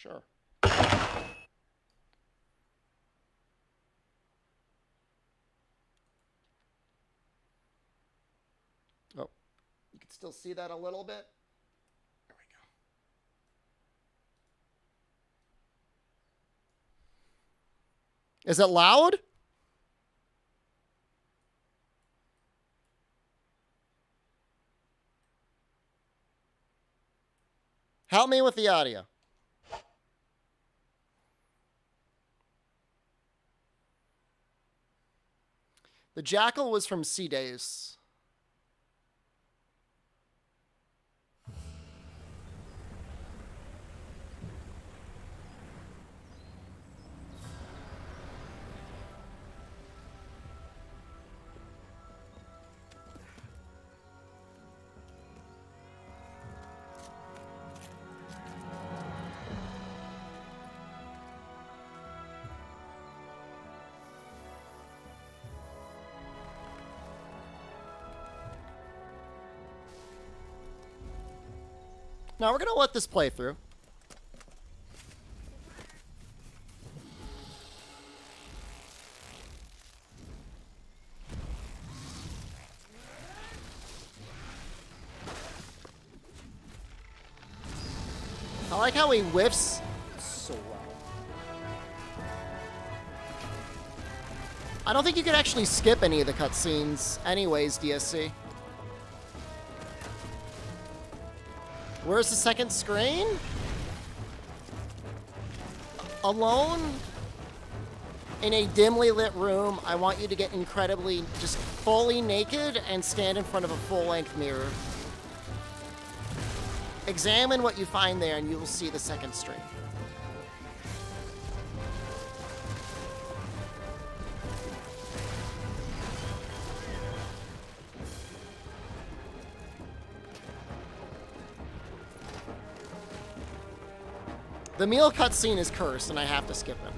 Sure. Oh, you can still see that a little bit. There we go. Is it loud? Help me with the audio. The Jackal was from Sea Days. Now we're going to let this play through. I like how he whiffs so well. I don't think you could actually skip any of the cutscenes anyways, DSC. Where's the second screen? Alone? In a dimly lit room, I want you to get incredibly, just fully naked and stand in front of a full-length mirror. Examine what you find there and you will see the second screen. The meal cutscene is cursed, and I have to skip it.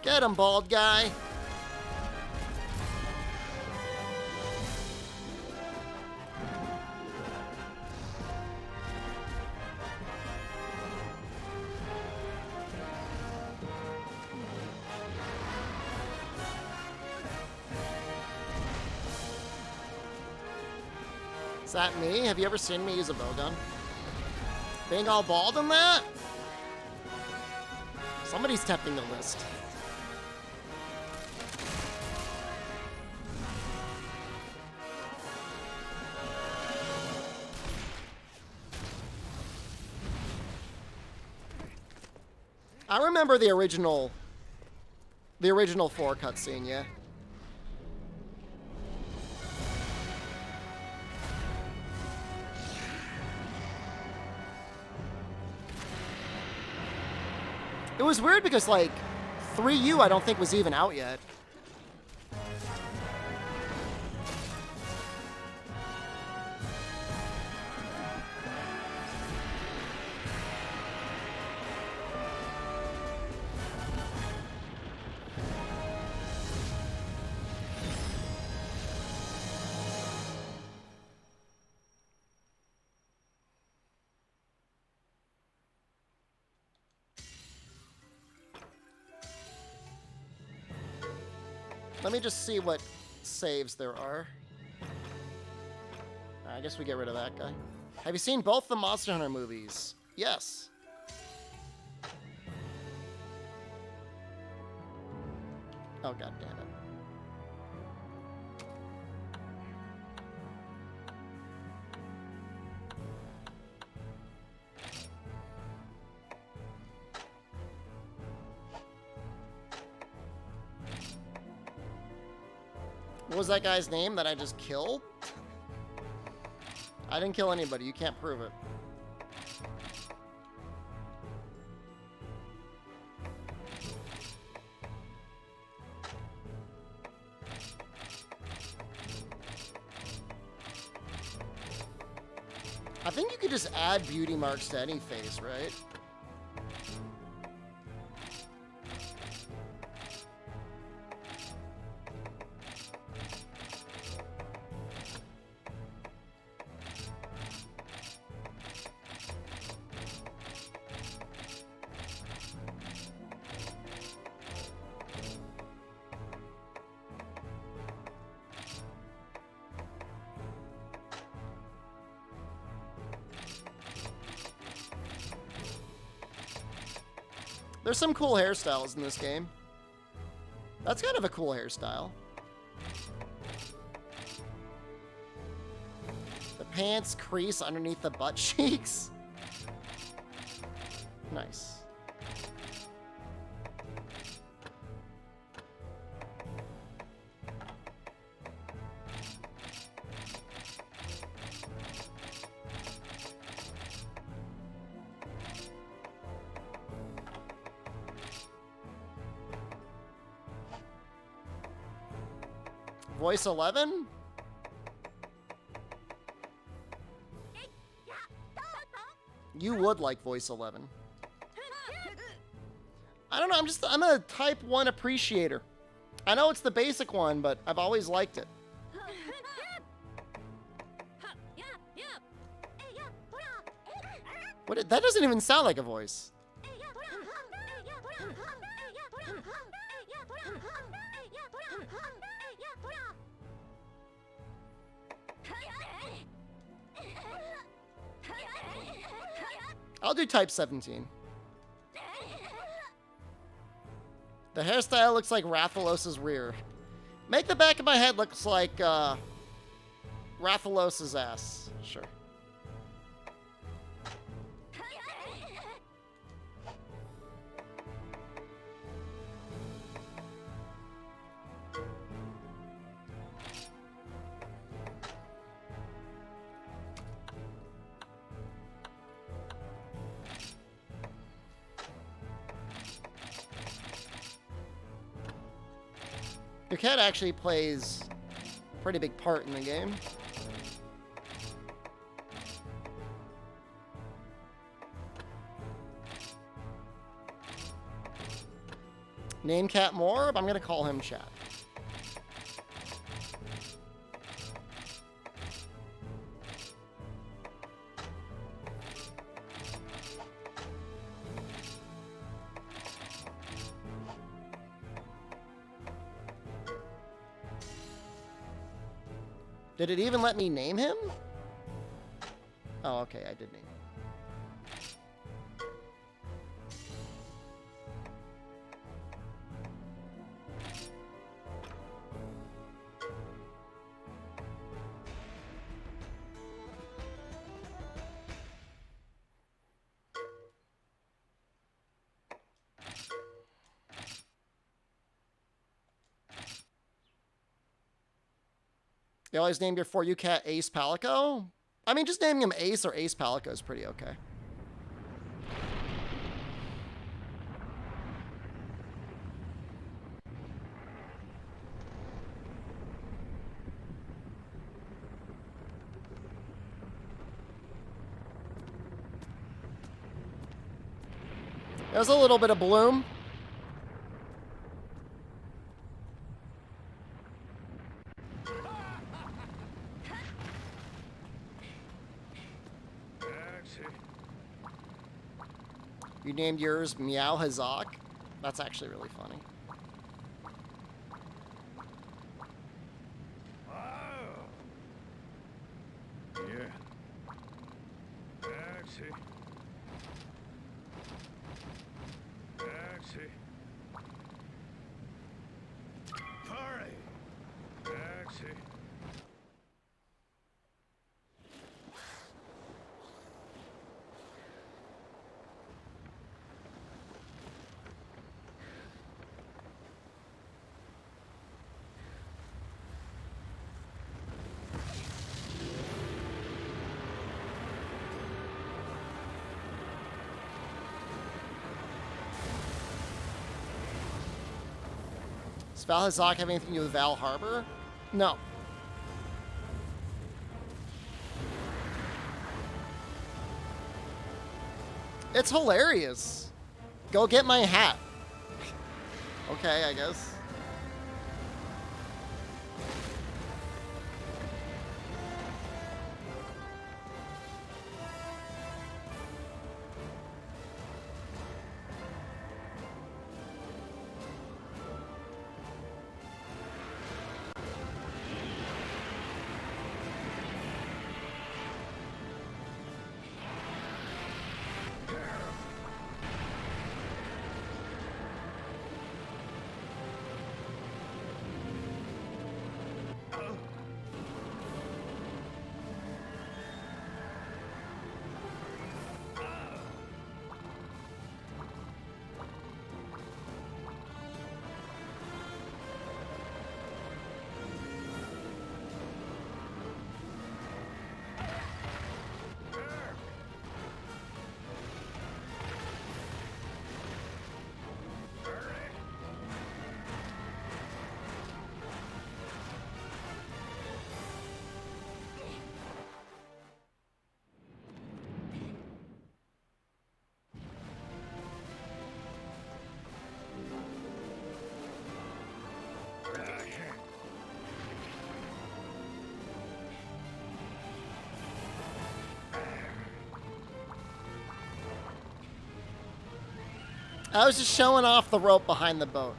Get him, bald guy. Is that me? Have you ever seen me use a bowgun? Being all bald in that? Somebody's tempting the list. I remember the original 4 cutscene, yeah. It was weird because, like, 3U I don't think was even out yet. Let me just see what saves there are. I guess we get rid of that guy. Have you seen both the Monster Hunter movies? Yes. Oh, god damn it. What was that guy's name that I just killed? I didn't kill anybody. You can't prove it. I think you could just add beauty marks to any face, right? There's some cool hairstyles in this game. That's kind of a cool hairstyle. The pants crease underneath the butt cheeks. Nice. Voice 11? You would like Voice 11. I don't know, I'm a type 1 appreciator. I know it's the basic one, but I've always liked it. That doesn't even sound like a voice. I'll do type 17. The hairstyle looks like Rathalos' rear. Make the back of my head looks like Rathalos' ass. Sure. Your cat actually plays a pretty big part in the game. Name Cat Morb? I'm gonna call him Chat. Did it even let me name him? Oh, okay, I did name him. You always named your For You cat Ace Palico? I mean, just naming him Ace or Ace Palico is pretty okay. There's a little bit of bloom. You named yours Meow Hazak? That's actually really funny. Yeah. Taxi. Taxi. Party. Taxi. Does Val Hazak have anything to do with Val Harbor? No. It's hilarious. Go get my hat. Okay, I guess. I was just showing off the rope behind the boat.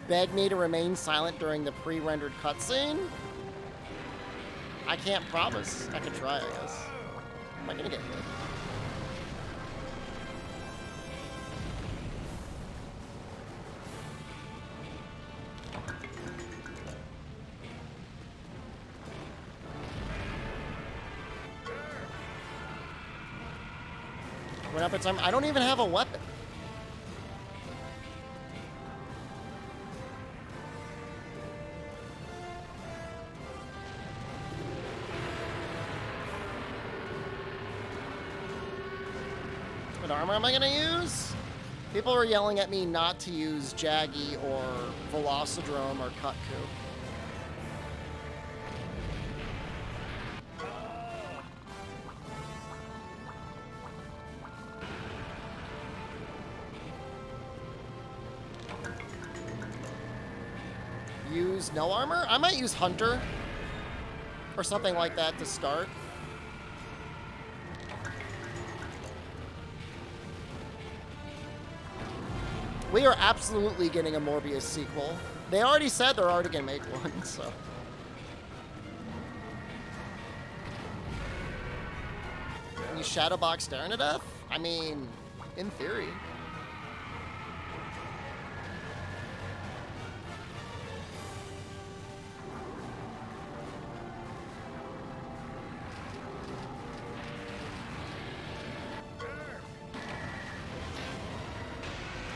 Beg me to remain silent during the pre-rendered cutscene? I can't promise. I could try, I guess. Am I gonna get hit? Run up at time. I don't even have a weapon. What armor am I gonna use? People were yelling at me not to use Jaggy or Velocidrome or Cutku. Use no armor? I might use Hunter or something like that to start. We are absolutely getting a Morbius sequel. They already said they're already gonna make one, so. Can you Shadowbox Darren to death? I mean, in theory.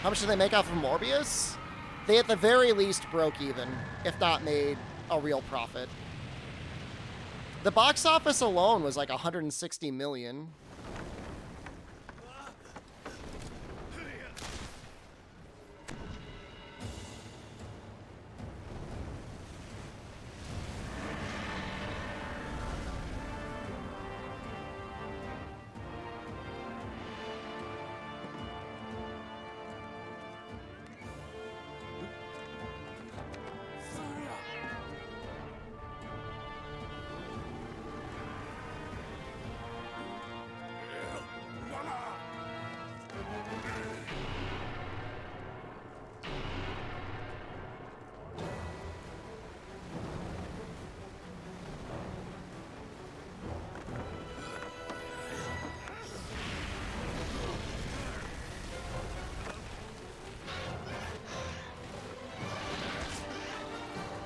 How much did they make off of Morbius? They at the very least broke even, if not made a real profit. The box office alone was like 160 million.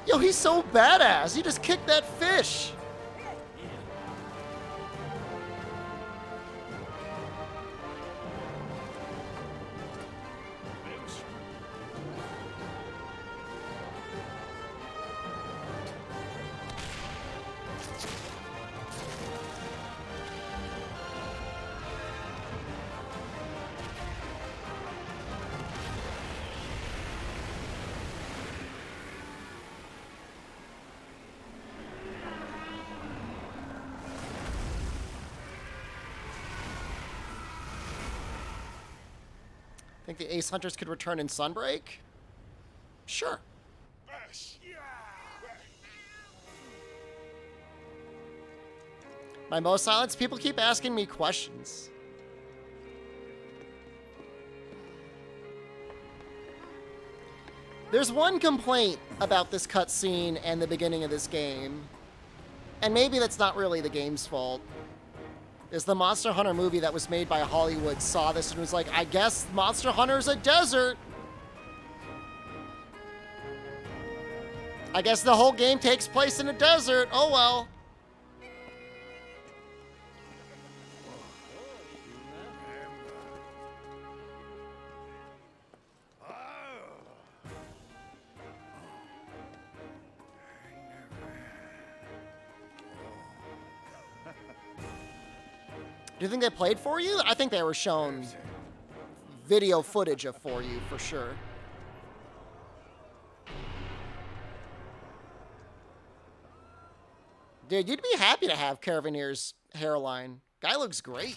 Yo, he's so badass. He just kicked that fish. Think the Ace Hunters could return in Sunbreak? Sure. My most silence, people keep asking me questions. There's one complaint about this cutscene and the beginning of this game, and maybe that's not really the game's fault, is the Monster Hunter movie that was made by Hollywood saw this and was like, I guess Monster Hunter's a desert. I guess the whole game takes place in a desert. Oh well. Do you think they played for you? I think they were shown video footage of for you, for sure. Dude, you'd be happy to have Caravanier's hairline. Guy looks great.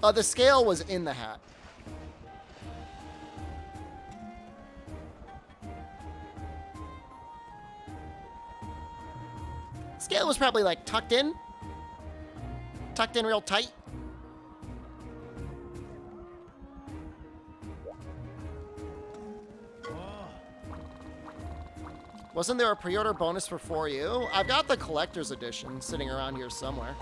The scale was in the hat. Scale was probably like tucked in real tight. Wasn't there a pre-order bonus for 4U? I've got the collector's edition sitting around here somewhere.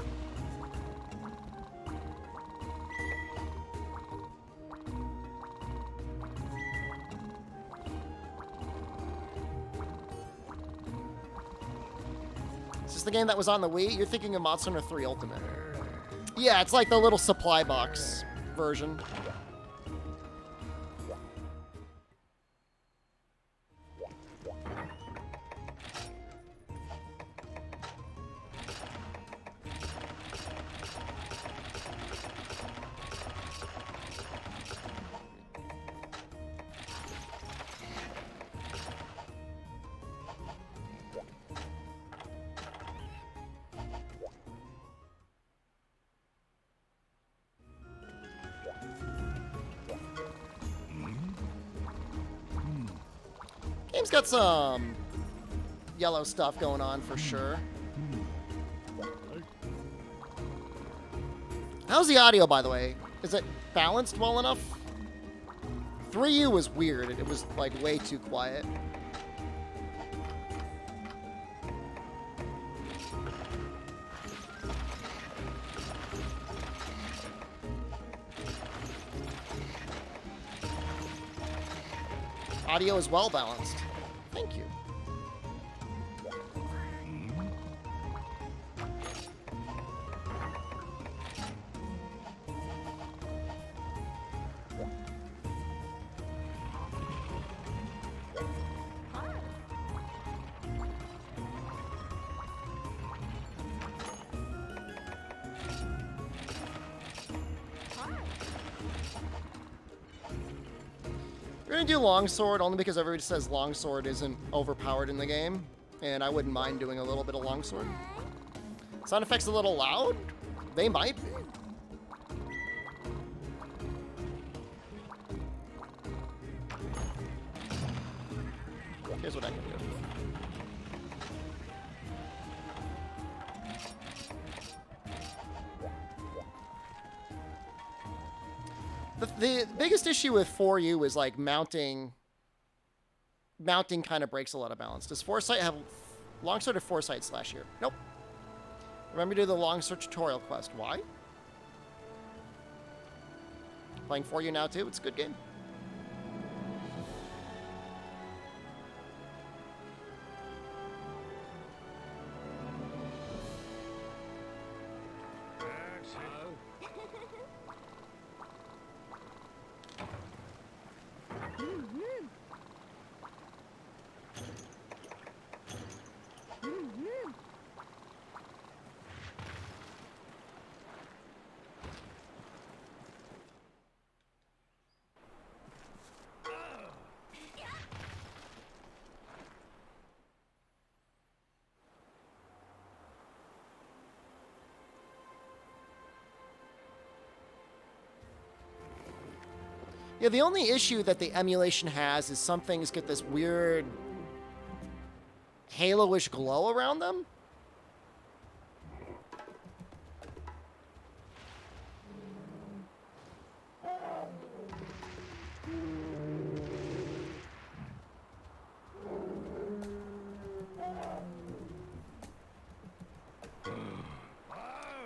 Is this the game that was on the Wii? You're thinking of Monster Hunter 3 Ultimate. Yeah, it's like the little supply box version. Game's got some yellow stuff going on for sure. How's the audio, by the way? Is it balanced well enough? 3U was weird. It was like way too quiet. Audio is well balanced. Thank you. We're gonna do longsword only because everybody says longsword isn't overpowered in the game, and I wouldn't mind doing a little bit of longsword. Sound effects a little loud? They might be. Here's what I can do. The biggest issue with 4U is like mounting kind of breaks a lot of balance. Does Foresight have longsword or Foresight / here? Nope. Remember to do the longsword tutorial quest. Why? Playing 4U now too. It's a good game. Yeah, the only issue that the emulation has is some things get this weird halo-ish glow around them.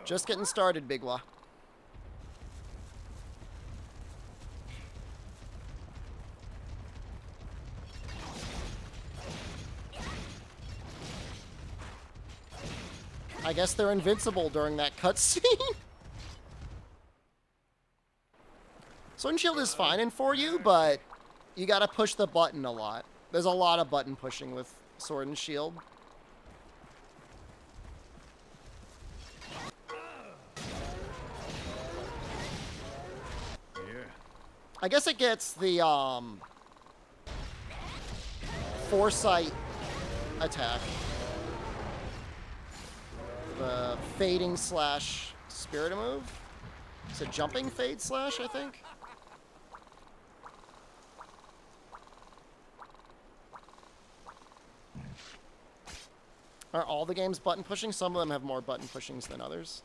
Just getting started, Bigwa. I guess they're invincible during that cutscene. Sword and Shield is fine in for you, but you gotta push the button a lot. There's a lot of button pushing with Sword and Shield. I guess it gets the foresight attack. The fading slash spirit move. It's a jumping fade slash, I think. Are all the games button pushing? Some of them have more button pushings than others.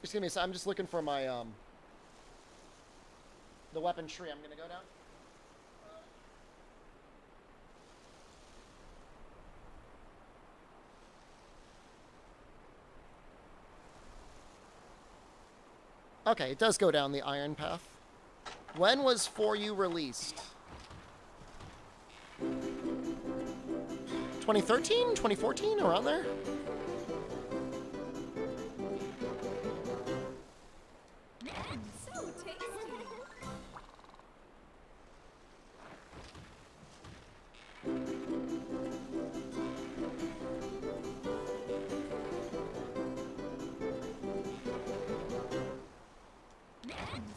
Just give me a sec. I'm just looking for my the weapon tree I'm gonna go down. Okay, it does go down the iron path. When was For You released? 2013? 2014? Around there? So tasty.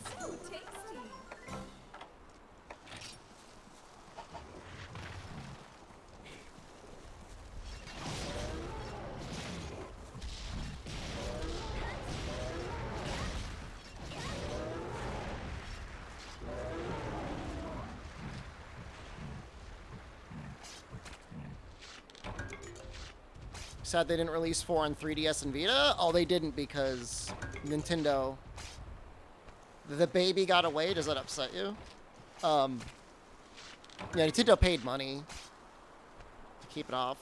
So tasty. Sad they didn't release 4 on 3DS and Vita. Oh, they didn't because Nintendo. The baby got away. Does that upset you? Yeah, Nintendo paid money to keep it off.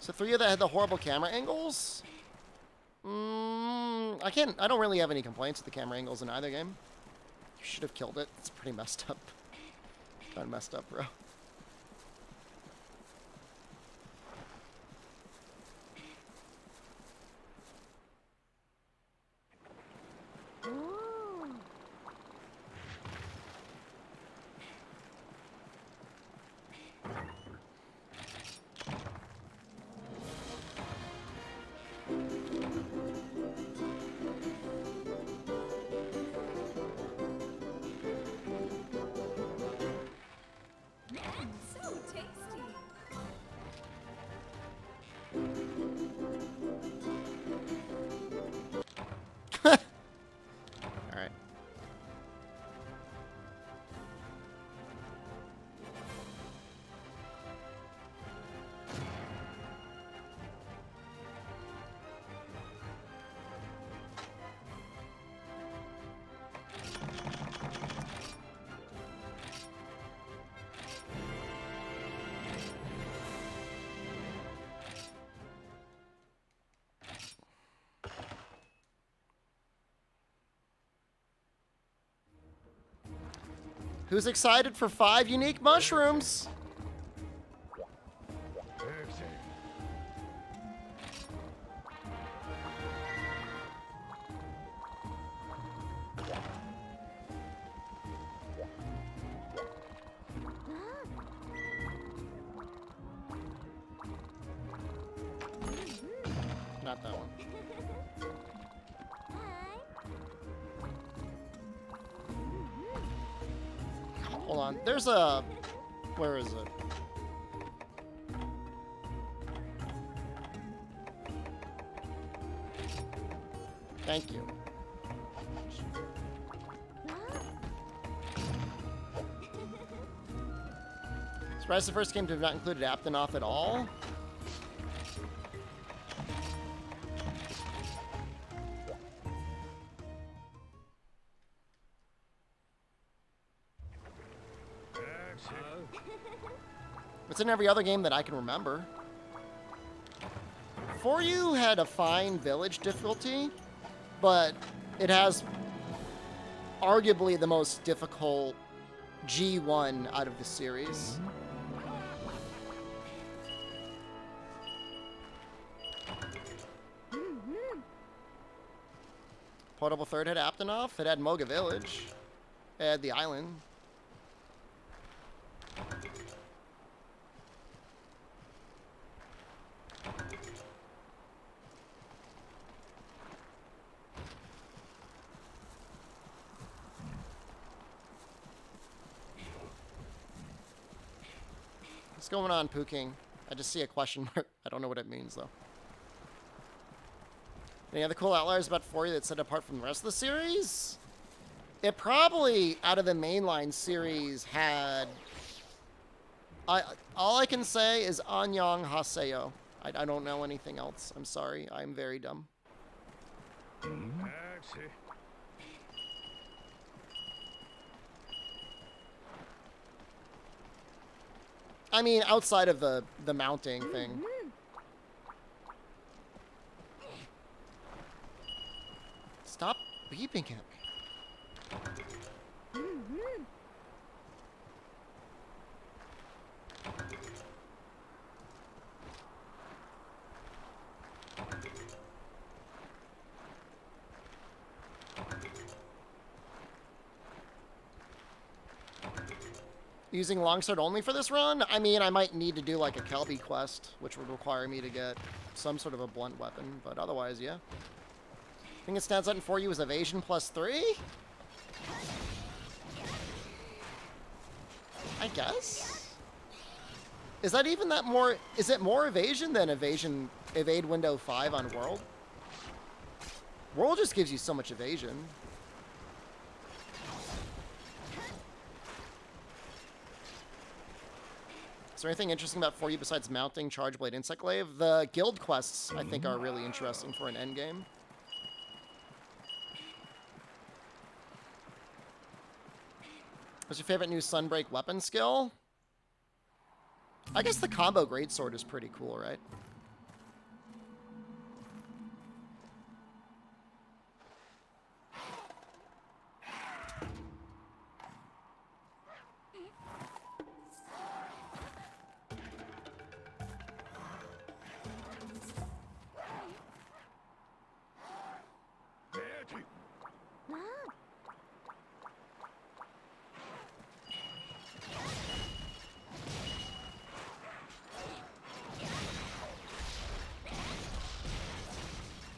So 3 of that had the horrible camera angles. I don't really have any complaints with the camera angles in either game. You should have killed it. It's pretty messed up. Kind of messed up, bro. So tasty. All right. Who's excited for 5 unique mushrooms? Hold on. There's a... Where is it? Thank you. Surprised the first game to have not included Aptonoff at all. It's in every other game that I can remember. For You had a fine village difficulty, but it has arguably the most difficult G1 out of the series. Portable Third had Aptonoff. It had Moga Village. It had the island. What's going on, Pooking? I just see a question mark. I don't know what it means, though. Any other cool outliers about 4 that set apart from the rest of the series? It probably, out of the mainline series, had... all I can say is Anyang Haseyo. I don't know anything else. I'm sorry. I'm very dumb. Taxi. I mean, outside of the mounting thing. Stop beeping at me. Using longsword only for this run? I mean, I might need to do like a Kelby quest, which would require me to get some sort of a blunt weapon, but otherwise, yeah. I think it stands out for you as evasion +3? I guess? Is that even that more... Is it more evasion than evade window 5 on World? World just gives you so much evasion. Is there anything interesting about 4U besides mounting Charge Blade Insect Glaive? The guild quests, I think, are really interesting for an endgame. What's your favorite new Sunbreak weapon skill? I guess the combo greatsword is pretty cool, right?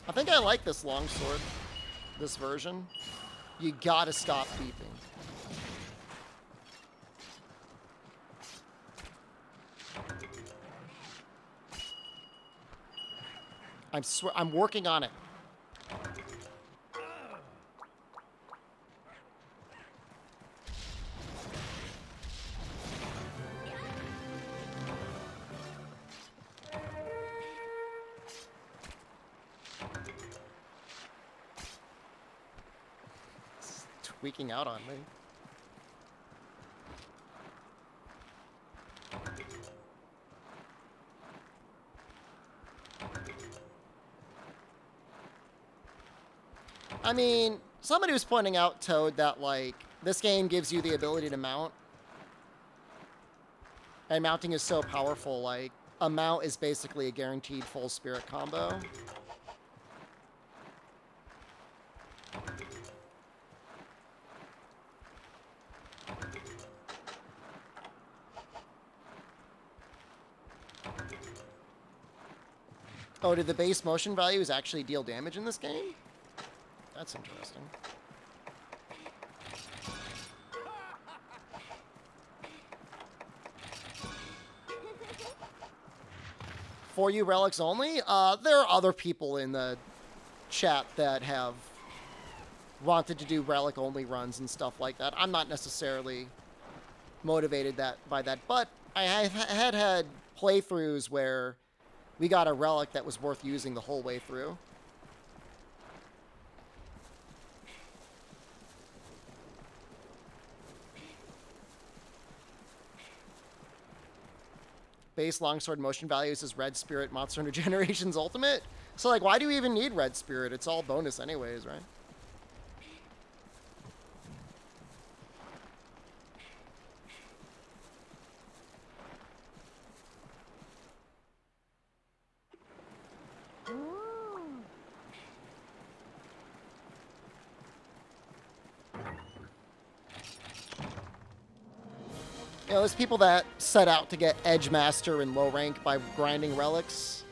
I think I like this longsword, this version. You gotta stop beeping. I'm working on it. Tweaking out on me. I mean, somebody was pointing out, Toad, that, like, this game gives you the ability to mount. And mounting is so powerful, like, a mount is basically a guaranteed full spirit combo. Oh, did the base motion values actually deal damage in this game? That's interesting. For you relics only? There are other people in the chat that have wanted to do relic only runs and stuff like that. I'm not necessarily motivated by that, but I had playthroughs where we got a relic that was worth using the whole way through. Base longsword motion values is Red Spirit Monster Hunter Generations Ultimate. So, like, why do we even need Red Spirit? It's all bonus anyways, right? You know, there's people that set out to get Edge Master and low rank by grinding relics,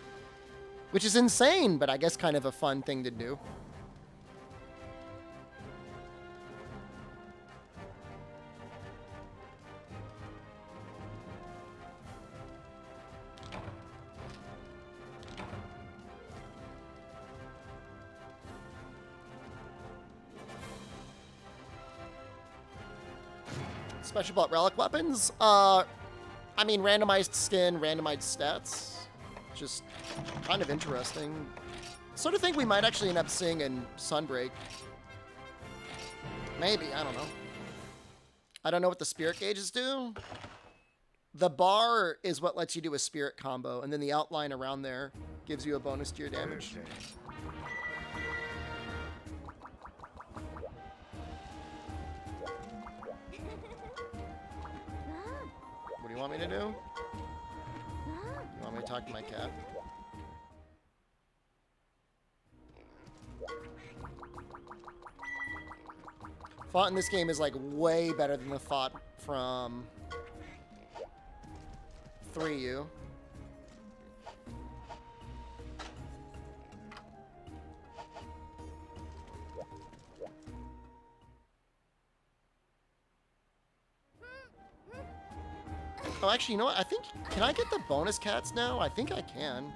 which is insane, but I guess kind of a fun thing to do. Special belt relic weapons? I mean, randomized skin, randomized stats. Just kind of interesting. Sort of think we might actually end up seeing in Sunbreak. Maybe, I don't know. I don't know what the spirit gauges do. The bar is what lets you do a spirit combo, and then the outline around there gives you a bonus to your damage. What do you want me to do? You want me to talk to my cat? Font in this game is like way better than the font from 3U. Oh, actually, you know what? I think, can I get the bonus cats now? I think I can.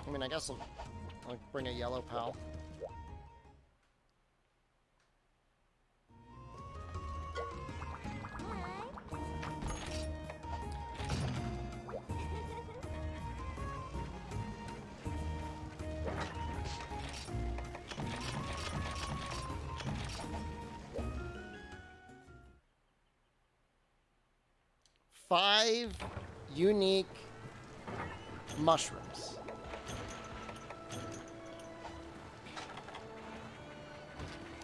I mean, I guess I'll bring a yellow pal. Five unique mushrooms.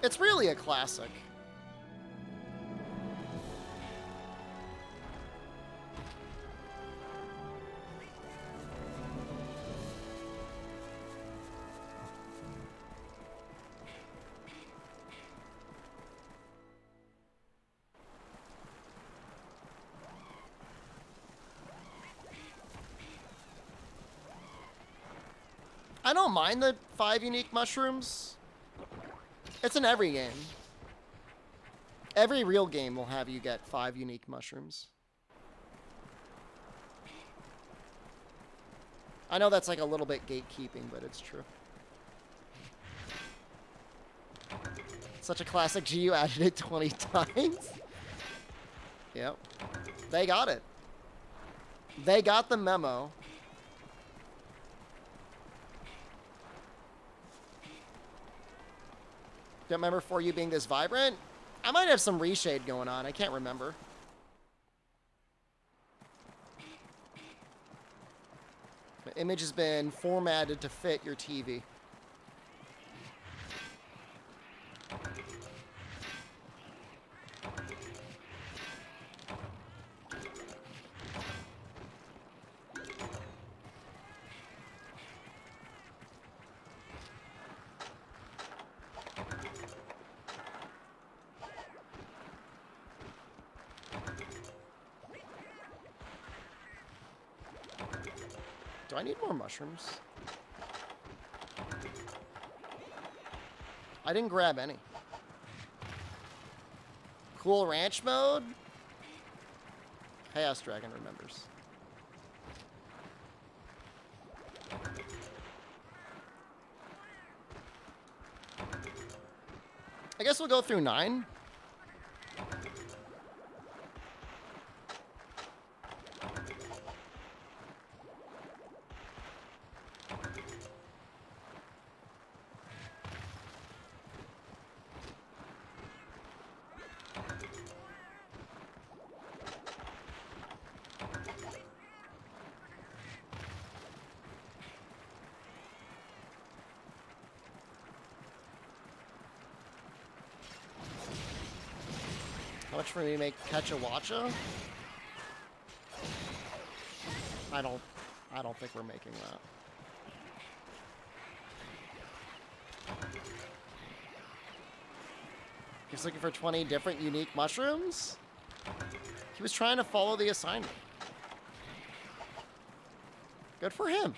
It's really a classic. I don't mind the 5 unique mushrooms. It's in every game. Every real game will have you get 5 unique mushrooms. I know that's like a little bit gatekeeping, but it's true. Such a classic G, you added it 20 times. Yep. They got it. They got the memo. Don't remember For You being this vibrant? I might have some reshade going on. I can't remember. image has been formatted to fit your TV. Do I need more mushrooms? I didn't grab any. Cool ranch mode? Chaos Dragon remembers. I guess we'll go through 9. How much for me to make Ketchawacha? I don't think we're making that. He's looking for 20 different unique mushrooms? He was trying to follow the assignment. Good for him.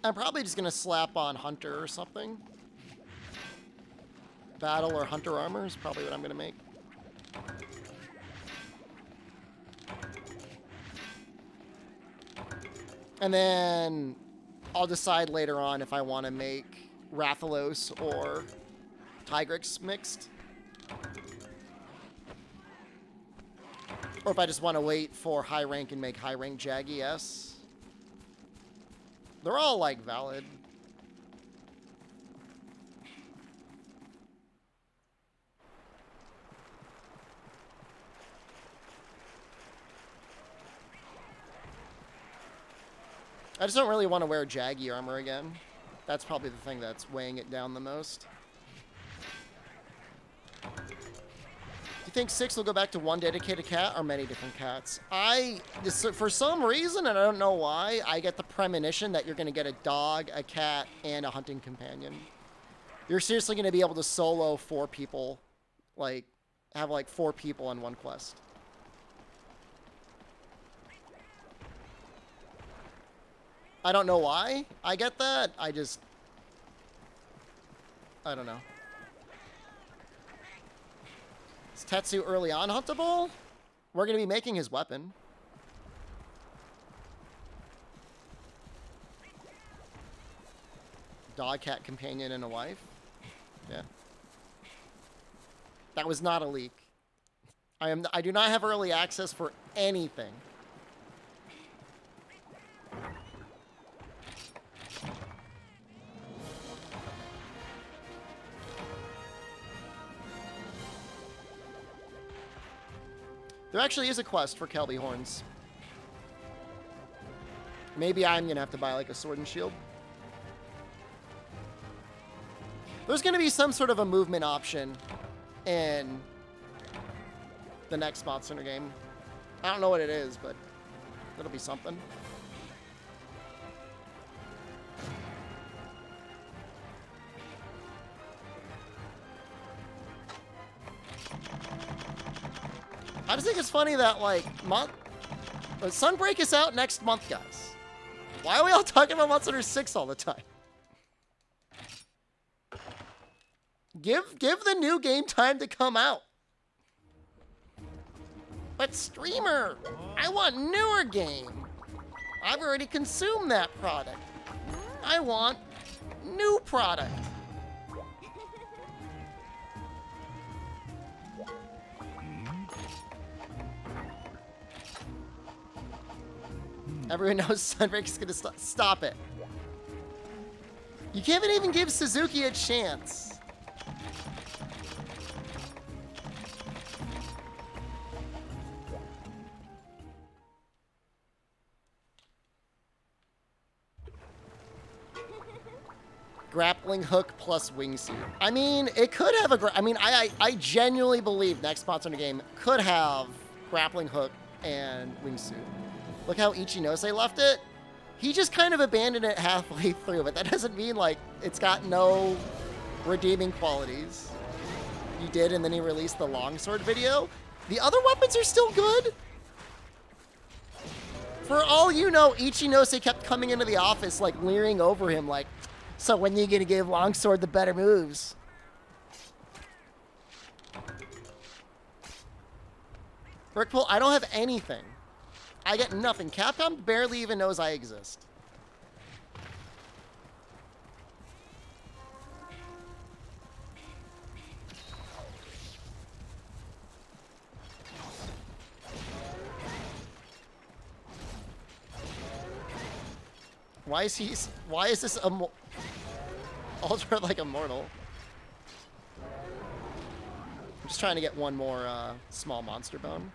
I'm probably just gonna slap on Hunter or something. Battle or Hunter armor is probably what I'm gonna make. And then I'll decide later on if I want to make Rathalos or Tigrex mixed. Or if I just want to wait for high rank and make high rank Jaggy S. They're all, like, valid. I just don't really want to wear Jaggy armor again. That's probably the thing that's weighing it down the most. Do you think 6 will go back to one dedicated cat or many different cats? For some reason, and I don't know why, I get the premonition that you're going to get a dog, a cat, and a hunting companion. You're seriously going to be able to solo 4 people. Like, have like 4 people on one quest. I don't know why I get that. I don't know. Is Tetsu early on huntable? We're going to be making his weapon. Dog, cat, companion, and a wife. Yeah. That was not a leak. I do not have early access for anything. There actually is a quest for Kelby horns. Maybe I'm going to have to buy like a sword and shield. There's going to be some sort of a movement option in the next Monster Hunter game. I don't know what it is, but it'll be something. I just think it's funny that, like, Sunbreak is out next month, guys. Why are we all talking about Monster Hunter 6 all the time? Give the new game time to come out. But streamer, I want newer game. I've already consumed that product. I want new product. Everyone knows Sunbreak's gonna stop it. You can't even give Suzuki a chance. Grappling hook plus wingsuit. I mean, it could have a. I genuinely believe next monster in the game could have grappling hook and wingsuit. Look how Ichinose left it. He just kind of abandoned it halfway through, but that doesn't mean like it's got no redeeming qualities. He did, and then he released the longsword video. The other weapons are still good. For all you know, Ichinose kept coming into the office like leering over him like, so when you gonna give longsword the better moves? Brickpool, I don't have anything. I get nothing. Capcom barely even knows I exist. Why is this Ultra like immortal? I'm just trying to get one more small monster bone.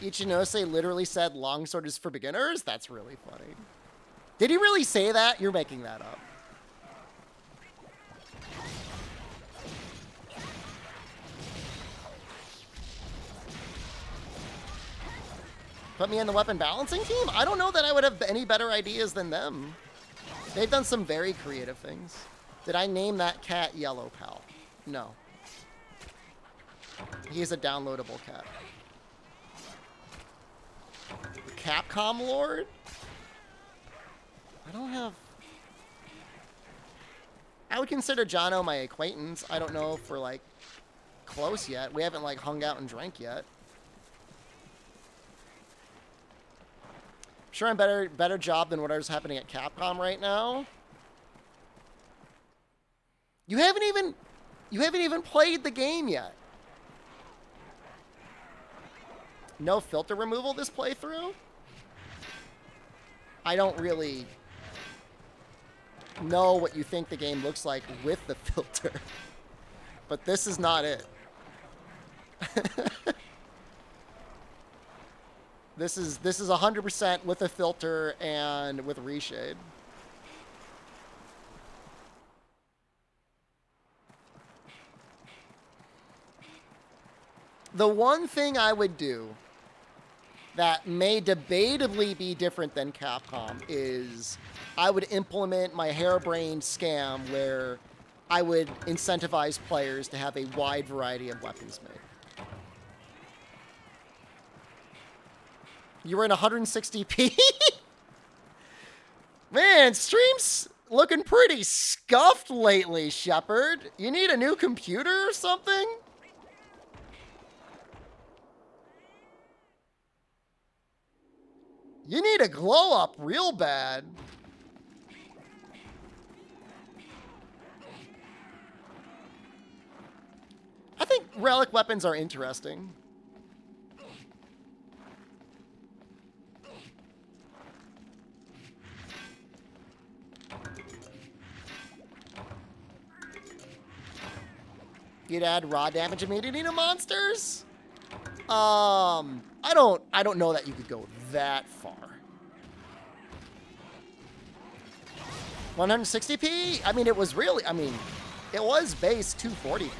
Ichinose literally said longsword is for beginners? That's really funny. Did he really say that? You're making that up. Put me in the weapon balancing team? I don't know that I would have any better ideas than them. They've done some very creative things. Did I name that cat Yellow Pal? No. He is a downloadable cat. Capcom Lord? I don't have... I would consider Jono my acquaintance. I don't know if we're, like, close yet. We haven't, like, hung out and drank yet. Sure, I'm better job than whatever's happening at Capcom right now. You haven't even played the game yet. No filter removal this playthrough? I don't really know what you think the game looks like with the filter. But this is not it. This is 100% with a filter and with reshade. The one thing I would do that may debatably be different than Capcom is I would implement my harebrained scam where I would incentivize players to have a wide variety of weapons made. You were in 160p? Man, stream's looking pretty scuffed lately, Shepard. You need a new computer or something? You need a glow up real bad. I think relic weapons are interesting. You'd add raw damage immunity to monsters? I don't know that you could go that far. 160p? I mean, it was really, it was base 240p.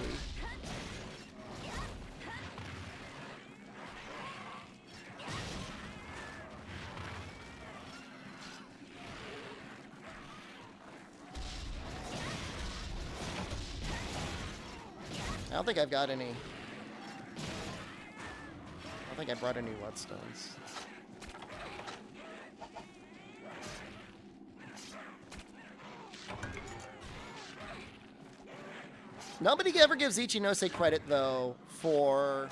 I don't think I've got any. I don't think I brought any whetstones. Nobody ever gives Ichinose credit, though, for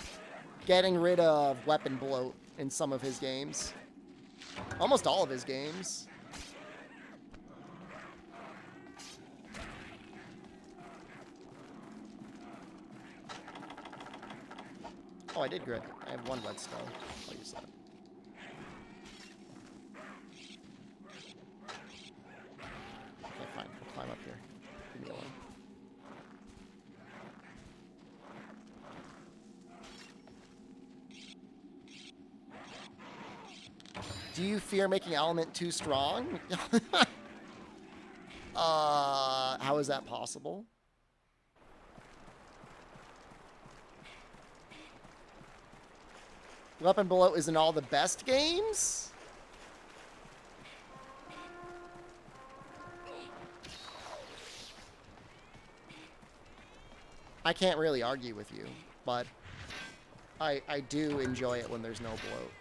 getting rid of weapon bloat in some of his games. Almost all of his games. Oh, I did grit. I have one whetstone. I'll use that. Okay, fine. We'll climb up here. Leave me alone. Do you fear making element too strong? How is that possible? Weapon bloat is in all the best games? I can't really argue with you, but I do enjoy it when there's no bloat.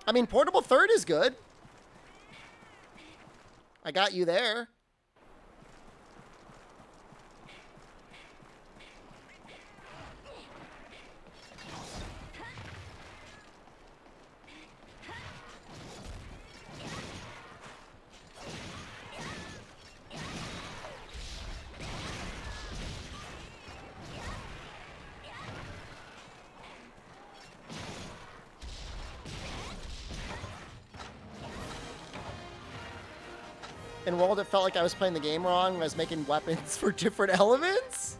I mean, portable third is good. I got you there. In World, it felt like I was playing the game wrong when I was making weapons for different elements.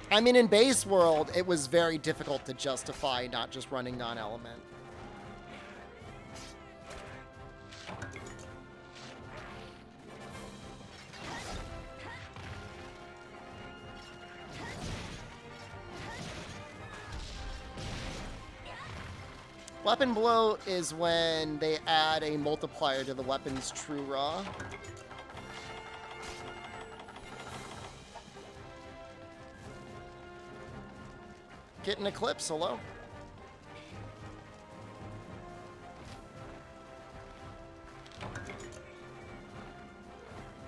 I mean, in base world, it was very difficult to justify not just running non-element. Weapon bloat is when they add a multiplier to the weapon's true raw. Get an eclipse, hello.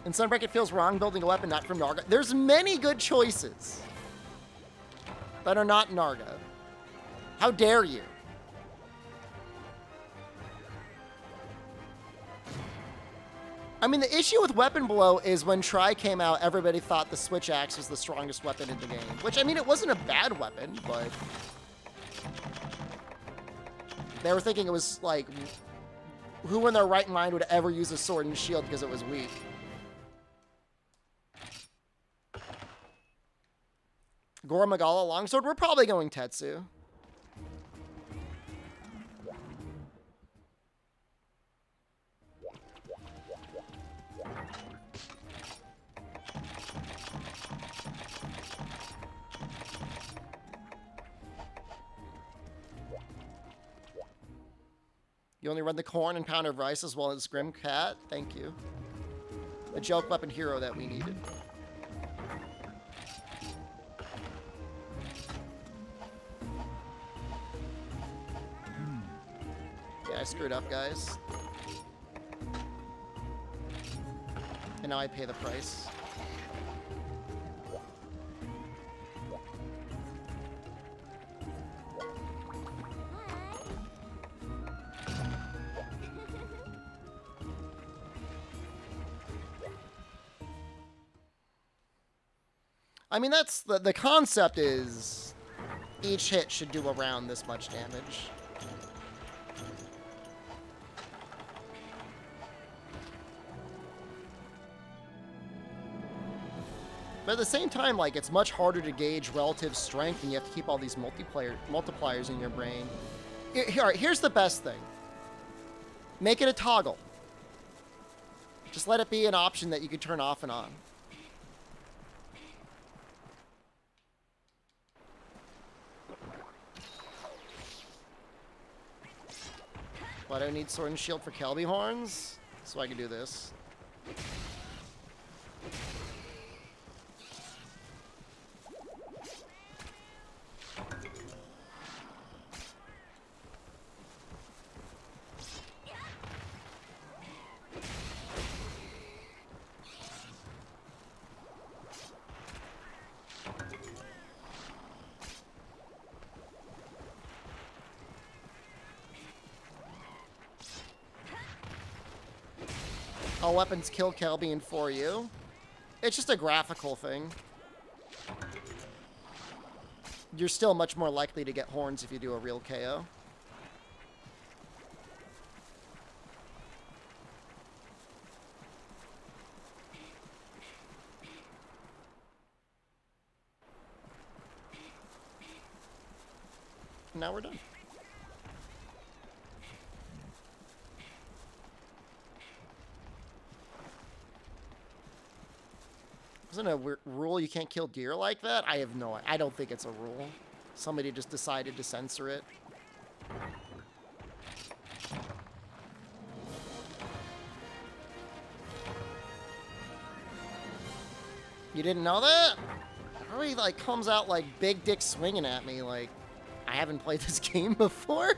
In Sunbreak, it feels wrong building a weapon not from Narga. There's many good choices that are not Narga. How dare you? I mean, the issue with weapon bloat is when Tri came out, everybody thought the switch axe was the strongest weapon in the game. Which, I mean, it wasn't a bad weapon, but they were thinking it was like, who in their right mind would ever use a sword and shield because it was weak? Gora Magala longsword, we're probably going Tetsu. You only run the corn and pound of rice as well as Grim Cat. Thank you. A joke weapon hero that we needed. Yeah, I screwed up, guys. And now I pay the price. I mean, that's the concept is each hit should do around this much damage. But at the same time, like, it's much harder to gauge relative strength and you have to keep all these multipliers in your brain. All right, here's the best thing. Make it a toggle. Just let it be an option that you can turn off and on. Why do I need sword and shield for Kelby horns? So I can do this. All weapons kill Kelbian for you. It's just a graphical thing. You're still much more likely to get horns if you do a real KO. Now we're done. Isn't a rule you can't kill deer like that? I have no... I don't think it's a rule. Somebody just decided to censor it. You didn't know that? How he, like, comes out like big dick swinging at me like I haven't played this game before?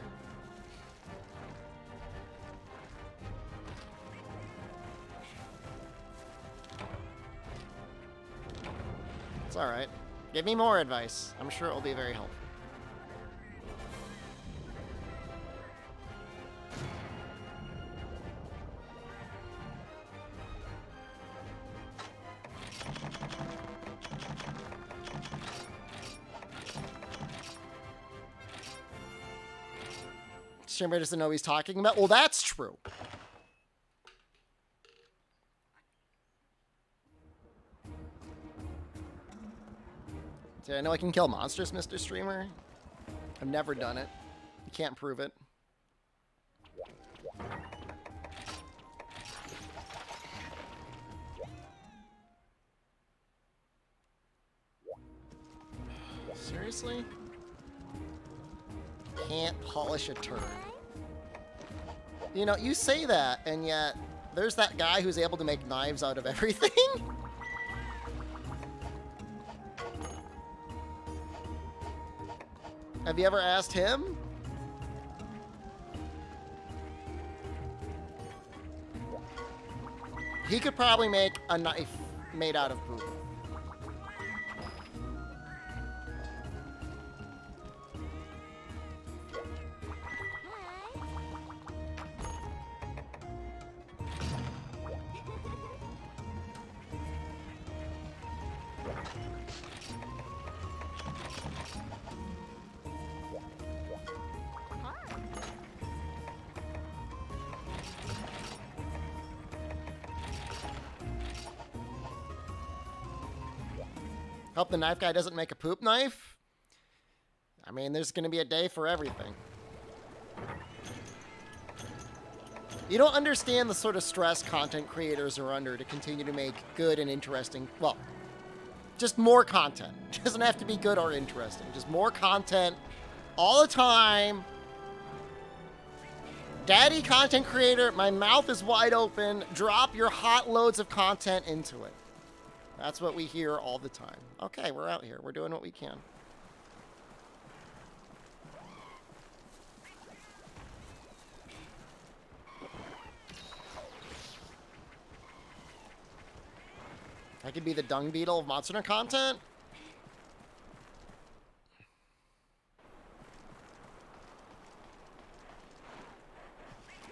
It's alright. Give me more advice. I'm sure it will be very helpful. Streamer doesn't know what he's talking about. Well, that's true. Did I know I can kill monsters, Mr. Streamer? I've never done it. You can't prove it. Seriously? Can't polish a turd. You know, you say that, and yet there's that guy who's able to make knives out of everything. Have you ever asked him? He could probably make a knife made out of poop. Hope the knife guy doesn't make a poop knife. I mean, there's going to be a day for everything. You don't understand the sort of stress content creators are under to continue to make good and interesting, well, just more content. It doesn't have to be good or interesting. Just more content all the time. Daddy content creator, my mouth is wide open. Drop your hot loads of content into it. That's what we hear all the time. Okay, we're out here. We're doing what we can. I could be the dung beetle of Monster Hunter content.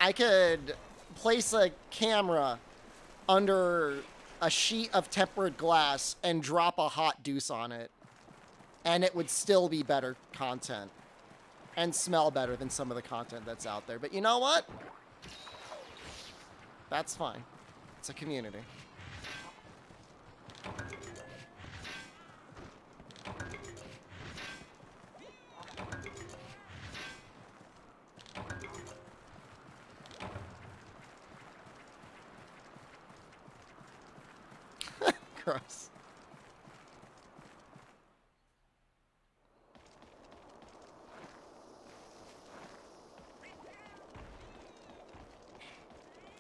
I could place a camera under a sheet of tempered glass and drop a hot deuce on it, and it would still be better content and smell better than some of the content that's out there. But you know what? That's fine. It's a community. Gross.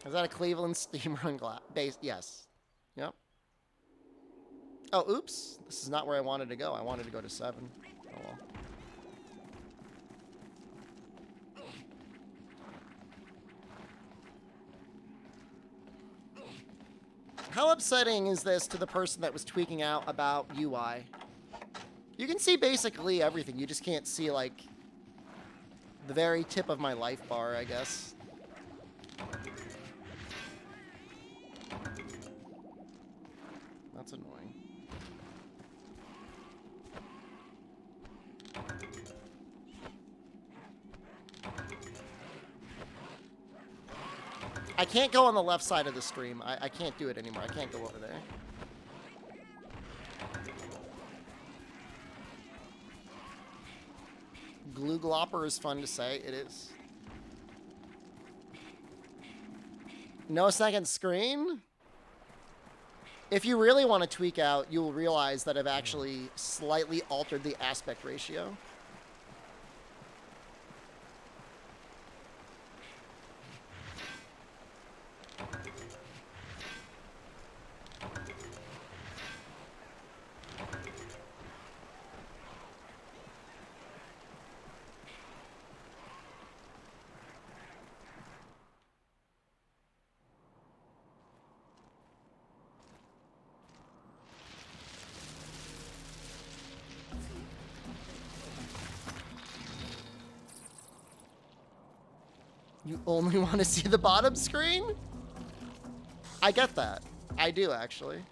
Is that a Cleveland steam run base? Yes. Yep. Oh, oops. This is not where I wanted to go. I wanted to go to 7. Oh well. How upsetting is this to the person that was tweaking out about UI? You can see basically everything. You just can't see, like, the very tip of my life bar, I guess. That's annoying. I can't go on the left side of the stream. I can't do it anymore. I can't go over there. Glue glopper is fun to say. It is. No second screen? If you really want to tweak out, you'll realize that I've actually slightly altered the aspect ratio. You only want to see the bottom screen? I get that. I do, actually.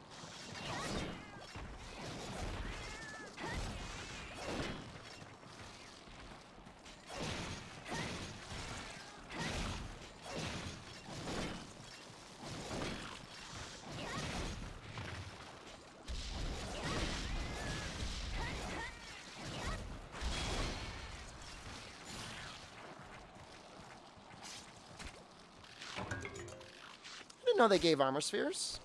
I didn't know they gave armor spheres.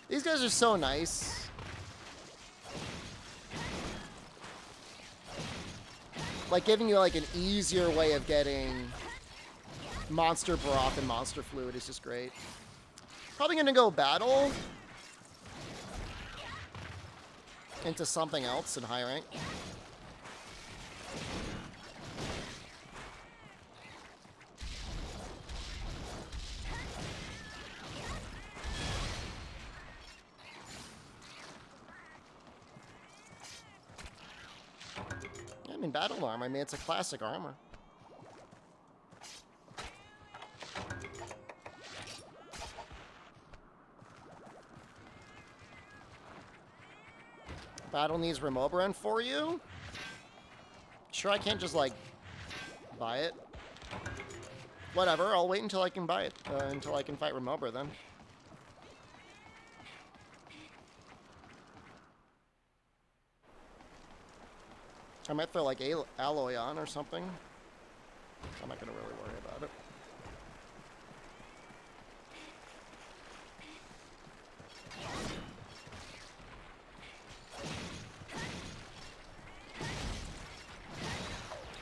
These guys are so nice. Like giving you like an easier way of getting monster broth and monster fluid is just great. Probably gonna go battle into something else in high rank. I'm in battle armor. I mean, it's a classic armor. Battle needs Remobrand for you? Sure, I can't just, like, buy it. Whatever, I'll wait until I can buy it. Until I can fight Remobra, then. I might throw, like, Alloy on or something. I'm not going to really worry about it.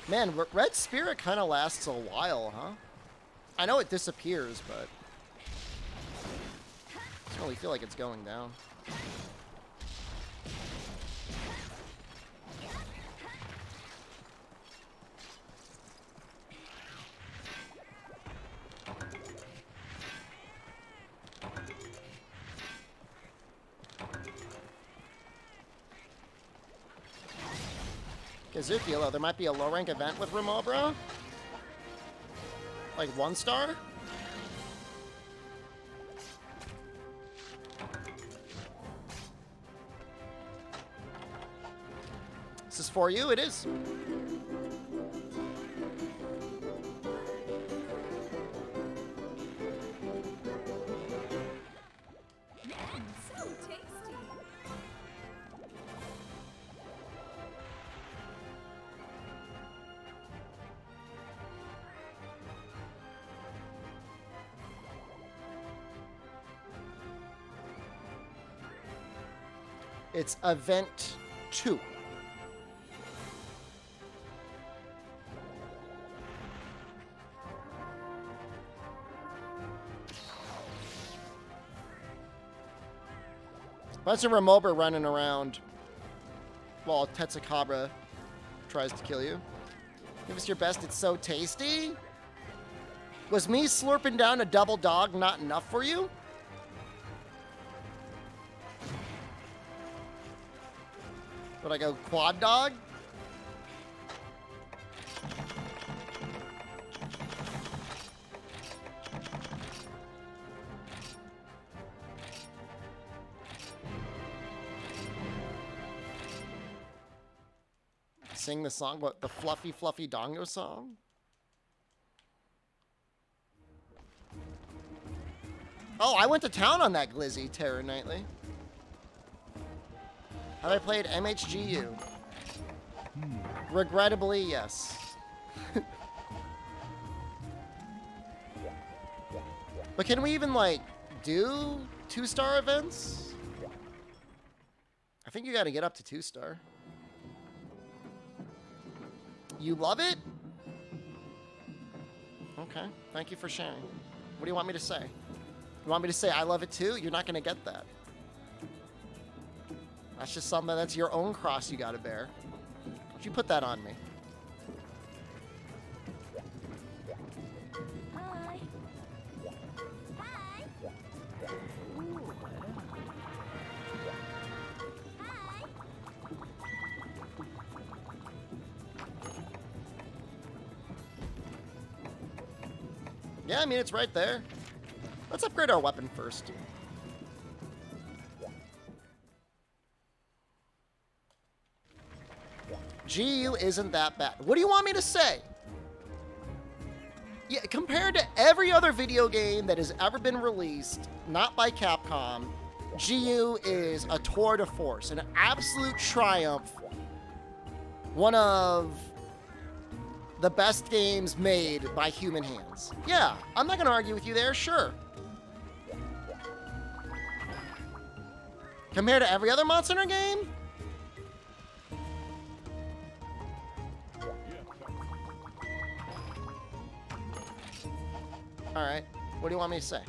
Man, Red Spirit kind of lasts a while, huh? I know it disappears, but I don't really feel like it's going down. Kazuki, there might be a low rank event with Remobra? Like 1 star? This is for you? It is. So tasty. It's event 2. Bunch of Remobra running around while Tetsukabra tries to kill you. Give us your best, it's so tasty. Was me slurping down a double dog not enough for you? Would I go quad dog? sing the song, what, the Fluffy Fluffy Dongo song? Oh, I went to town on that glizzy, Terror Nightly. Have I played MHGU? Regrettably, yes. But can we even, like, do 2-star events? I think you gotta get up to 2-star. You love it? Okay, thank you for sharing. What do you want me to say? You want me to say I love it too? You're not gonna get that. That's just something that's your own cross you gotta bear. Don't you put that on me. Hi. Hi. Hi. Yeah, I mean, it's right there. Let's upgrade our weapon first. GU isn't that bad. What do you want me to say? Yeah, compared to every other video game that has ever been released, not by Capcom, GU is a tour de force, an absolute triumph. One of the best games made by human hands. Yeah, I'm not gonna argue with you there, sure. Compared to every other Monster Hunter game? Alright, what do you want me to say?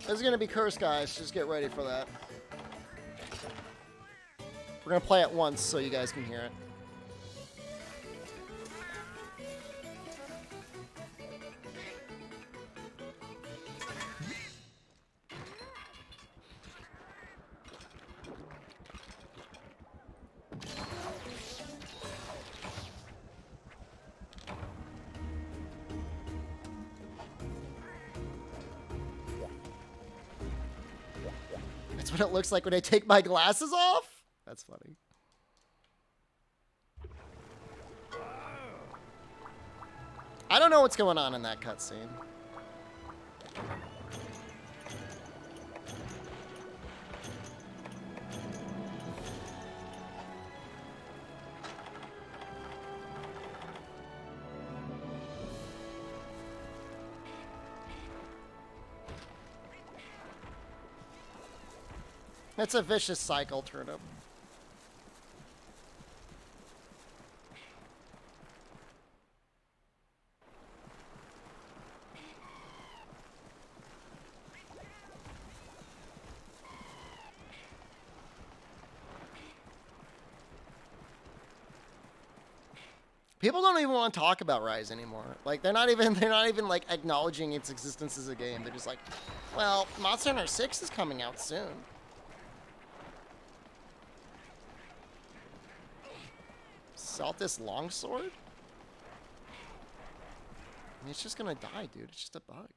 This is gonna be cursed, guys. Just get ready for that. We're gonna play it once so you guys can hear it. That's what it looks like when I take my glasses off? That's funny. I don't know what's going on in that cutscene. It's a vicious cycle, Turnip. People don't even want to talk about Rise anymore. Like they're not even like acknowledging its existence as a game. They're just like, well, Monster Hunter 6 is coming out soon. Saltus Longsword? I mean, it's just gonna die, dude. It's just a bug.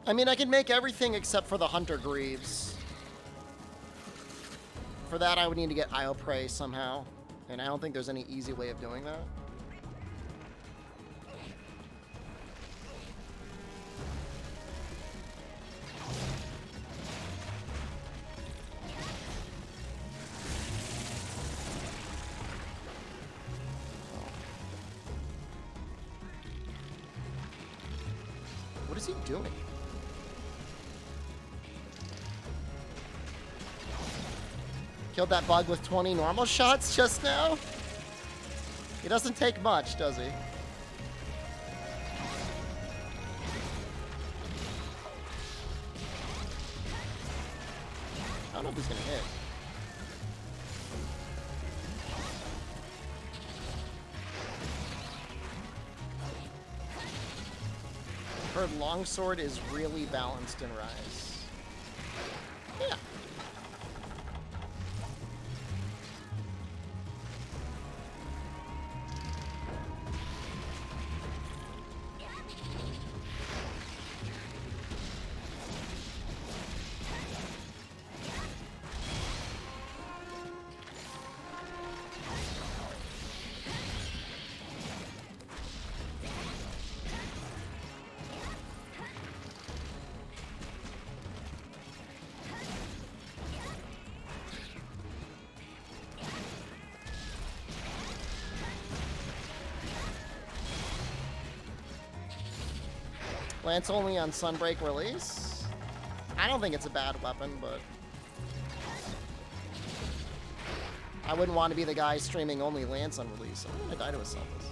I mean, I can make everything except for the Hunter Greaves. For that, I would need to get Isle Prey somehow. And I don't think there's any easy way of doing that. What is he doing? Killed that bug with 20 normal shots just now? He doesn't take much, does he? I don't know if he's gonna hit. Her longsword is really balanced in Rise. Yeah. Lance only on Sunbreak release? I don't think it's a bad weapon, but I wouldn't want to be the guy streaming only Lance on release. I'm gonna die to a Selphus.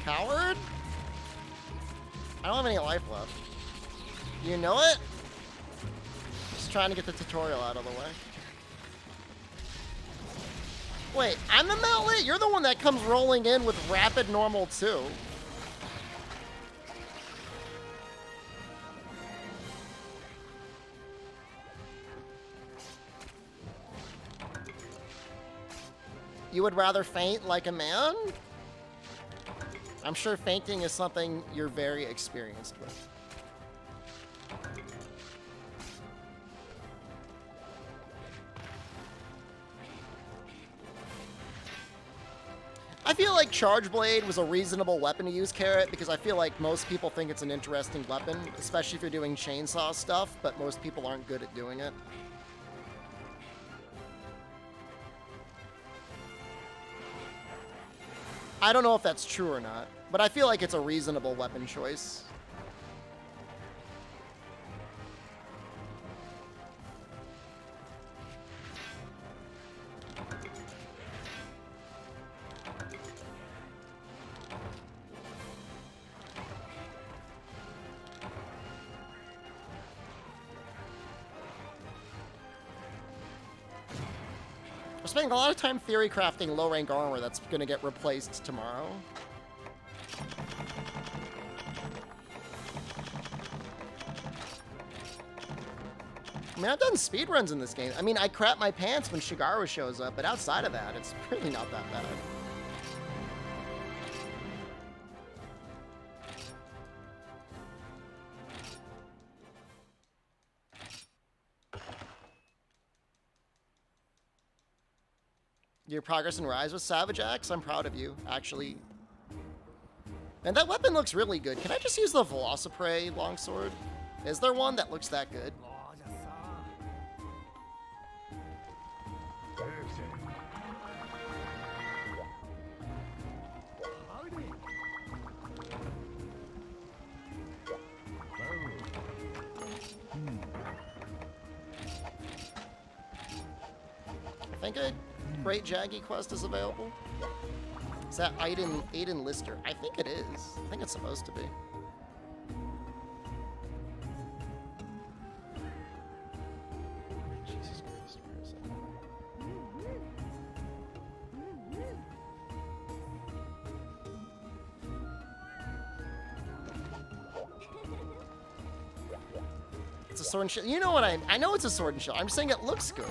Coward? I don't have any life left. You know it? Just trying to get the tutorial out of the way. Wait, I'm the Mallet? You're the one that comes rolling in with rapid normal too. You would rather faint like a man? I'm sure fainting is something you're very experienced with. I feel like Charge Blade was a reasonable weapon to use, Carrot, because I feel like most people think it's an interesting weapon, especially if you're doing chainsaw stuff, but most people aren't good at doing it. I don't know if that's true or not, but I feel like it's a reasonable weapon choice. We're spending a lot of time theory crafting low rank armor that's going to get replaced tomorrow. I mean, I've done speedruns in this game. I mean, I crap my pants when Shigaru shows up, but outside of that, it's really not that bad. Your progress in Rise with Savage Axe, I'm proud of you, actually. And that weapon looks really good. Can I just use the Velociprey longsword? Is there one that looks that good? I think a Great Jaggy quest is available. Is that Aiden Lister? I think it is. I think it's supposed to be. Jesus Christ, where is it? It's a sword and shield. You know what I know it's a sword and shield. I'm saying it looks good.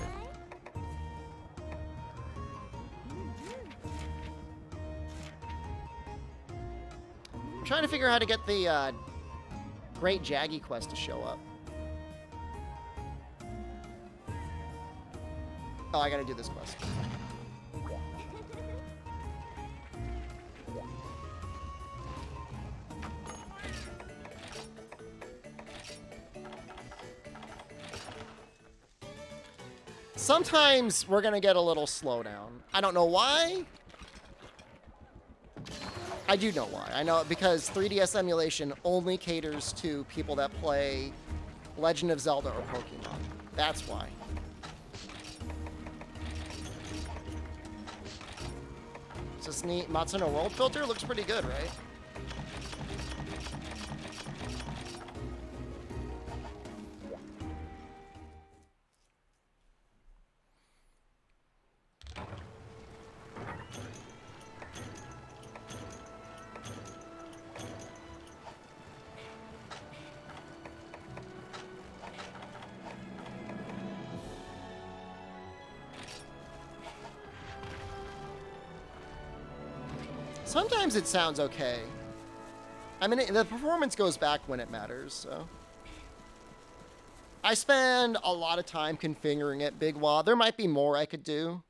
I'm trying to figure out how to get the Great Jaggy quest to show up. Oh, I gotta do this quest. Sometimes we're gonna get a little slowdown. I don't know why. I do know why. I know because 3DS emulation only caters to people that play Legend of Zelda or Pokemon. That's why. Is this neat Matsuno World filter? Looks pretty good, right? Sometimes it sounds okay. I mean, the performance goes back when it matters, so. I spend a lot of time configuring it, Big Wah. There might be more I could do.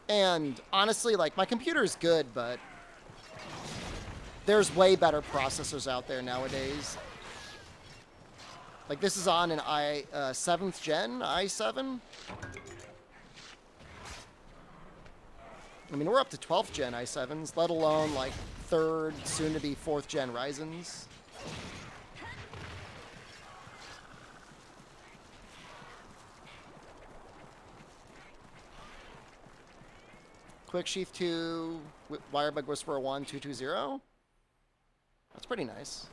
And honestly, like, my computer is good, but there's way better processors out there nowadays. Like, this is on an 7th gen, i7. I mean, we're up to 12th gen i7s, let alone like 3rd, soon to be 4th gen Ryzens. Quick Sheath 2, Wirebug Whisperer 1, 220. That's pretty nice.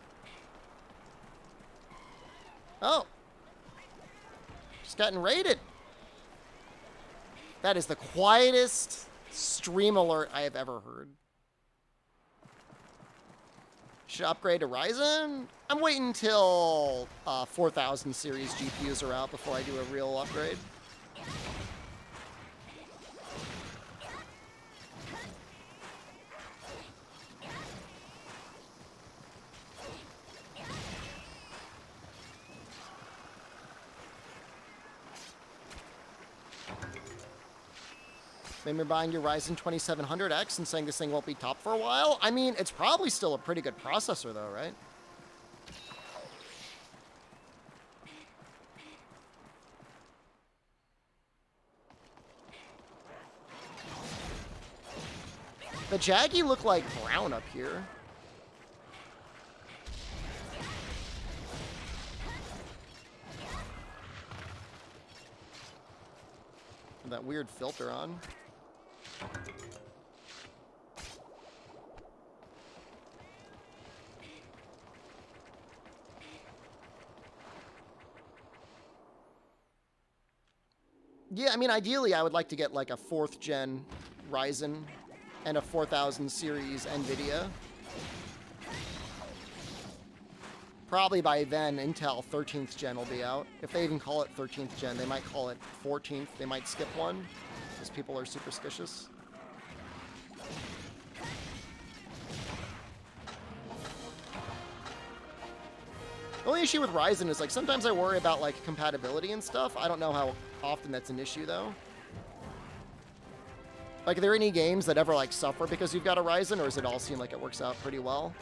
Oh. Just gotten raided. That is the quietest stream alert I have ever heard. Should upgrade to Ryzen? I'm waiting until 4000 series GPUs are out before I do a real upgrade. Maybe you're buying your Ryzen 2700X and saying this thing won't be top for a while. I mean, it's probably still a pretty good processor though, right? The Jaggy look like brown up here. With that weird filter on. Yeah, I mean, ideally, I would like to get like a 4th gen Ryzen and a 4000 series NVIDIA. Probably by then, Intel 13th gen will be out. If they even call it 13th gen, they might call it 14th. They might skip one, because people are superstitious. The only issue with Ryzen is, like, sometimes I worry about, like, compatibility and stuff. I don't know how often that's an issue, though. Like, are there any games that ever, like, suffer because you've got a Ryzen, or does it all seem like it works out pretty well?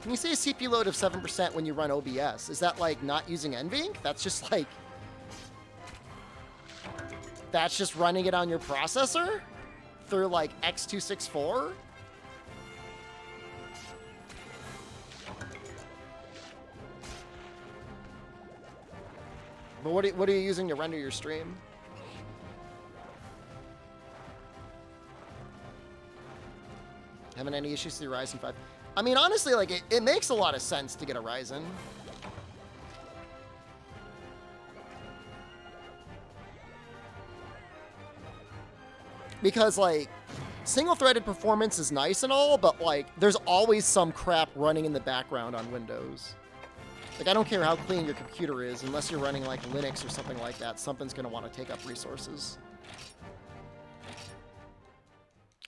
When you say a CPU load of 7% when you run OBS, is that like not using NVENC? That's just like... That's just running it on your processor? Through like X264? But what are you using to render your stream? Having any issues with the Ryzen 5? I mean, honestly, like, it makes a lot of sense to get a Ryzen. Because, like, single-threaded performance is nice and all, but, like, there's always some crap running in the background on Windows. Like, I don't care how clean your computer is, unless you're running, like, Linux or something like that, something's going to want to take up resources.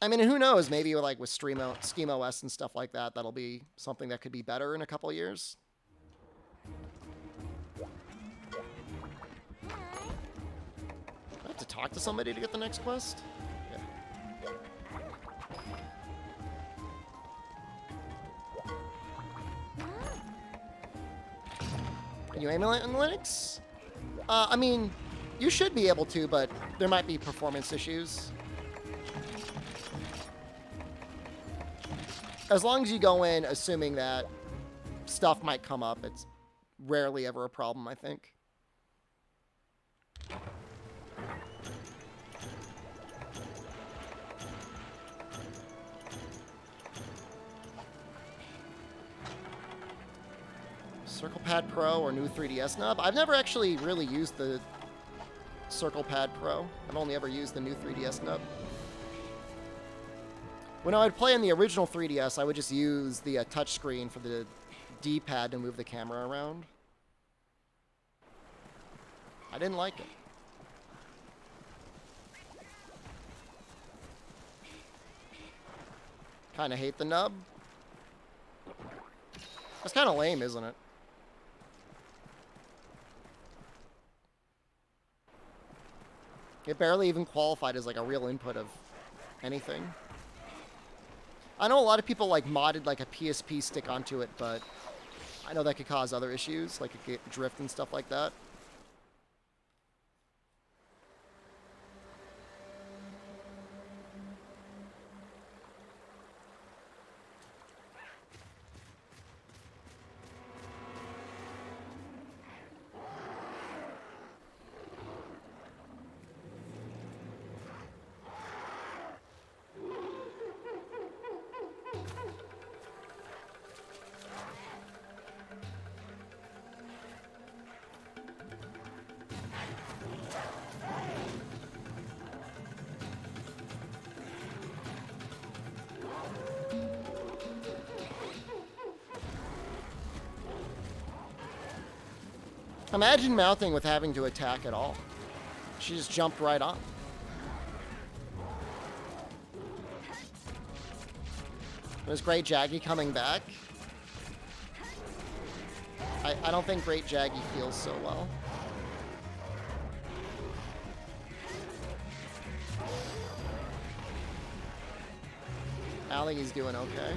I mean, who knows? Maybe, like, with SteamOS and stuff like that, that'll be something that could be better in a couple years. Hi. Do I have to talk to somebody to get the next quest? Yeah. Can you emulate on Linux? I mean, you should be able to, but there might be performance issues. As long as you go in assuming that stuff might come up, it's rarely ever a problem, I think. Circle Pad Pro or new 3DS nub? I've never actually really used the Circle Pad Pro. I've only ever used the new 3DS nub. When I would play in the original 3DS, I would just use the touchscreen for the D-pad to move the camera around. I didn't like it. Kind of hate the nub. That's kind of lame, isn't it? It barely even qualified as like a real input of anything. I know a lot of people like modded like a PSP stick onto it, but I know that could cause other issues, like it could drift and stuff like that. Imagine mounting with having to attack at all. She just jumped right on. Was Great Jaggy coming back? I don't think Great Jaggy feels so well. I think he's doing okay.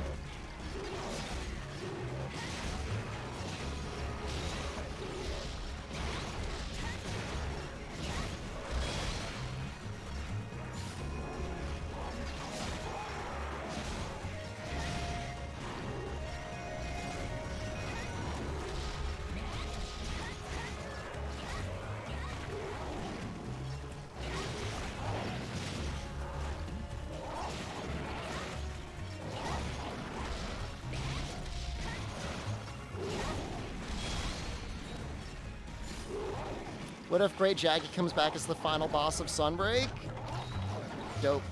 What if Great Jaggy comes back as the final boss of Sunbreak? Dope.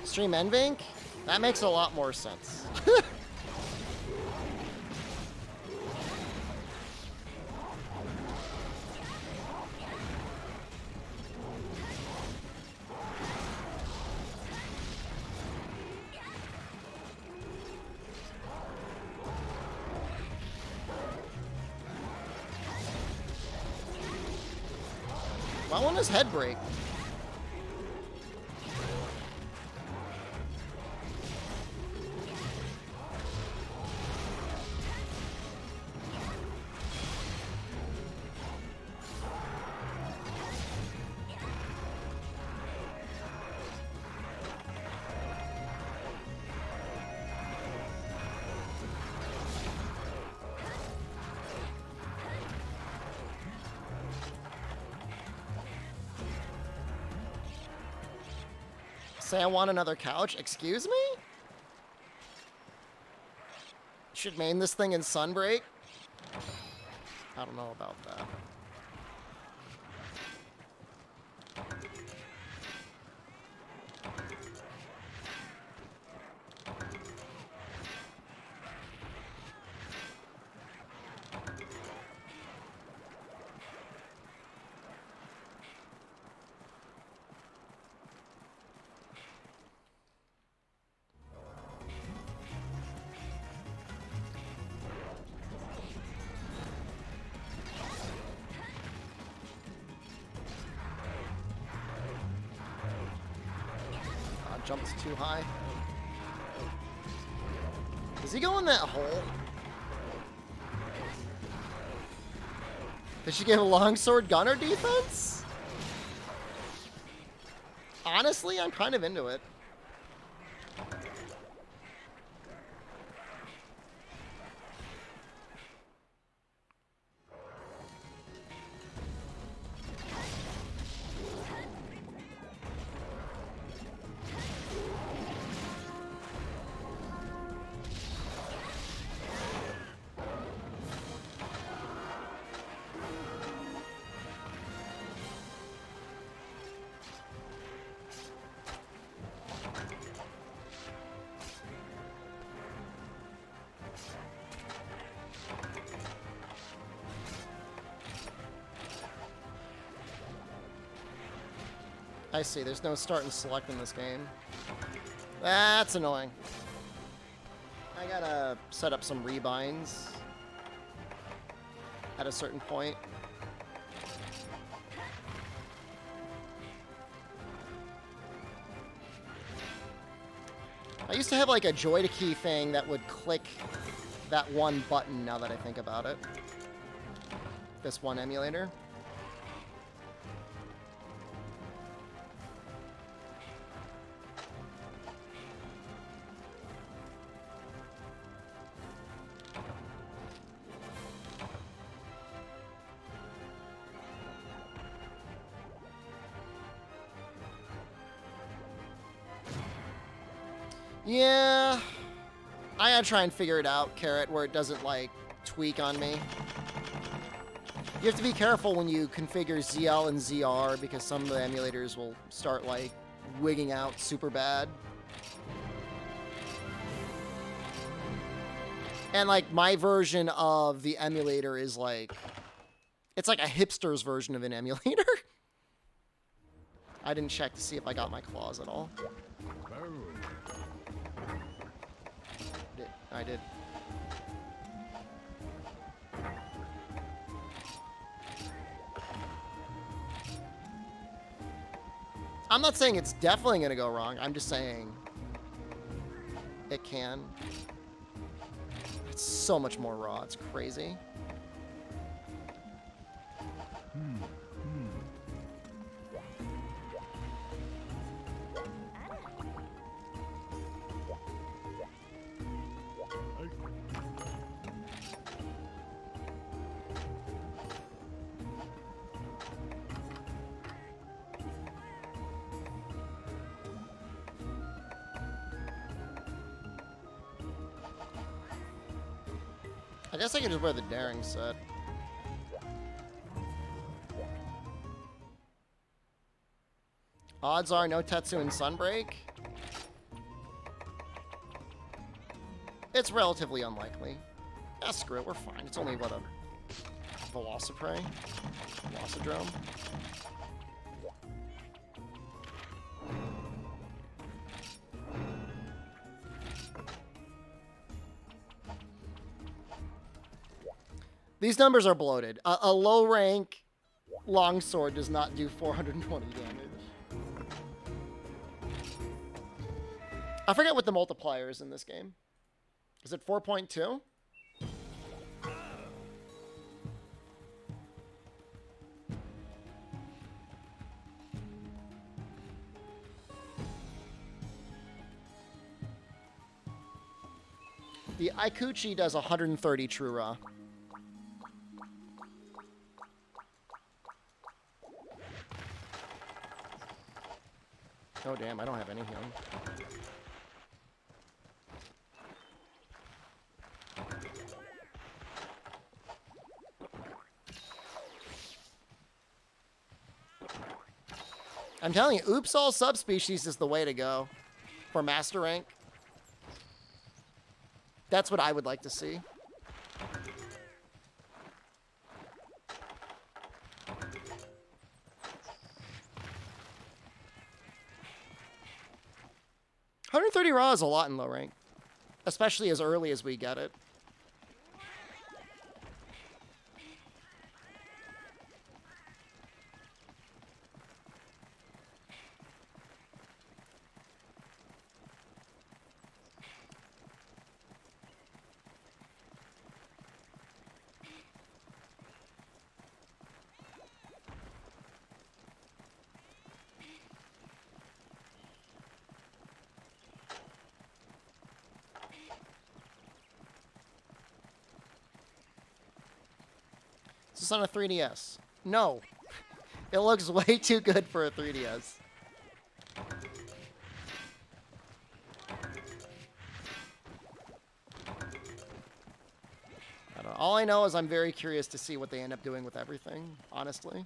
Stream Envink? That makes a lot more sense. Why won't his head break? Say I want another couch? Excuse me? Should main this thing in Sunbreak? I don't know about that. jumped too high. Does he go in that hole? Did she give a longsword gunner defense? Honestly, I'm kind of into it. I see, there's no start and select in this game. That's annoying. I gotta set up some rebinds at a certain point. I used to have like a joy to key thing that would click that one button now that I think about it. This one emulator. Yeah, I gotta try and figure it out, Carrot, where it doesn't, like, tweak on me. You have to be careful when you configure ZL and ZR, because some of the emulators will start, like, wigging out super bad. And, like, my version of the emulator is, like, it's like a hipster's version of an emulator. I didn't check to see if I got my claws at all. I did. I'm not saying it's definitely going to go wrong. I'm just saying it can. It's so much more raw. It's crazy. I guess I could just wear the daring set. Odds are no Tetsu and Sunbreak. It's relatively unlikely. Yeah, screw it, we're fine. It's only, what, a Velociprey? Velocidrome? These numbers are bloated. A low rank longsword does not do 420 damage. I forget what the multiplier is in this game. Is it 4.2? The Ikuchi does 130 true raw. Oh damn, I don't have any healing. I'm telling you, oops all subspecies is the way to go for master rank. That's what I would like to see. $130 raw is a lot in low rank, especially as early as we get it. Is this on a 3DS? No. It looks way too good for a 3DS. I don't know. All I know is I'm very curious to see what they end up doing with everything, honestly.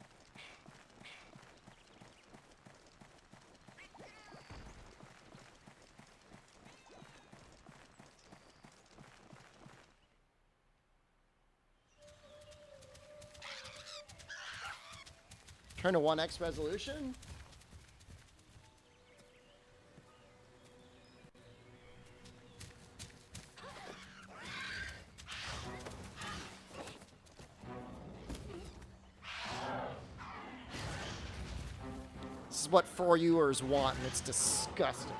Turn to 1x resolution? This is what 4Uers want, and it's disgusting.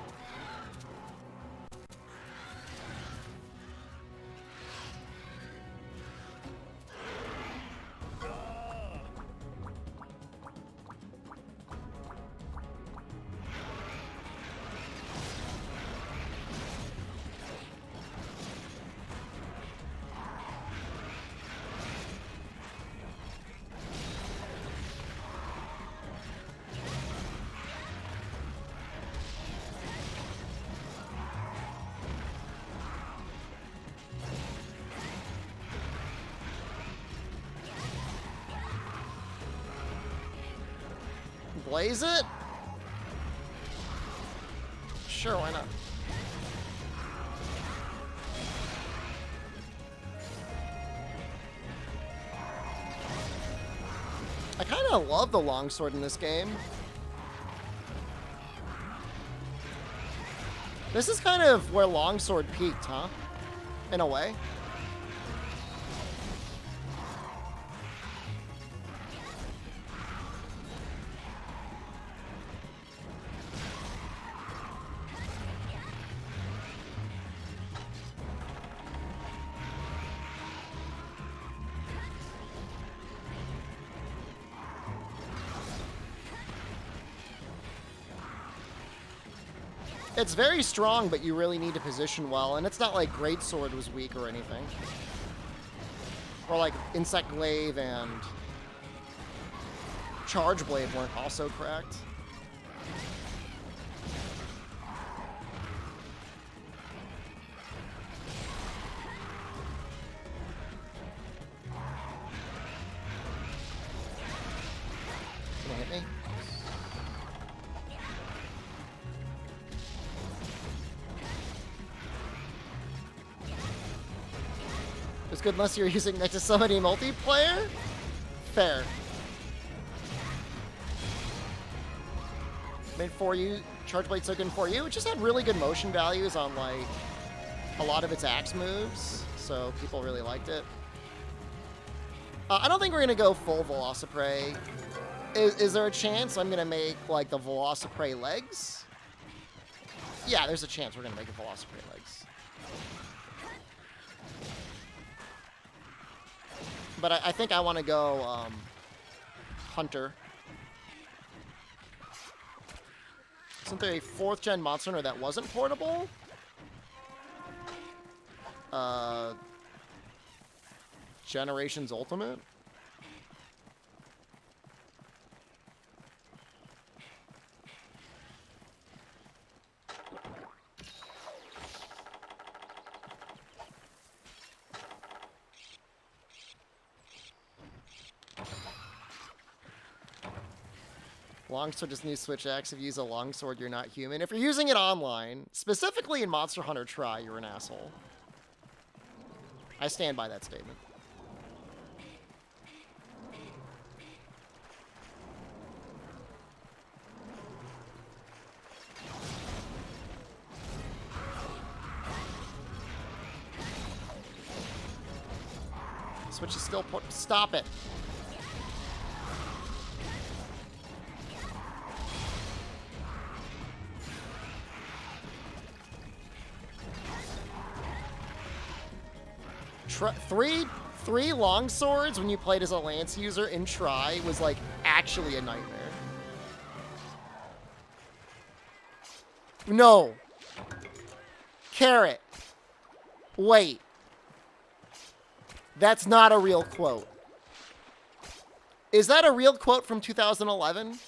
Blaze it? Sure, why not? I kind of love the longsword in this game. This is kind of where longsword peaked, huh? In a way. It's very strong, but you really need to position well, and it's not like Greatsword was weak or anything. Or like Insect Glaive and Charge Blade weren't also cracked. Gonna hit me? It's good unless you're using next to somebody multiplayer? Fair. Made 4U, Charge Blade so good in 4U. It just had really good motion values on like a lot of its axe moves, so people really liked it. I don't think we're gonna go full Velociprey. Is there a chance I'm gonna make like the Velociprey legs? Yeah, there's a chance we're gonna make a Velociprey legs. But I think I want to go Hunter. Isn't there a 4th gen Monster Hunter that wasn't portable? Generations Ultimate? Longsword just needs switch axe. If you use a longsword, you're not human. If you're using it online, specifically in Monster Hunter Tri, you're an asshole. I stand by that statement. Switch is still stop it. Three long swords when you played as a lance user in Tri was like actually a nightmare. No. Carrot. Wait. That's not a real quote. Is that a real quote from 2011?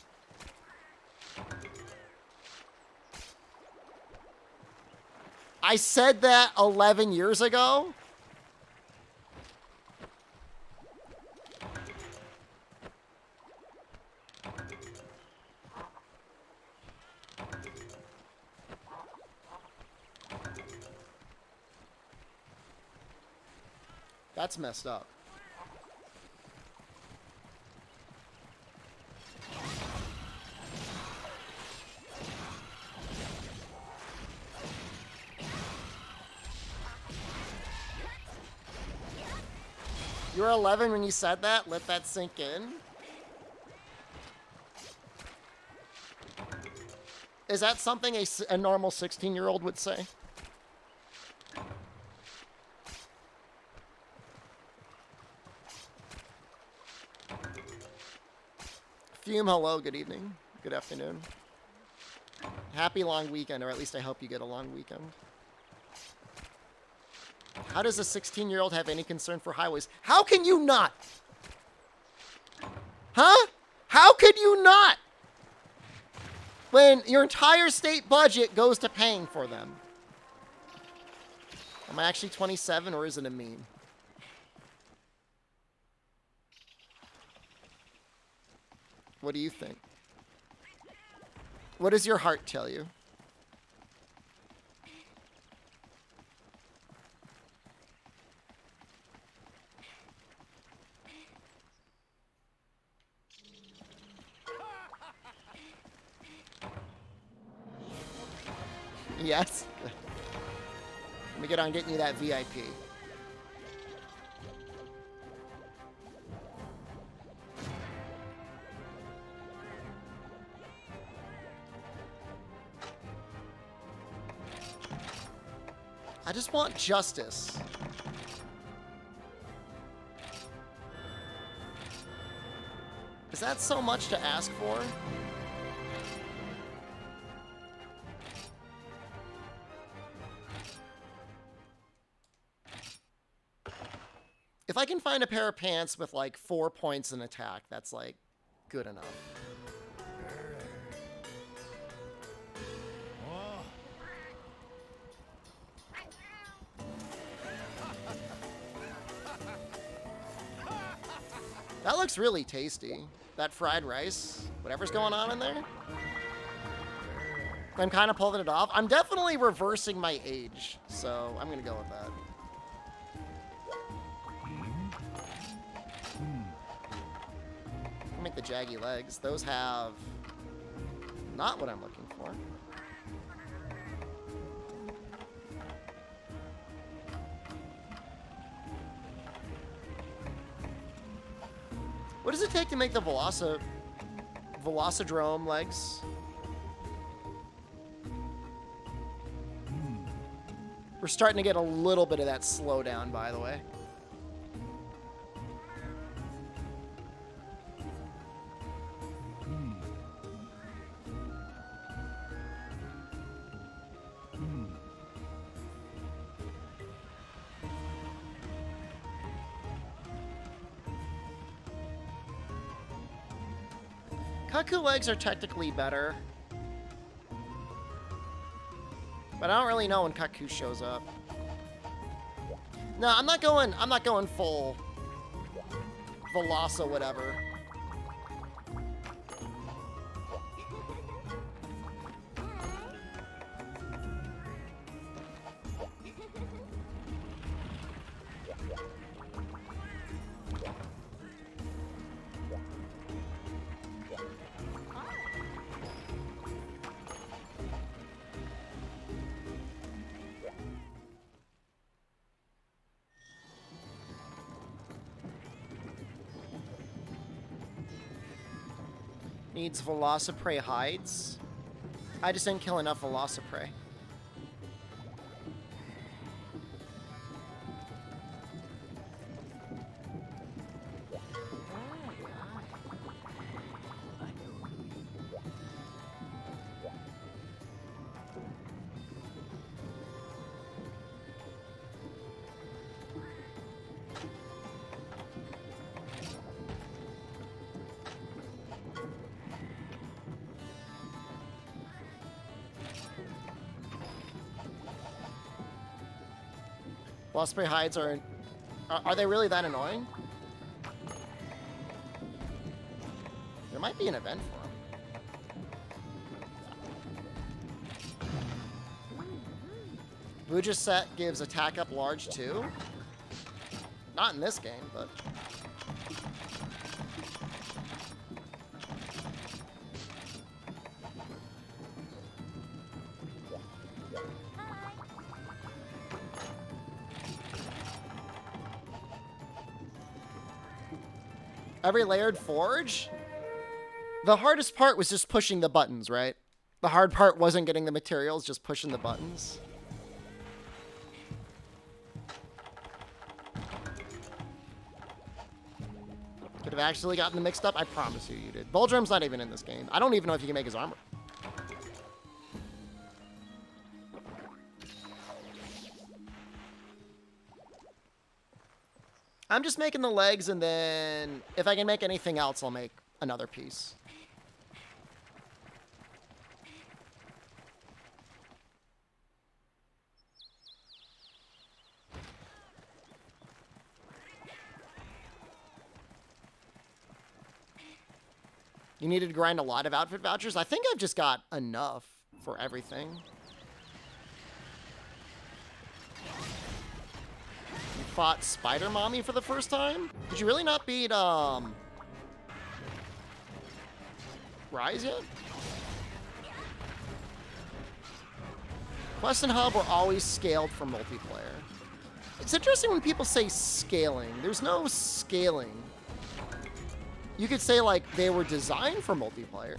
I said that 11 years ago? That's messed up. You were 11 when you said that? Let that sink in. Is that something a normal 16-year-old would say? Fume, hello, good evening. Good afternoon. Happy long weekend, or at least I hope you get a long weekend. How does a 16-year-old have any concern for highways? How can you not? Huh? How could you not? When your entire state budget goes to paying for them. Am I actually 27 or is it a meme? What do you think? What does your heart tell you? Yes? Let me get on getting you that VIP. I just want justice. Is that so much to ask for? If I can find a pair of pants with like 4 points in attack, that's like good enough. That looks really tasty. That fried rice, whatever's going on in there. I'm kind of pulling it off. I'm definitely reversing my age, so I'm gonna go with that. I'll make the jaggy legs. Those have not what I'm looking for. What does it take to make the Velocidrome legs? We're starting to get a little bit of that slowdown, by the way. Kaku legs are technically better. But I don't really know when Kaku shows up. No, I'm not going full Velosa whatever. Needs Velociprey hides. I just didn't kill enough Velociprey. Osprey hides are they really that annoying? There might be an event for them. Vuja set gives attack up large too. Not in this game, but. Every layered forge? The hardest part was just pushing the buttons, right? The hard part wasn't getting the materials, just pushing the buttons. Could have actually gotten them mixed up. I promise you did. Voldrum's not even in this game. I don't even know if you can make his armor. I'm just making the legs, and then if I can make anything else, I'll make another piece. You needed to grind a lot of outfit vouchers? I think I've just got enough for everything. You fought Spider Mommy for the first time? Did you really not beat, Rise yet? Quest and Hub were always scaled for multiplayer. It's interesting when people say scaling. There's no scaling. You could say, like, they were designed for multiplayer.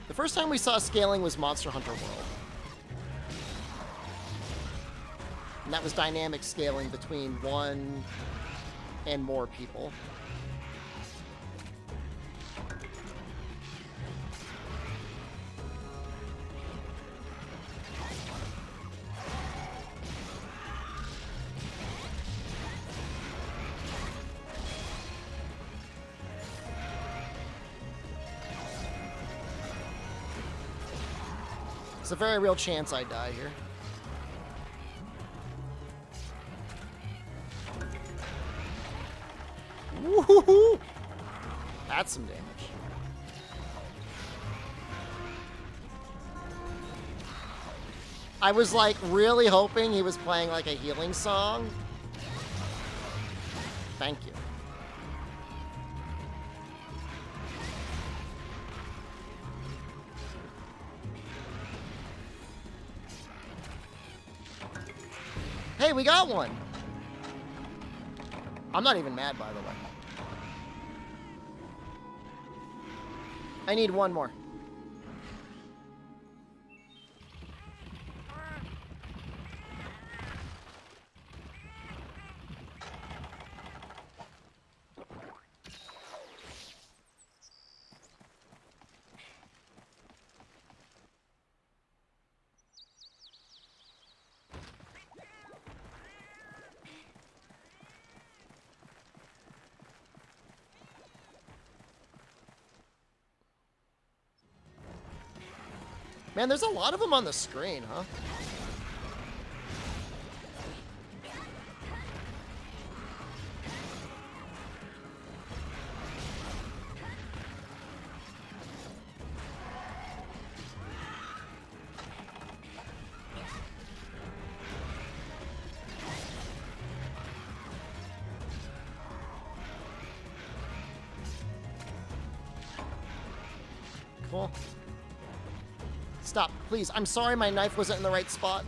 The first time we saw scaling was Monster Hunter World. And that was dynamic scaling between one and more people. It's a very real chance I die here. Woohoo! That's some damage. I was like really hoping he was playing like a healing song. Thank you. Hey, we got one. I'm not even mad, by the way. I need one more. Man, there's a lot of them on the screen, huh? Cool. Stop, please. I'm sorry my knife wasn't in the right spot.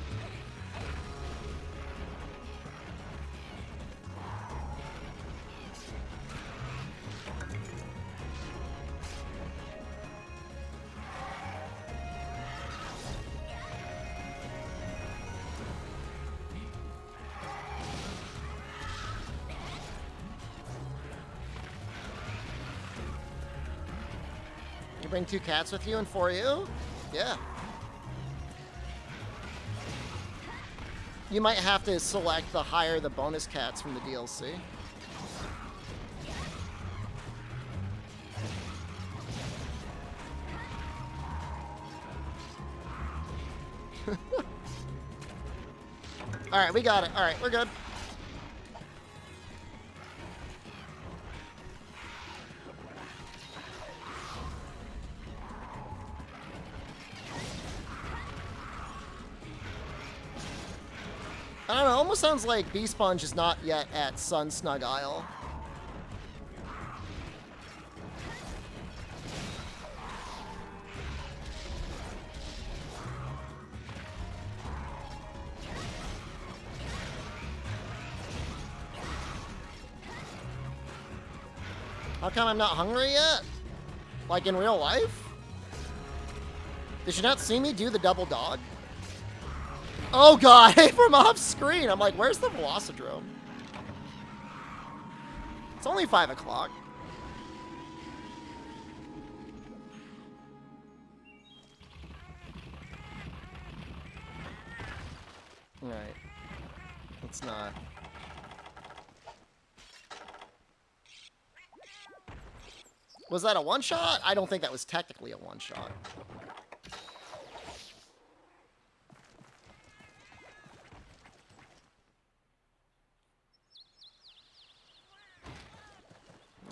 You bring 2 cats with you and 4 you? Yeah. You might have to select the higher the bonus cats from the DLC. Alright, we got it. Alright, we're good. I don't know, it almost sounds like Bee Sponge is not yet at Sun Snug Isle. How come I'm not hungry yet? Like in real life? Did you not see me do the double dog? Oh god, from off screen. I'm like, where's the Velocidrome? It's only 5 o'clock. Alright. Let's not. Was that a one-shot? I don't think that was technically a one-shot.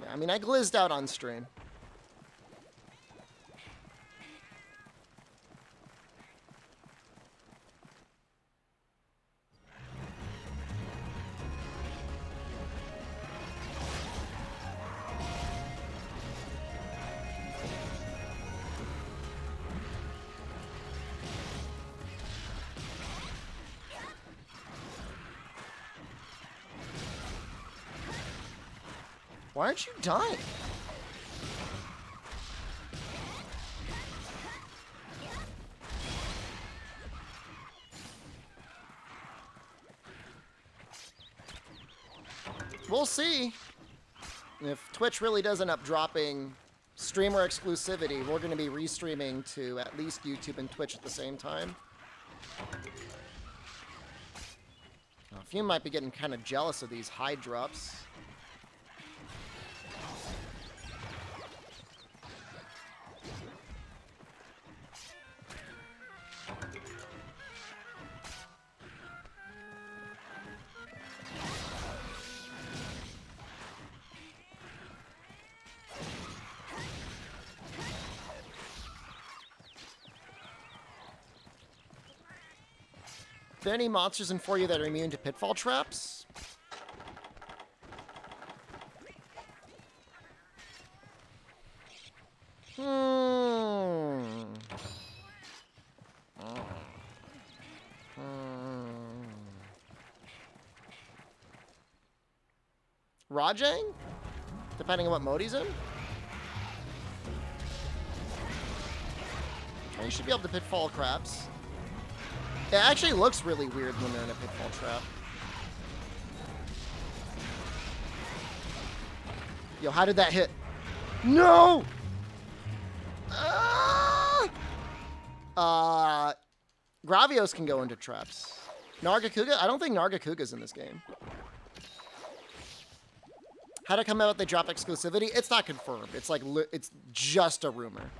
Yeah, I mean, I glizzed out on stream. Why aren't you dying? We'll see. If Twitch really does end up dropping streamer exclusivity, we're going to be restreaming to at least YouTube and Twitch at the same time. Now, a few might be getting kind of jealous of these high drops. Are there any monsters in 4U that are immune to pitfall traps? Rajang? Depending on what mode he's in? Oh, you should be able to pitfall crabs. It actually looks really weird when they're in a pitfall trap. Yo, how did that hit? No! Gravios can go into traps. Nargacuga? I don't think Nargacuga's in this game. How'd it come out they drop exclusivity? It's not confirmed. It's like, it's just a rumor.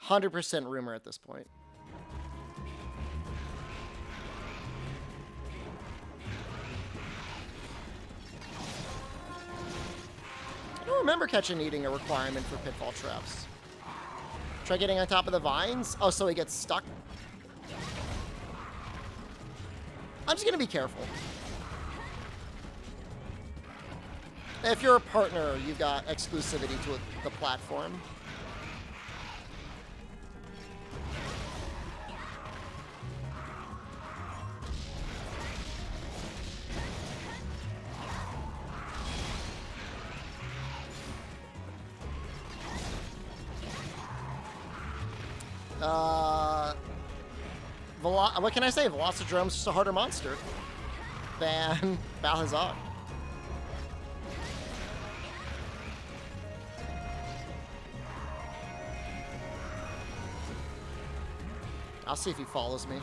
100% rumor at this point. I don't remember catching eating a requirement for pitfall traps. Try getting on top of the vines? Oh, so he gets stuck? I'm just gonna be careful. If you're a partner, you've got exclusivity to the platform. What can I say? Velocidrome's just a harder monster than Balhazar. I'll see if he follows me.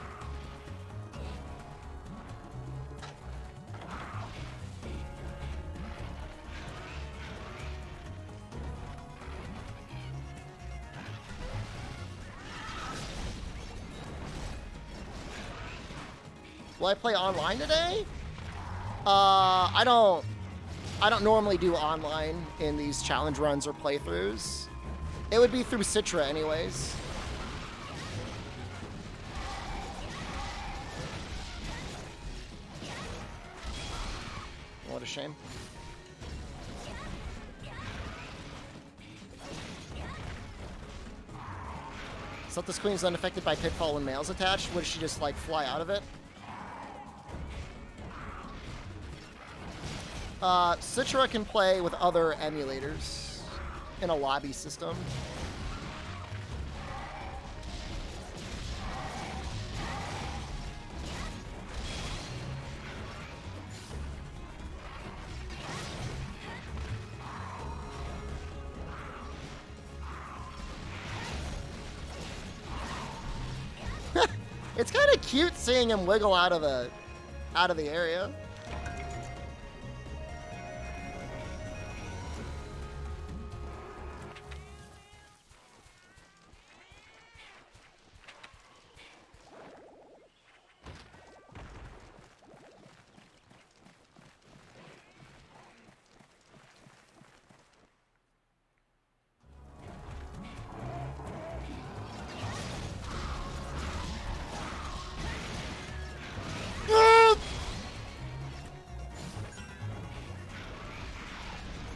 Will I play online today? I don't normally do online in these challenge runs or playthroughs. It would be through Citra anyways. What a shame. Celtis Queen is unaffected by Pitfall when male's attached. Would she just, like, fly out of it? Citra can play with other emulators in a lobby system. It's kind of cute seeing him wiggle out of the area.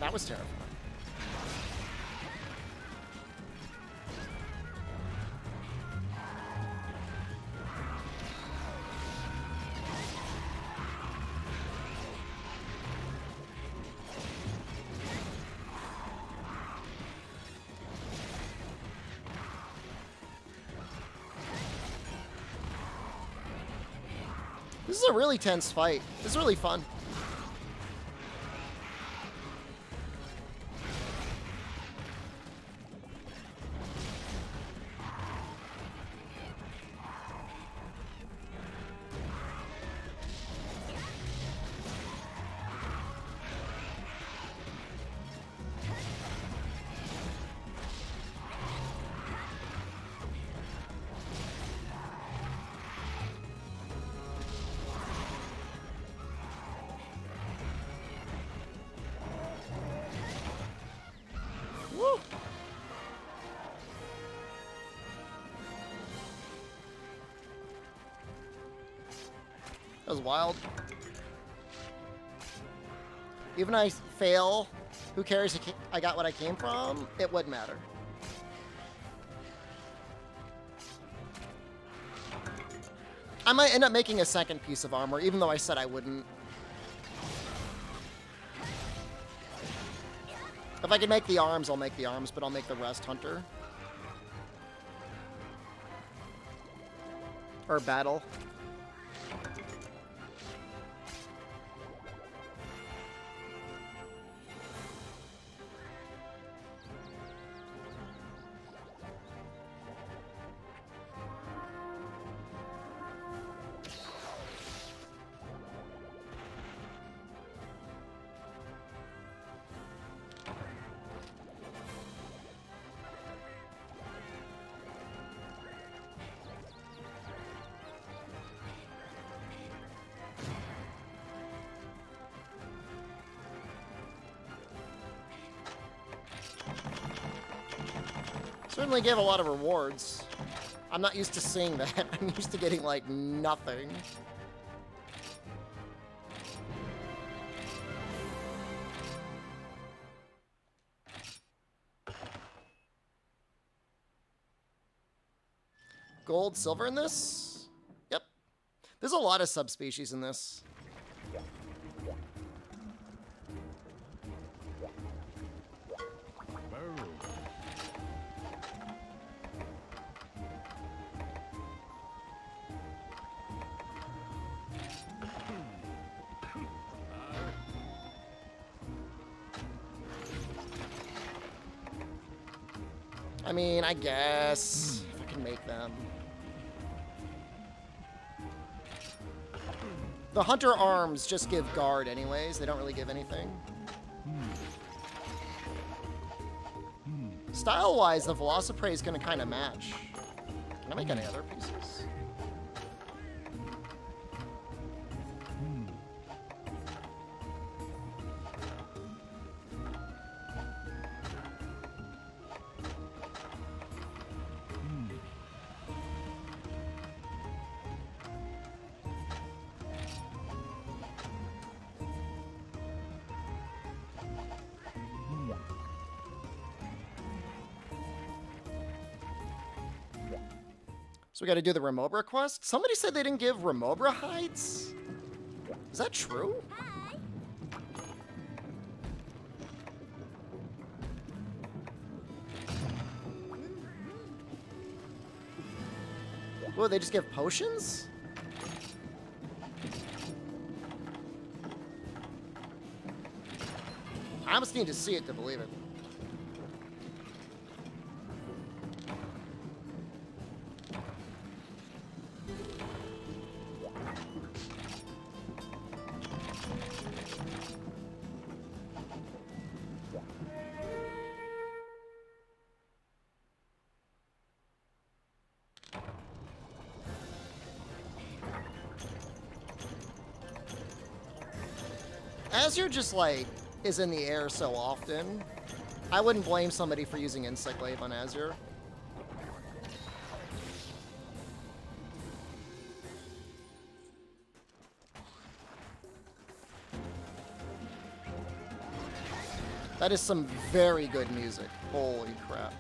That was terrifying. This is a really tense fight. This is really fun. Woo! That was wild. Even if I fail, who cares? I got what I came from. It wouldn't matter. I might end up making a second piece of armor, even though I said I wouldn't. If I can make the arms, I'll make the arms, but I'll make the rest hunter. Or battle. Certainly gave a lot of rewards. I'm not used to seeing that. I'm used to getting, like, nothing. Gold, silver in this? Yep. There's a lot of subspecies in this. I mean, I guess if I can make them. The hunter arms just give guard anyways. They don't really give anything. Style-wise, the Velociprey is going to kind of match. Can I make any other pieces? So we got to do the Remobra quest? Somebody said they didn't give Remobra hides? Is that true? Hi. What, they just give potions? I just need to see it to believe it. Azure just, like, is in the air so often. I wouldn't blame somebody for using Insect Glaive on Azure. That is some very good music. Holy crap.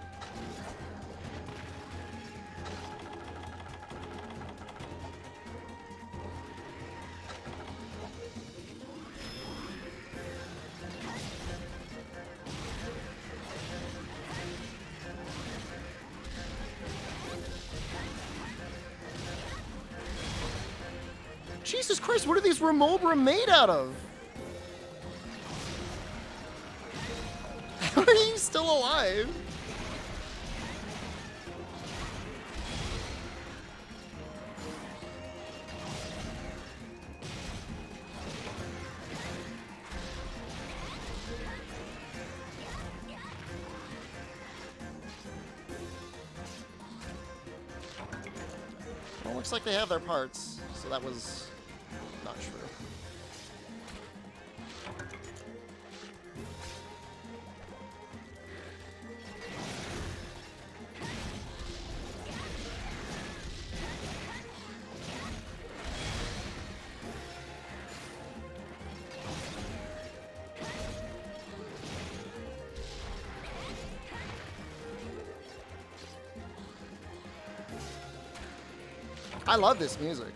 Jesus Christ, what are these Remobra made out of? How are you still alive? Well, looks like they have their parts, so that was not true. I love this music.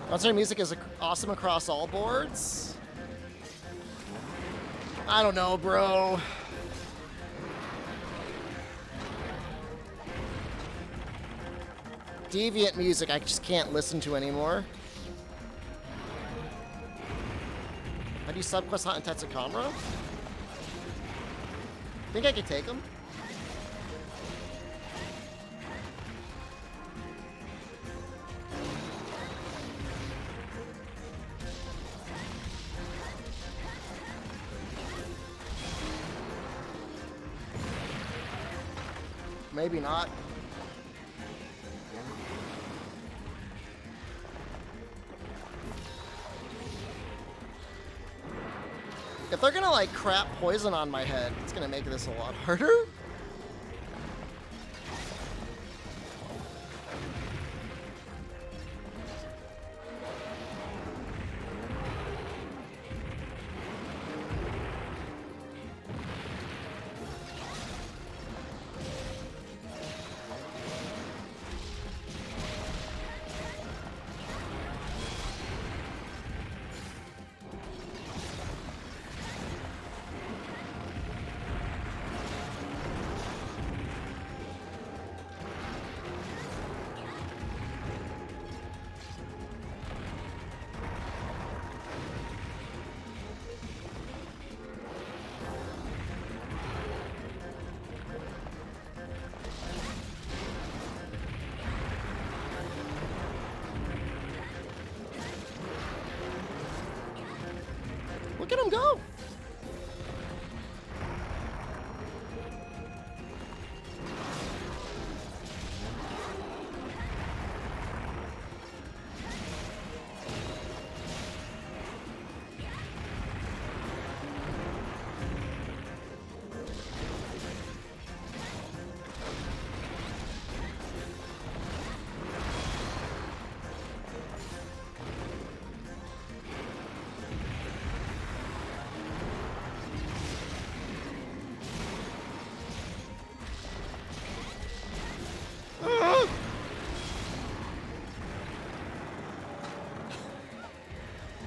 Concert music is awesome across all boards. I don't know, bro. Deviant music I just can't listen to anymore. How do you subquest Hunt and Tetsukamra? Think I could take him? Maybe not. If they're gonna like crap poison on my head, it's gonna make this a lot harder. Look at him go.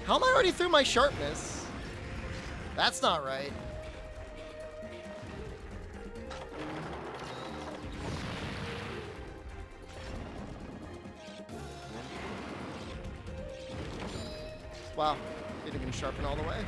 How am I already through my sharpness? That's not right. Wow, didn't even sharpen all the way.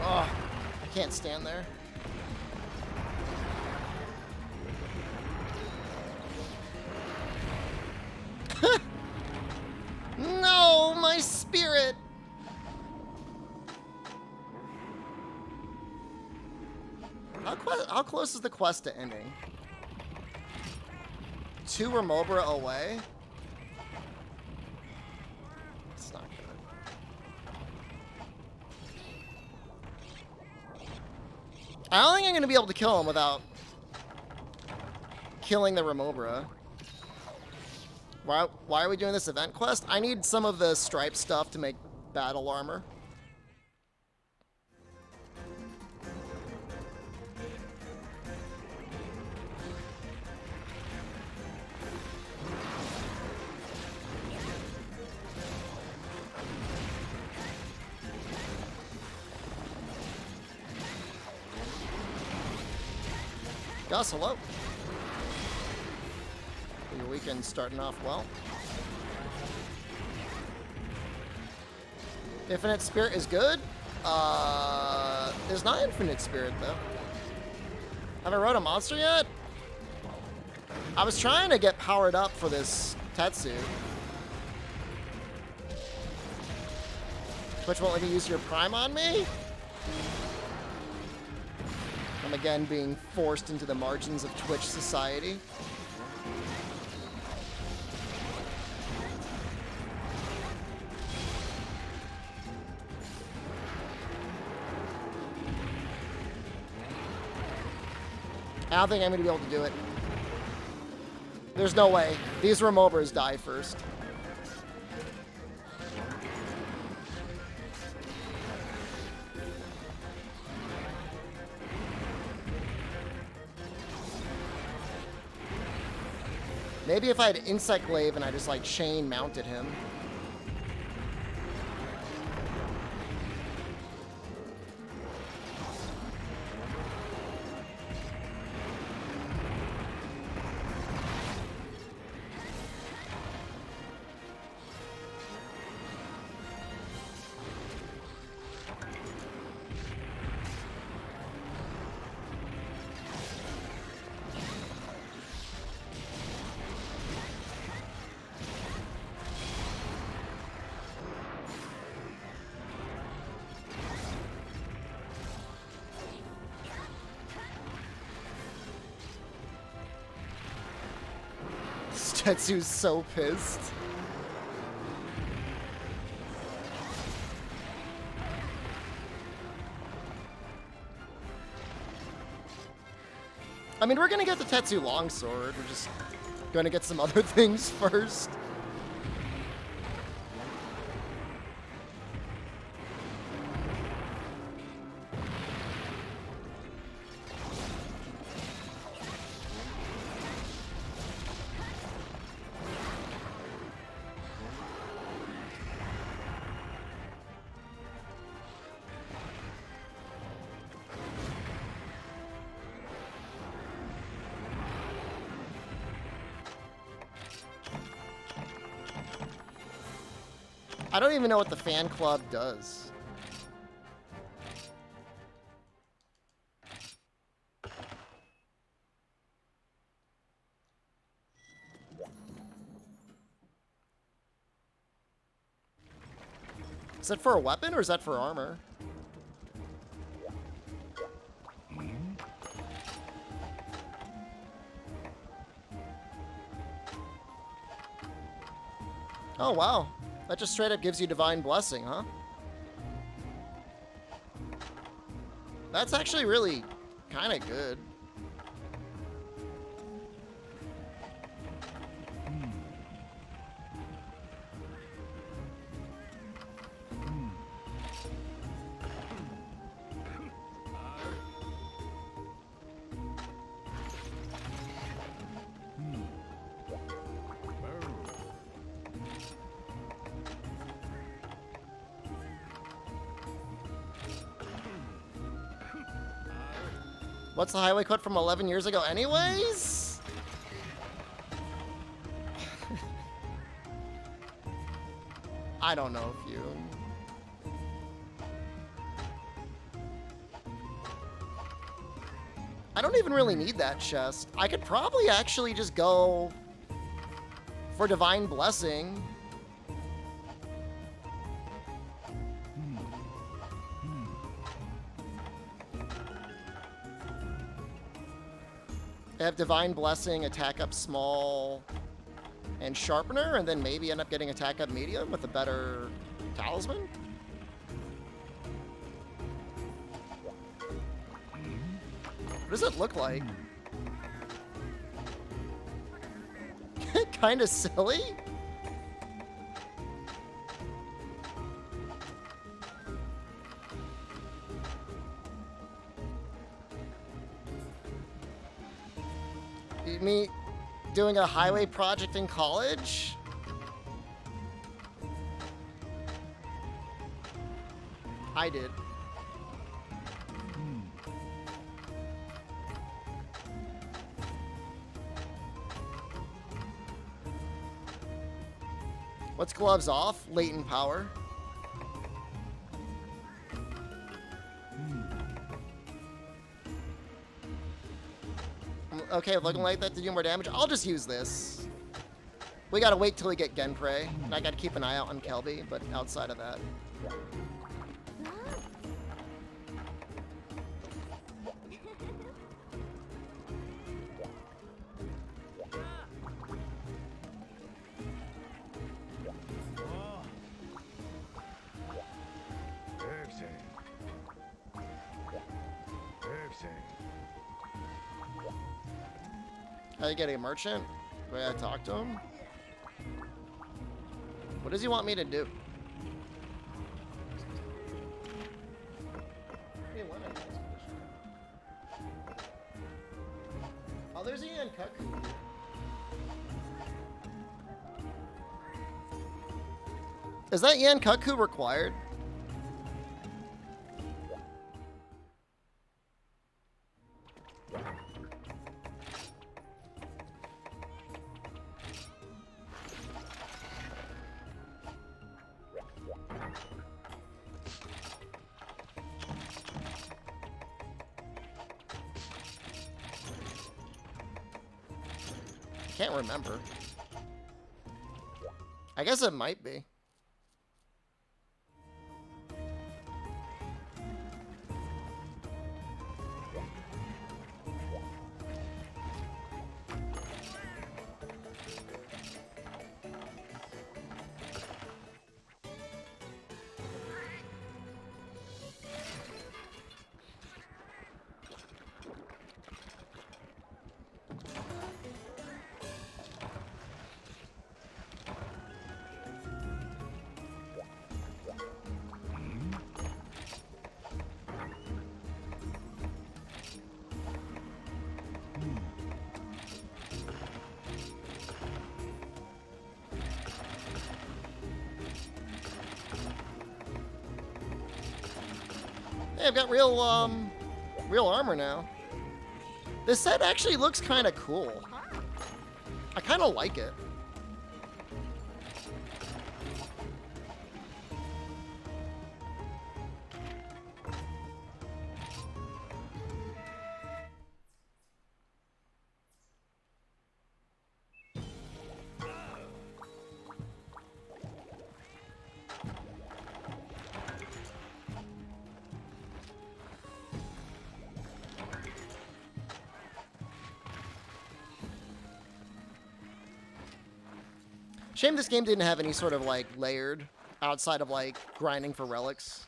Oh, I can't stand there. No, my spirit! How close is the quest to ending? 2 Remobra away? It's not good. I don't think I'm going to be able to kill him without killing the Remobra. Why are we doing this event quest? I need some of the stripe stuff to make battle armor. Gus, hello. Your weekend's starting off well. Infinite Spirit is good. There's not Infinite Spirit, though. Have I rode a monster yet? I was trying to get powered up for this Tetsu. Twitch won't let you use your Prime on me? I'm again being forced into the margins of Twitch society. I don't think I'm going to be able to do it. There's no way. These Remobras die first. Maybe if I had Insect Glaive and I just like chain mounted him. Tetsu's so pissed. I mean, we're gonna get the Tetsu longsword. We're just gonna get some other things first. I don't even know what the fan club does. Is that for a weapon or is that for armor? Hmm? Oh, wow. That just straight up gives you Divine Blessing, huh? That's actually really kind of good. What's the highway code from 11 years ago anyways? I don't know if you... I don't even really need that chest. I could probably actually just go for Divine Blessing. I have Divine Blessing, attack up small, and Sharpener, and then maybe end up getting attack up medium with a better talisman? What does it look like? Kinda silly? Me doing a highway project in college? I did. What's gloves off? Latent power. Okay, looking like that to do more damage. I'll just use this. We gotta wait till we get Genpray. And I gotta keep an eye out on Kelby, but outside of that. How you getting a merchant? Do I gotta talk to him? What does he want me to do? Oh, there's Ian Kaku. Is that Yan Kaku required? Can't remember. I guess it might be. Hey, I've got real armor now. This set actually looks kind of cool. I kind of like it. Shame this game didn't have any sort of like layered outside of like grinding for relics.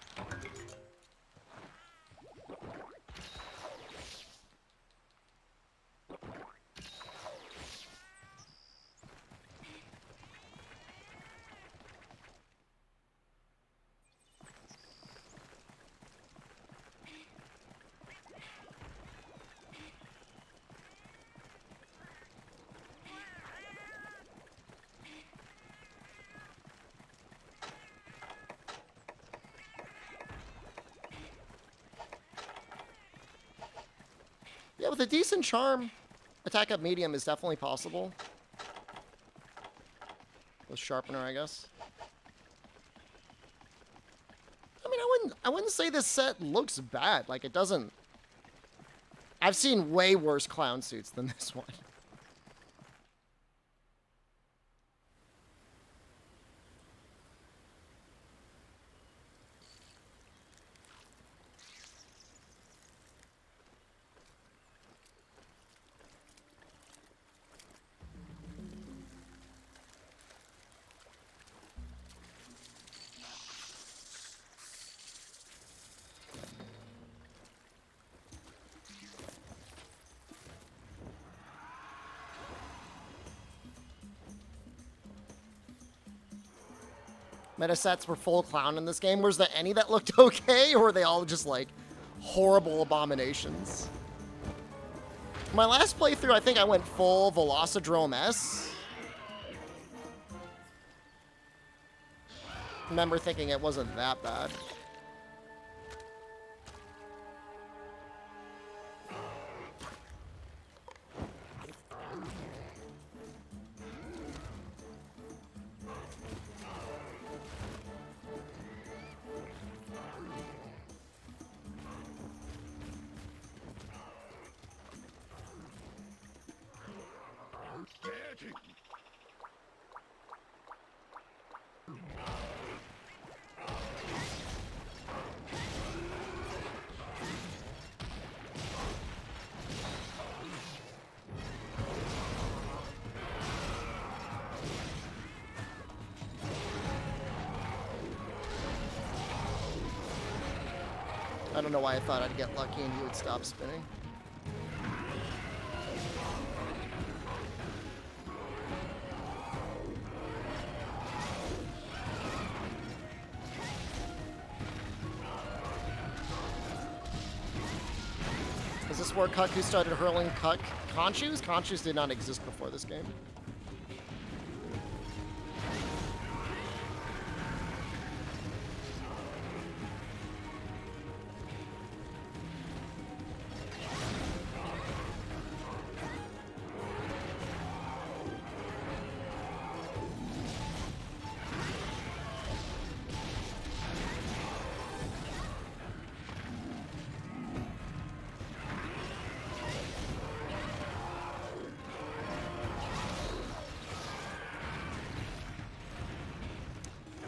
Yeah, with a decent charm, attack up medium is definitely possible. With sharpener, I guess. I mean, I wouldn't say this set looks bad. Like, it doesn't. I've seen way worse clown suits than this one. Meta sets were full clown in this game. Was there any that looked okay, or were they all just like horrible abominations? My last playthrough, I think I went full Velocidrome S. Remember thinking it wasn't that bad. I don't know why I thought I'd get lucky and he would stop spinning. Is this where Cuckoo started hurling Conchus? Conchus did not exist before this game.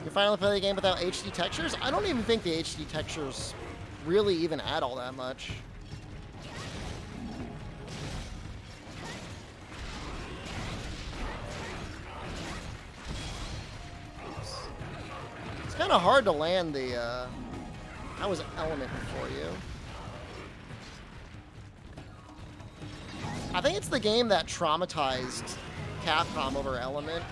You finally play the game without HD textures? I don't even think the HD textures really even add all that much. It's kind of hard to land the, that was Element before you. I think it's the game that traumatized Capcom over Element.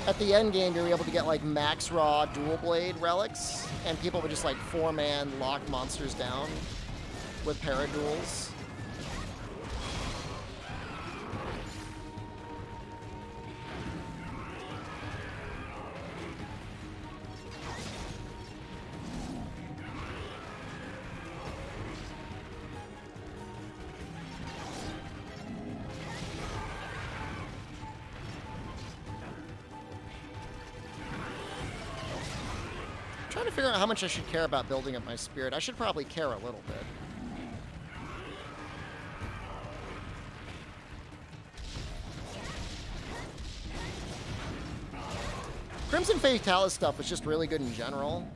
At the end game, you were able to get like max raw dual blade relics, and people would just like 4-man lock monsters down with paraduels. Trying to figure out how much I should care about building up my spirit. I should probably care a little bit. Crimson and Fatalis stuff was just really good in general.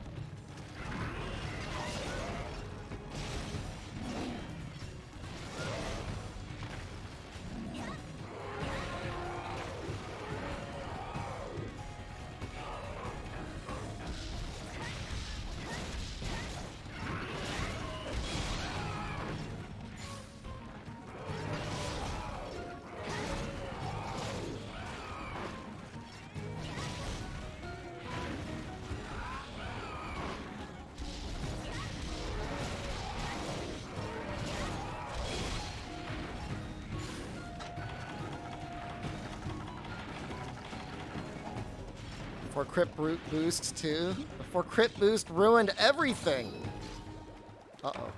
For crit boost too. Before crit boost ruined everything. Uh-oh.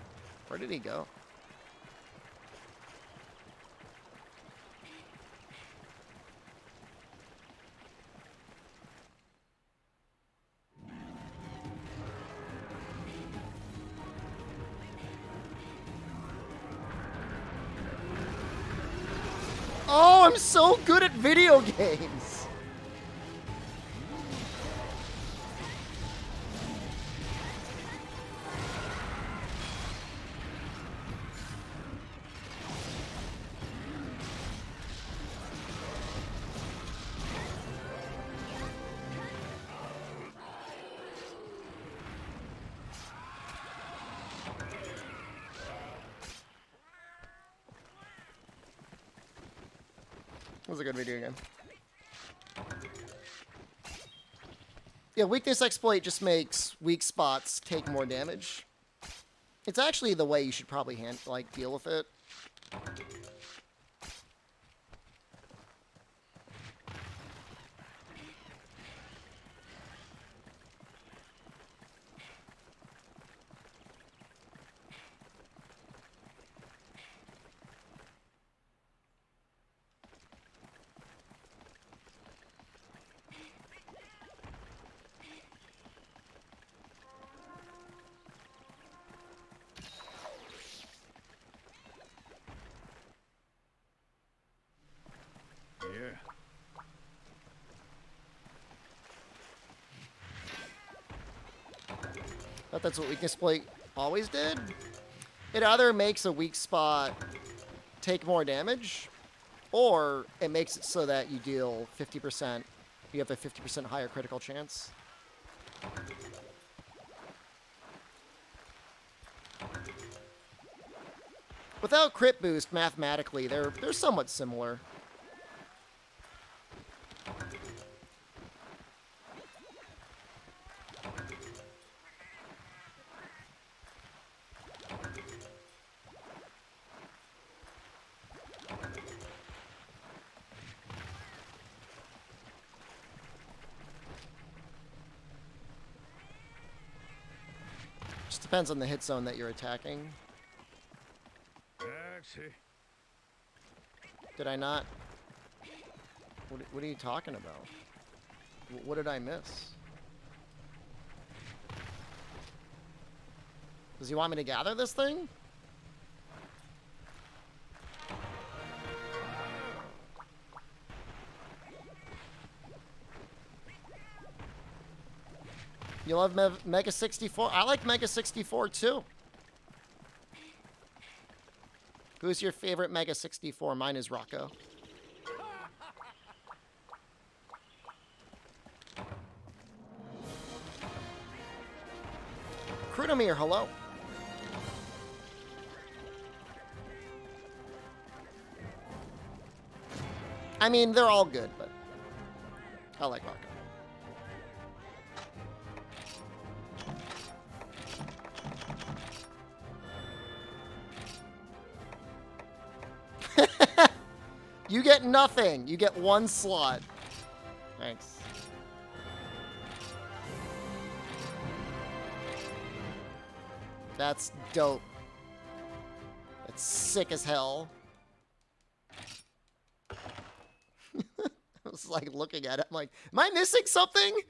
Where did he go? Oh, I'm so good at video games. It was a good video game. Yeah, weakness exploit just makes weak spots take more damage. It's actually the way you should probably deal with it. Yeah. But that's what weakness exploit always did. It either makes a weak spot take more damage, or it makes it so that you deal 50%. You have a 50% higher critical chance. Without crit boost, mathematically, they're somewhat similar. Just depends on the hit zone that you're attacking. Taxi. Did I not? What are you talking about? What did I miss? Does he want me to gather this thing? You love Mega 64? I like Mega 64 too. Who's your favorite Mega 64? Mine is Rocco. Krudomir, hello. I mean, they're all good, but I like Rocco. You get nothing. You get one slot. Thanks. That's dope. It's sick as hell. I was like looking at it. I'm like, am I missing something?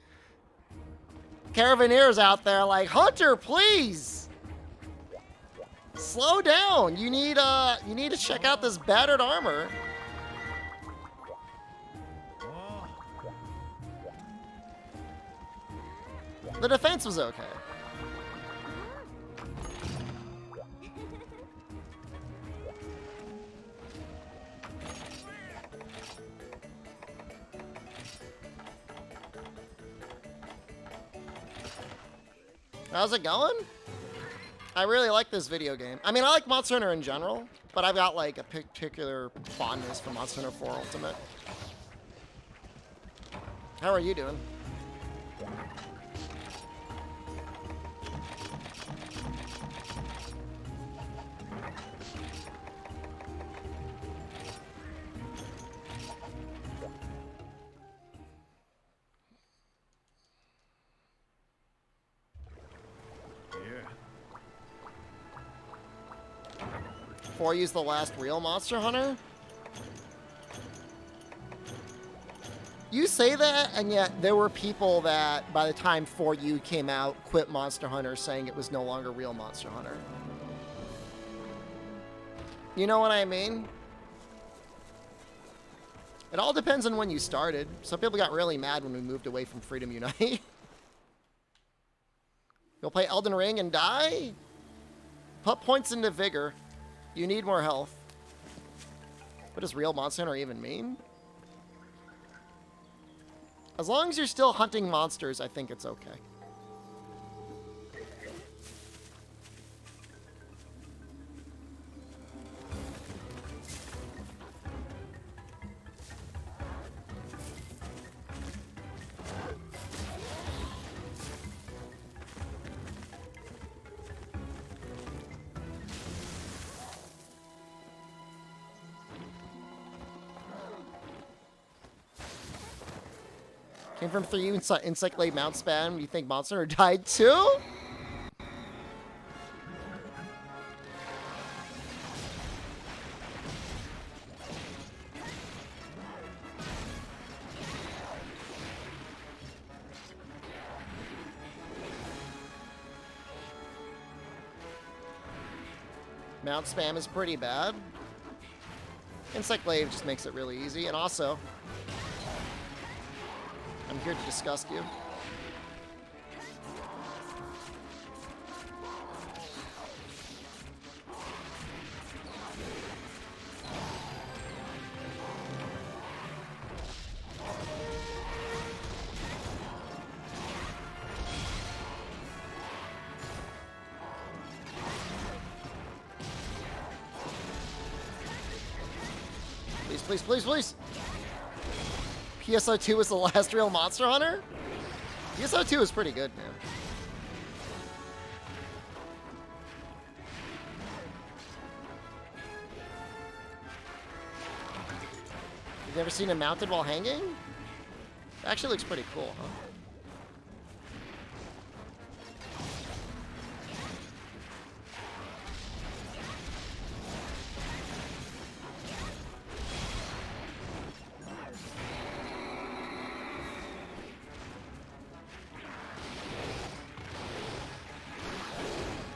Caravaneers out there like, Hunter, please. Slow down. You need to check out this battered armor. The defense was okay. How's it going? I really like this video game. I mean, I like Monster Hunter in general, but I've got like a particular fondness for Monster Hunter 4 Ultimate. How are you doing? Before you use the last real Monster Hunter? You say that, and yet there were people that, by the time 4U came out, quit Monster Hunter saying it was no longer real Monster Hunter. You know what I mean? It all depends on when you started. Some people got really mad when we moved away from Freedom Unite. You'll play Elden Ring and die? Put points into Vigor. You need more health. What does real Monster Hunter even mean? As long as you're still hunting monsters, I think it's okay. Came from 3U Insect Late Mount Spam. You think Monster Hunter died too? Mount Spam is pretty bad. Insect Glaive just makes it really easy, and also I'm here to disgust you. Please, please, please, please! PSO2 was the last real Monster Hunter? PSO2 is pretty good, man. You've never seen him mounted while hanging? It actually looks pretty cool, huh?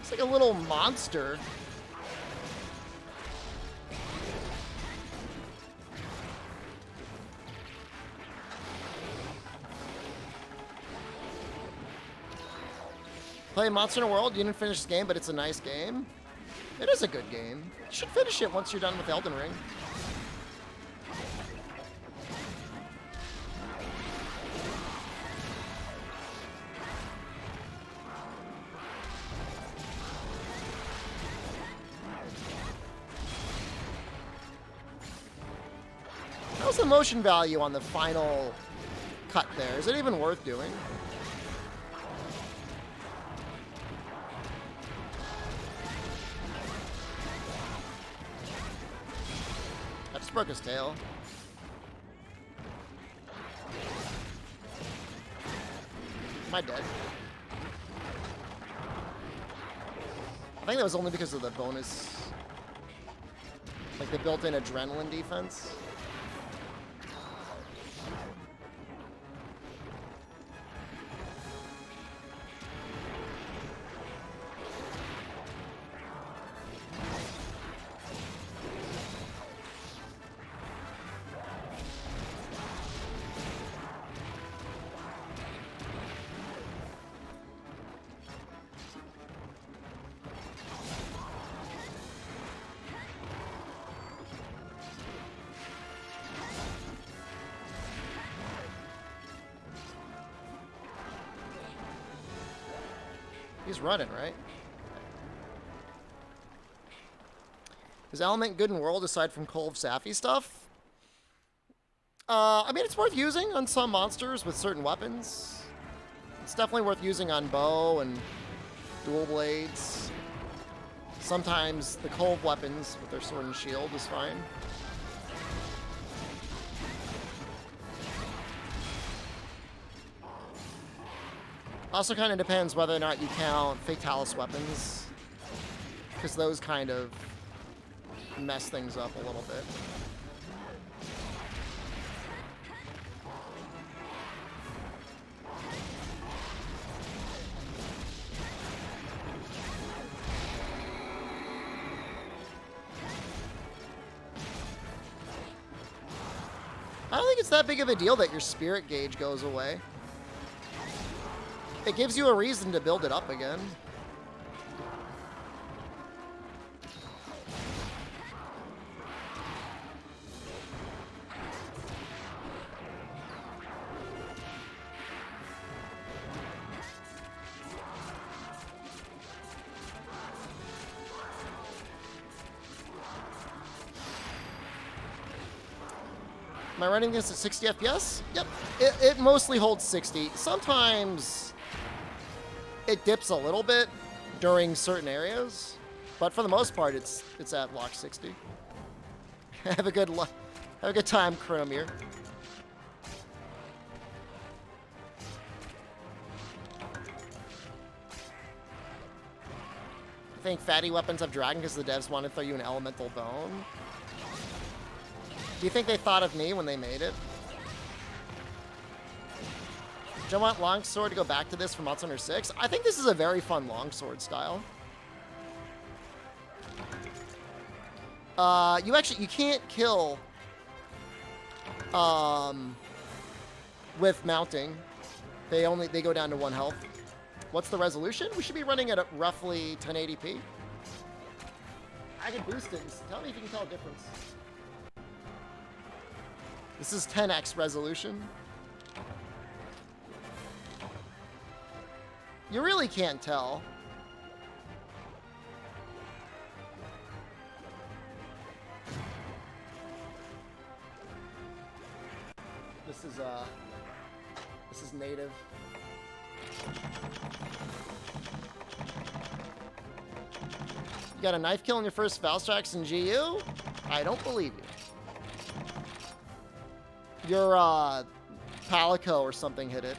It's like a little monster. Play Monster Hunter World, you didn't finish this game, but it's a nice game. It is a good game. You should finish it once you're done with Elden Ring. How's the motion value on the final cut there? Is it even worth doing? I just broke his tail. Am I dead? I think that was only because of the bonus. Like the built-in adrenaline defense. He's running, right? Is Element good in World aside from Cole of Safi stuff? I mean, it's worth using on some monsters with certain weapons. It's definitely worth using on bow and dual blades. Sometimes the Cove weapons with their sword and shield is fine. Also kind of depends whether or not you count Fatalis weapons, because those kind of mess things up a little bit. I don't think it's that big of a deal that your spirit gauge goes away. It gives you a reason to build it up again. Am I running this at 60 FPS? Yep. It mostly holds 60. Sometimes it dips a little bit during certain areas, but for the most part, it's at lock 60. Have a good time, Chronomir. I think fatty weapons have dragon because the devs want to throw you an elemental bone. Do you think they thought of me when they made it? Do I want longsword to go back to this for Monster Hunter 6? I think this is a very fun longsword style. You can't kill with mounting. They go down to 1 health. What's the resolution? We should be running at roughly 1080p. I can boost it. Tell me if you can tell a difference. This is 10x resolution. You really can't tell. This is native. You got a knife kill in your first Valstrax in GU? I don't believe you. Your Palico or something hit it.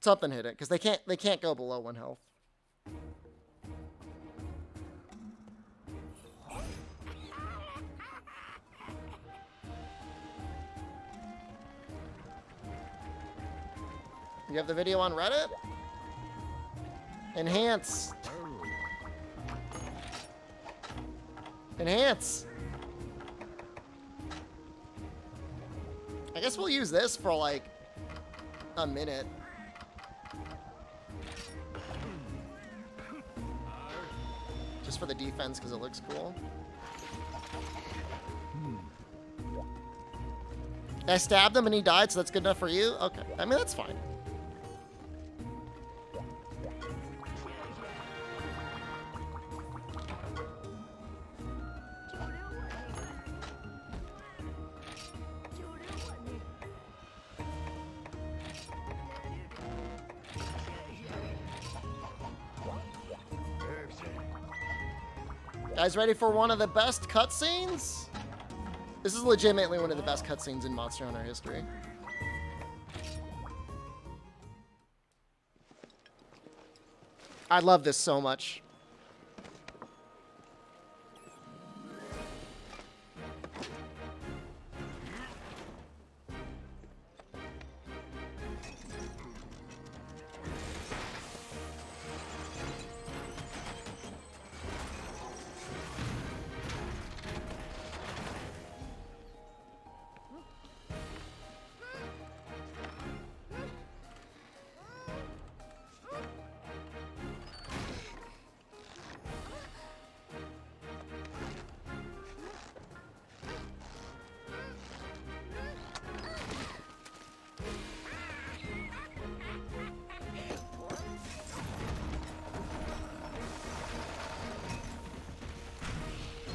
Something hit it because they can't go below 1 health. You have the video on Reddit? Enhance. Enhance. I guess we'll use this for like a minute. Just for the defense because it looks cool. I stabbed him and he died, so that's good enough for you? Okay. I mean, that's fine. Guys, ready for one of the best cutscenes? This is legitimately one of the best cutscenes in Monster Hunter history. I love this so much.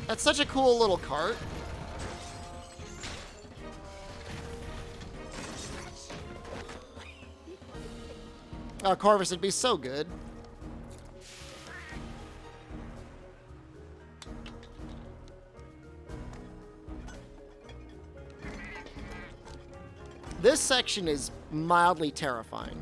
That's such a cool little cart. Oh, Corvus, it'd be so good. This section is mildly terrifying.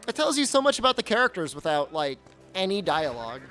It tells you so much about the characters without, like, any dialogue.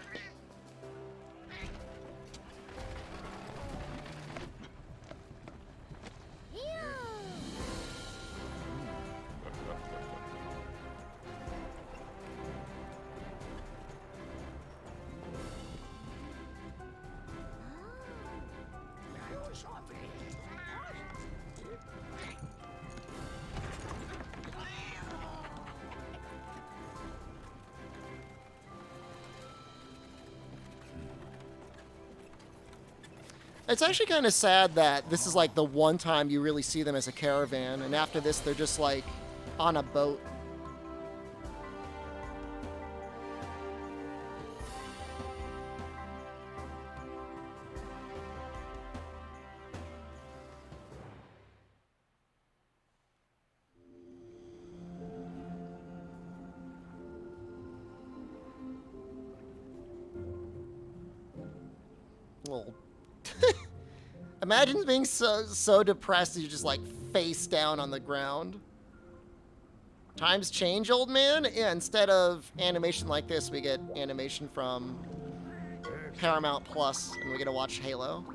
It's actually kind of sad that this is like the one time you really see them as a caravan, and after this they're just like on a boat. Well, imagine being so depressed that you just like face down on the ground. Times change, old man. Yeah, instead of animation like this, we get animation from Paramount Plus, and we get to watch Halo.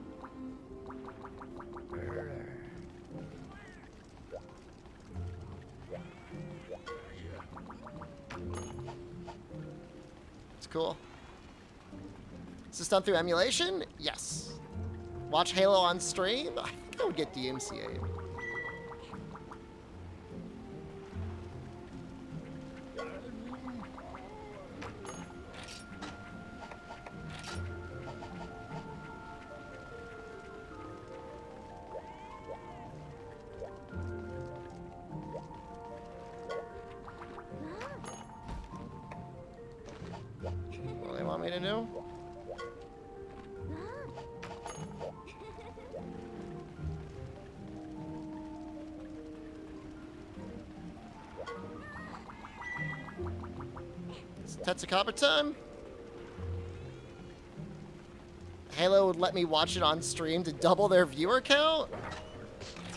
It's cool. Is this done through emulation? Yes. Watch Halo on stream? I think I would get DMCA'd. What do they want me to do? Tetsukaba time? Halo would let me watch it on stream to double their viewer count?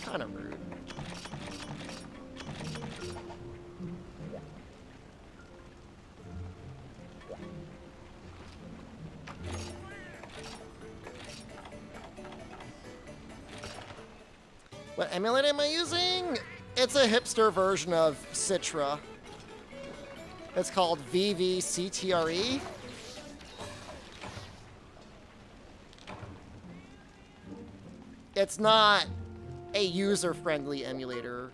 Kind of rude. What emulator am I using? It's a hipster version of Citra. It's called VVCTRE. It's not a user-friendly emulator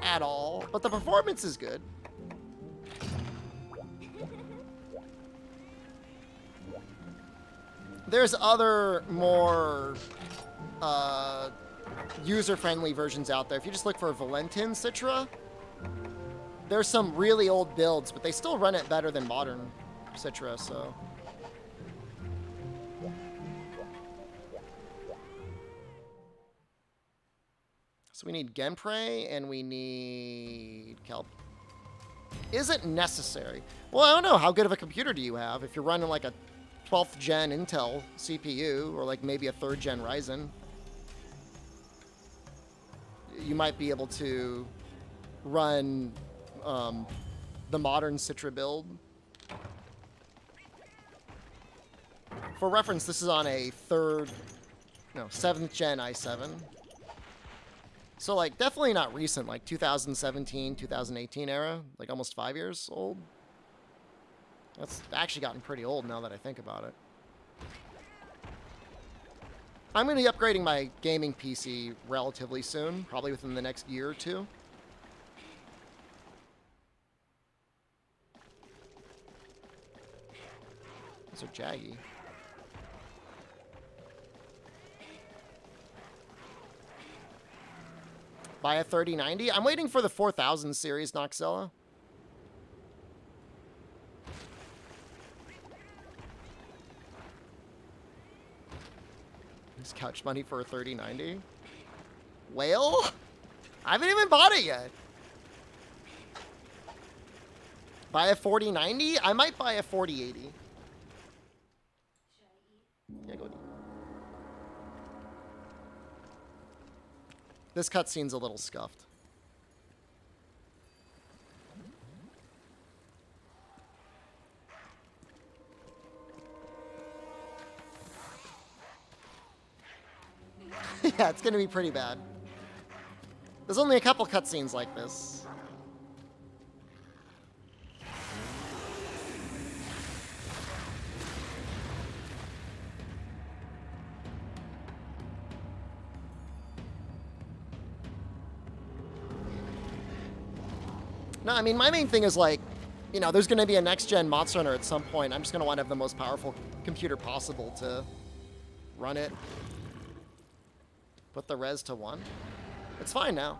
at all, but the performance is good. There's other more user-friendly versions out there. If you just look for Valentin Citra, there's some really old builds, but they still run it better than modern Citra, so. So we need Genpre, and we need Kelp. Isn't necessary. Well, I don't know. How good of a computer do you have? If you're running like a 12th gen Intel CPU, or like maybe a 3rd gen Ryzen, you might be able to run the modern Citra build. For reference, this is on a 7th gen i7. So like definitely not recent, like 2017, 2018 era, like almost 5 years old. That's actually gotten pretty old now that I think about it. I'm going to be upgrading my gaming PC relatively soon, probably within the next year or two. Those are jaggy. Buy a 3090. I'm waiting for the 4000 series, Noxella. There's couch money for a 3090. Whale? I haven't even bought it yet. Buy a 4090? I might buy a 4080. Yeah, go eat. This cutscene's a little scuffed. Yeah, it's gonna be pretty bad. There's only a couple cutscenes like this. No, I mean, my main thing is like, you know, there's going to be a next-gen Monster Hunter at some point. I'm just going to want to have the most powerful computer possible to run it. Put the res to 1. It's fine now.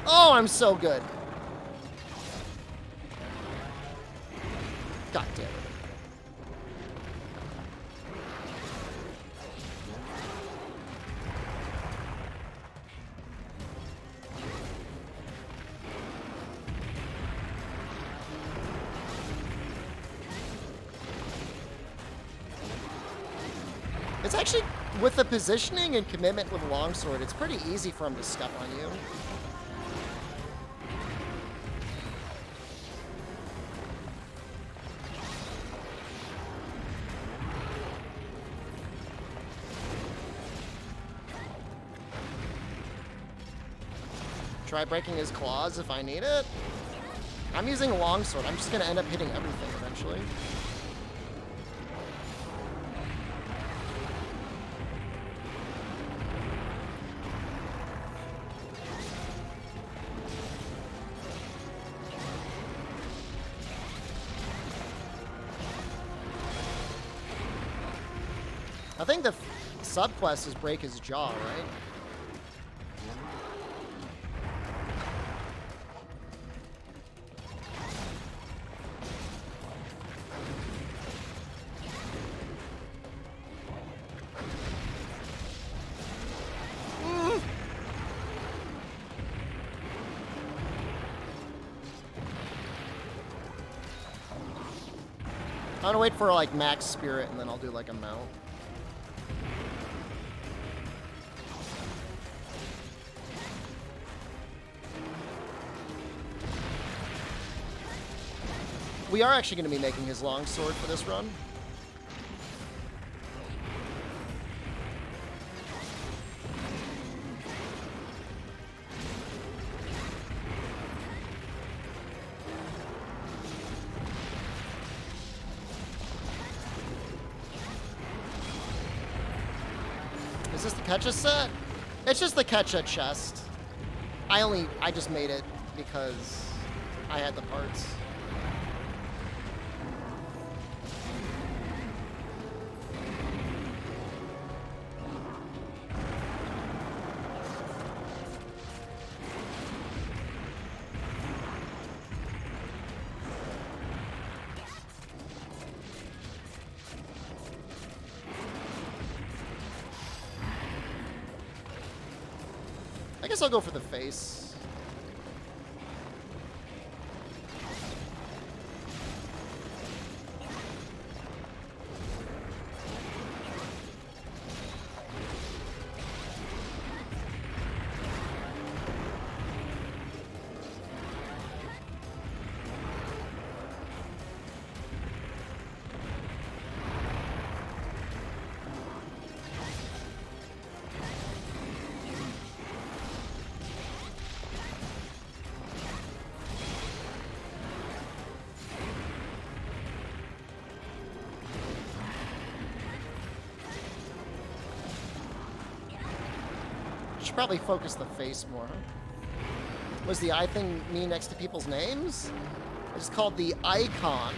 Oh, I'm so good. God damn it. It's actually, with the positioning and commitment with Longsword, it's pretty easy for him to step on you. Try breaking his claws if I need it. I'm using Longsword. I'm just going to end up hitting everything eventually. I think the subquest is break his jaw, right? I'm gonna wait for like max spirit and then I'll do like a mount. We are actually going to be making his longsword for this run. Is this the Ketcha set? It's just the Ketcha chest. I just made it because I had the parts. I guess I'll go for the face. Should probably focus the face more. Was the eye thing me next to people's names? It's called the icon.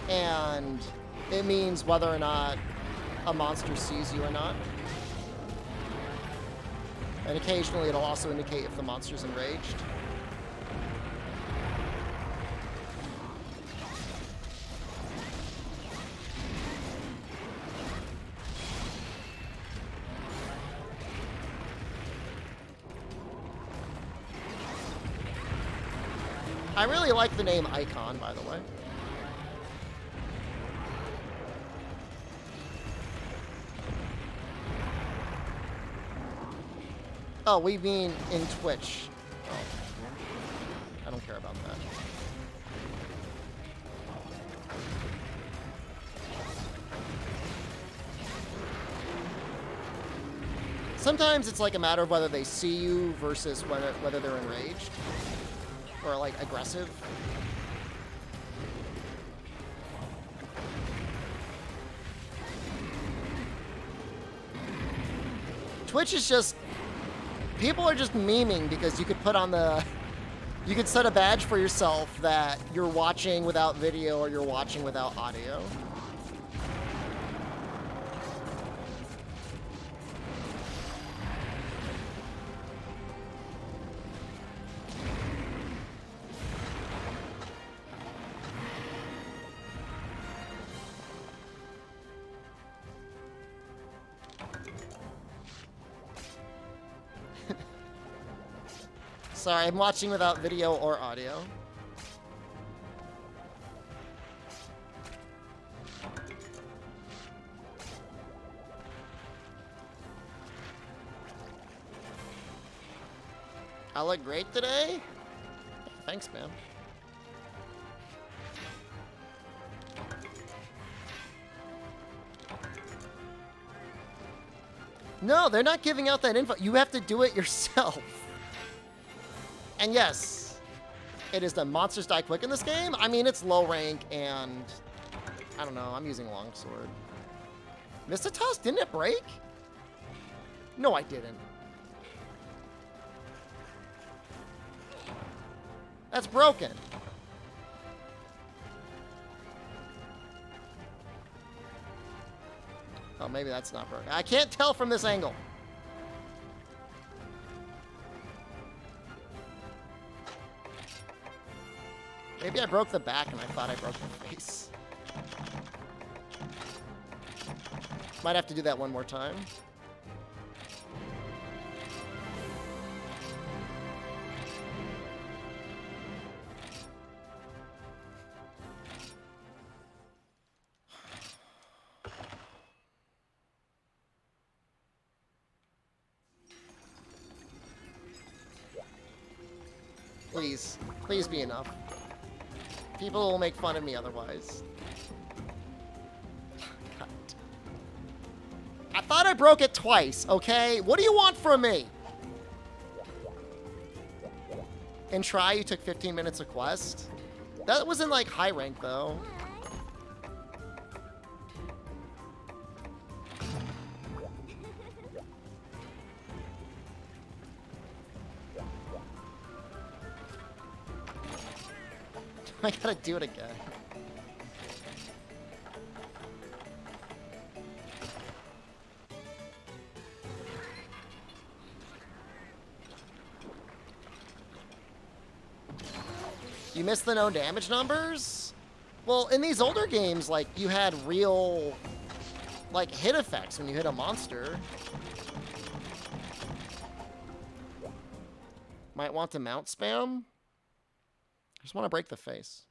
And It means whether or not a monster sees you or not. And occasionally it'll also indicate if the monster's enraged. I really like the name Icon, by the way. Oh, we mean in Twitch. Oh. I don't care about that. Sometimes it's like a matter of whether they see you versus whether they're enraged. Or like aggressive. Twitch is just, people are just memeing because you could put on the, you could set a badge for yourself that you're watching without video or you're watching without audio. Sorry, I'm watching without video or audio. I look great today? Thanks, man. No, they're not giving out that info. You have to do it yourself. And yes, it is the monsters die quick in this game. I mean, it's low rank and I don't know, I'm using longsword. Missed a toss, didn't it break? No, I didn't. That's broken. Oh, maybe that's not broken. I can't tell from this angle. Maybe I broke the back and I thought I broke the face. Might have to do that one more time. Please. Please be enough. People will make fun of me otherwise. God. I thought I broke it twice, okay? What do you want from me? In try, you took 15 minutes of quest? That wasn't like high rank though. I gotta do it again. You missed the no damage numbers? Well, in these older games, like, you had real, like, hit effects when you hit a monster. Might want to mount spam? I just want to break the face.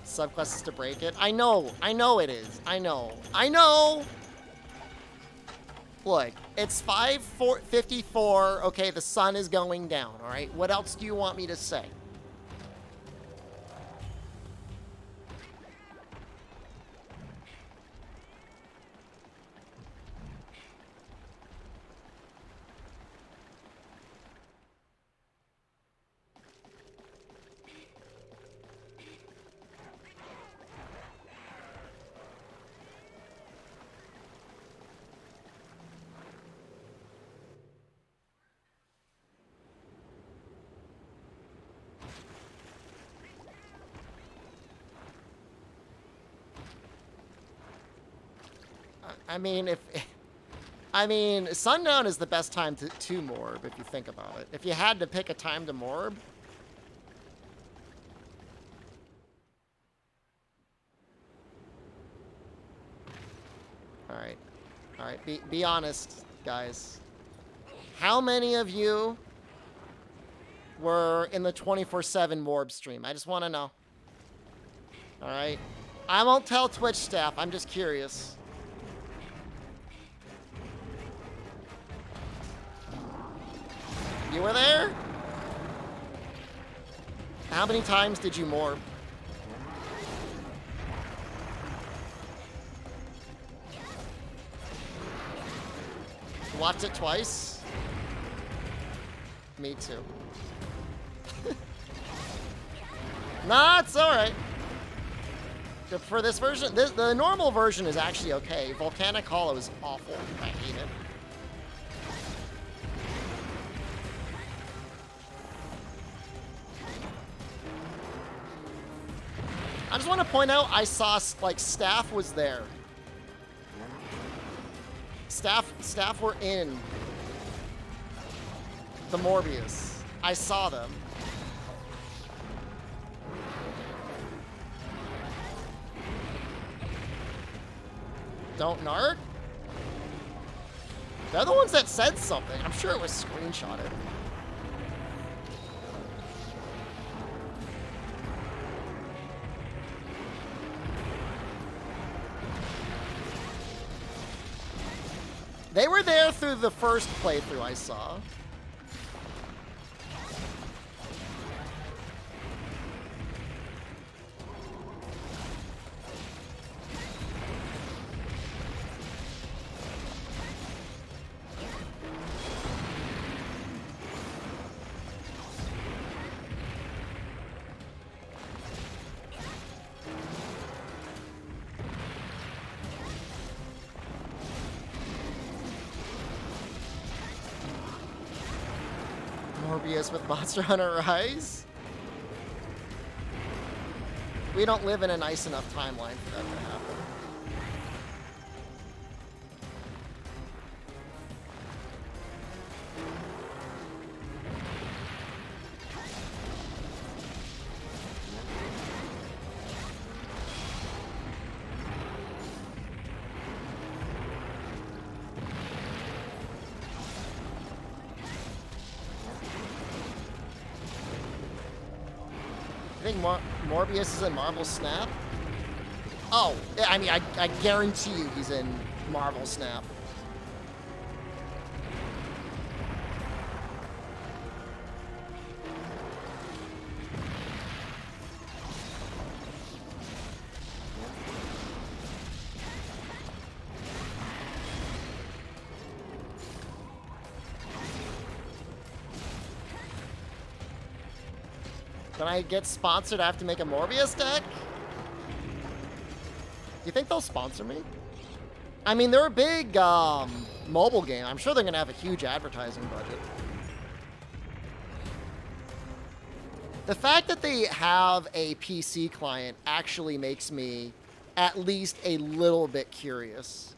Subquest is to break it. I know it is. I know. Look, it's 5:54. Okay, the sun is going down, all right? What else do you want me to say? I mean, I mean, sundown is the best time to morb, if you think about it. If you had to pick a time to morb. Alright. Alright, be honest, guys. How many of you were in the 24/7 morb stream? I just want to know. Alright. I won't tell Twitch staff, I'm just curious. You were there? How many times did you morb? Watched it twice? Me too. Nah, it's alright. For this version, the normal version is actually okay. Volcanic Hollow is awful. I hate it. I just want to point out, I saw, like, staff was there. Staff were in the Morbius. I saw them. Don't narc? They're the ones that said something. I'm sure it was screenshotted. They were there through the first playthrough I saw. Morbius with Monster Hunter Rise? We don't live in a nice enough timeline for that to happen. I think Morbius is in Marvel Snap. Oh, I mean, I guarantee you he's in Marvel Snap. When I get sponsored, I have to make a Morbius deck? Do you think they'll sponsor me? I mean, they're a big mobile game. I'm sure they're going to have a huge advertising budget. The fact that they have a PC client actually makes me at least a little bit curious.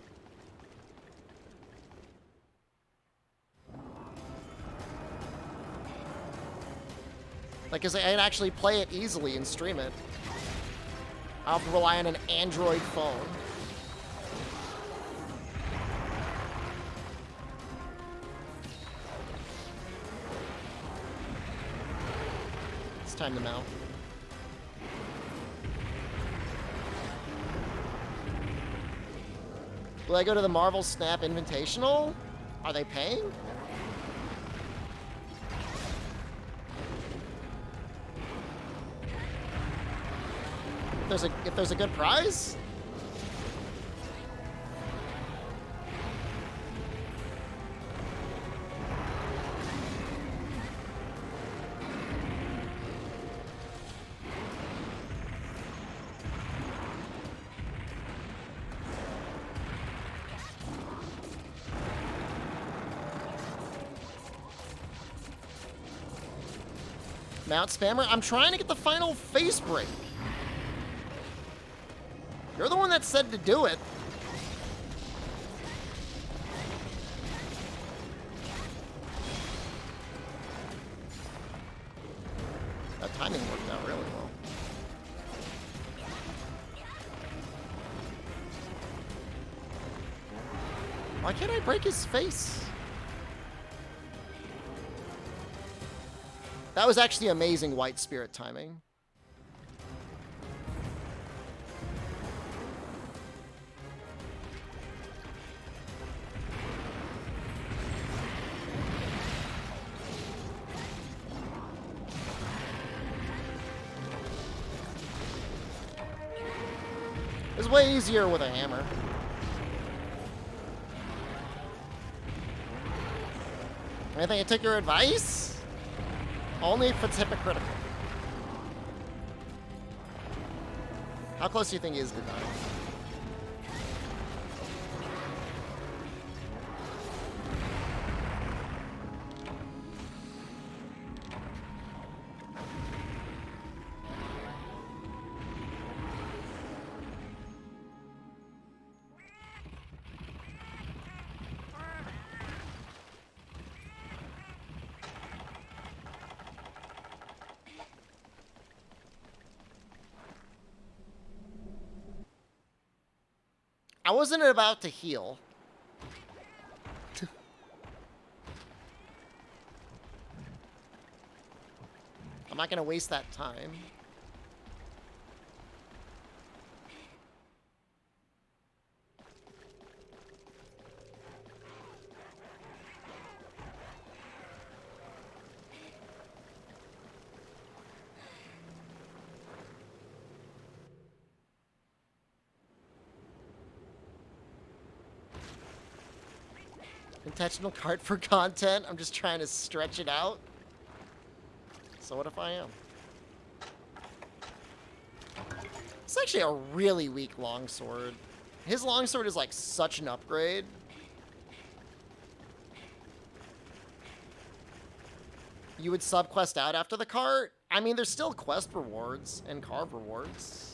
Like, because I can actually play it easily and stream it. I'll have to rely on an Android phone. It's time to mount. Will I go to the Marvel Snap Invitational? Are they paying? If there's a good prize? Mount Spammer? I'm trying to get the final face break. You're the one that said to do it. timing worked out really well. Why can't I break his face? That was actually amazing White Spirit timing. It's way easier with a hammer. I think I took your advice? Only if it's hypocritical. How close do you think he is to dying? I wasn't about to heal. I'm not going to waste that time. Intentional cart for content. I'm just trying to stretch it out. So what if I am? It's actually a really weak longsword. His longsword is like such an upgrade. You would subquest out after the cart? I mean, there's still quest rewards and carve rewards.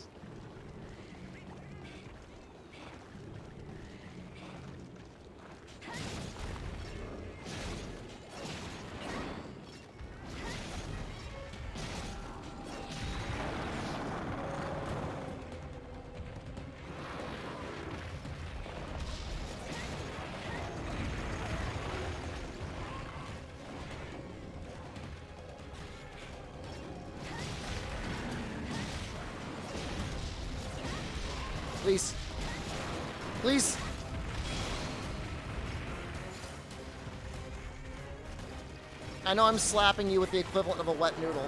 Please. Please. I know I'm slapping you with the equivalent of a wet noodle.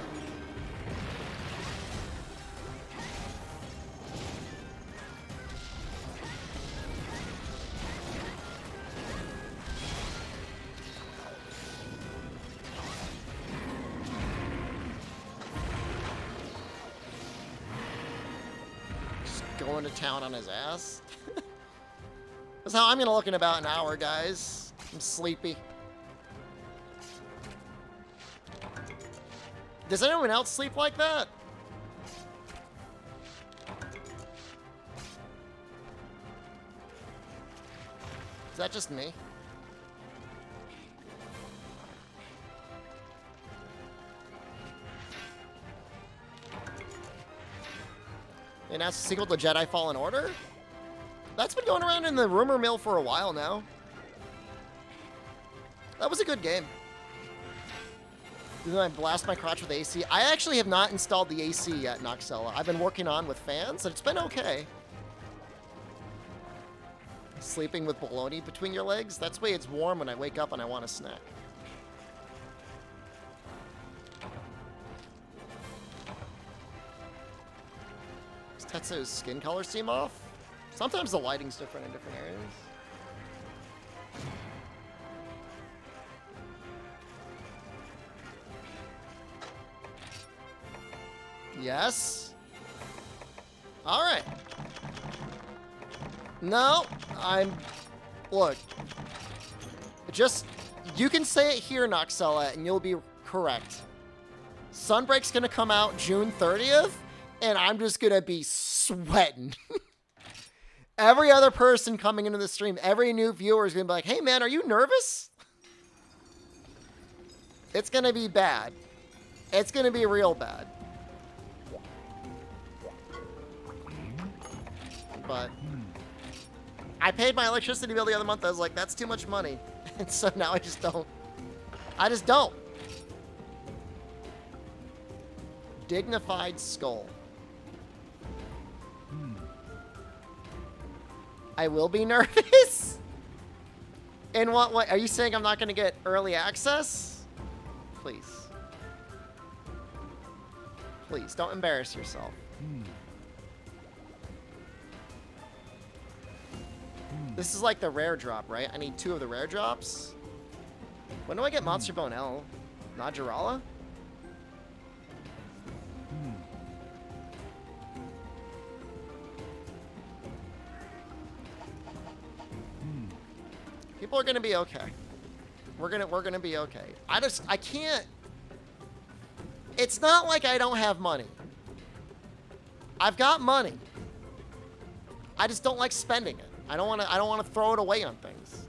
Going to town on his ass. That's how I'm gonna look in about an hour, guys. I'm sleepy. Does anyone else sleep like that? Is that just me? They announced a sequel to Jedi Fallen Order? That's been going around in the rumor mill for a while now. That was a good game. Then I blast my crotch with AC. I actually have not installed the AC yet, Noxella. I've been working on with fans, and it's been okay. Sleeping with bologna between your legs? That's the way it's warm when I wake up and I want a snack. Tetsu's skin color seem off? Sometimes the lighting's different in different areas. Yes. All right. No, look. Just, you can say it here, Noxella, and you'll be correct. Sunbreak's gonna come out June 30th. And I'm just gonna be sweating. Every other person coming into the stream, every new viewer is gonna be like, hey man, are you nervous? It's gonna be bad. It's gonna be real bad. but I paid my electricity bill the other month. I was like, that's too much money. And so now I just don't. I just don't. Dignified skull. I will be nervous? In what way? Are you saying I'm not going to get early access? Please. Please, don't embarrass yourself. This is like the rare drop, right? I need 2 of the rare drops. When do I get Monster Bone L? Najarala? People are gonna be okay. We're gonna be okay. I can't. It's not like I don't have money. I've got money. I just don't like spending it. I don't wanna throw it away on things.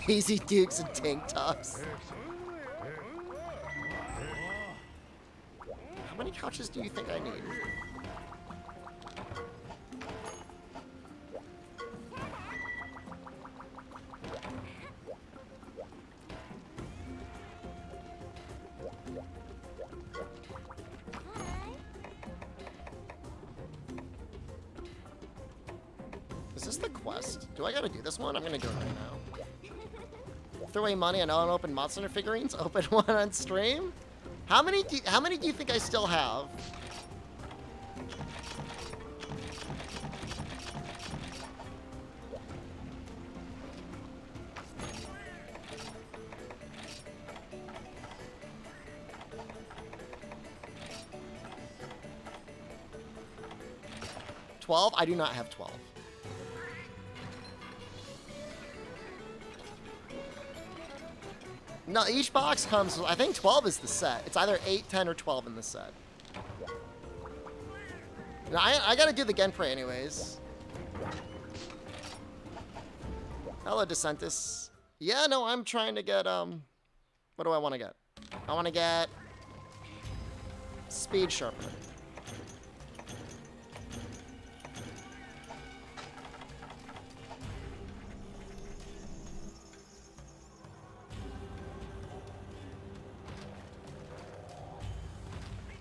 Daisy Dukes and tank tops. How many couches do you think I need? Is this the quest? Do I gotta do this one? I'm gonna do it right now. Throw away money on unopened Monster figurines. Open one on stream. How many do you think I still have? $12? I do not have 12. No, each box comes with, I think 12 is the set. It's either 8, 10, or 12 in the set. Now, I gotta do the Genpray anyways. Hello, DeSantis. Yeah, no, I'm trying to get, what do I want to get? I want to get Speed Sharpener.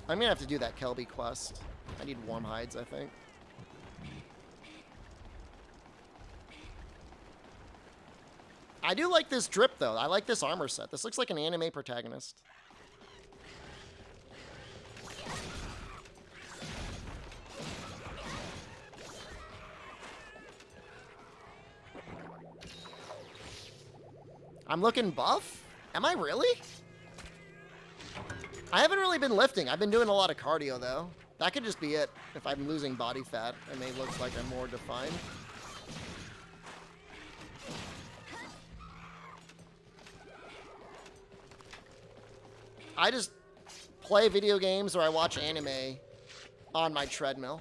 I'm gonna have to do that Kelby quest. I need warm hides, I think. I do like this drip, though. I like this armor set. This looks like an anime protagonist. I'm looking buff? Am I really? I haven't really been lifting. I've been doing a lot of cardio, though. That could just be it. If I'm losing body fat, it may look like I'm more defined. I just play video games or I watch anime on my treadmill.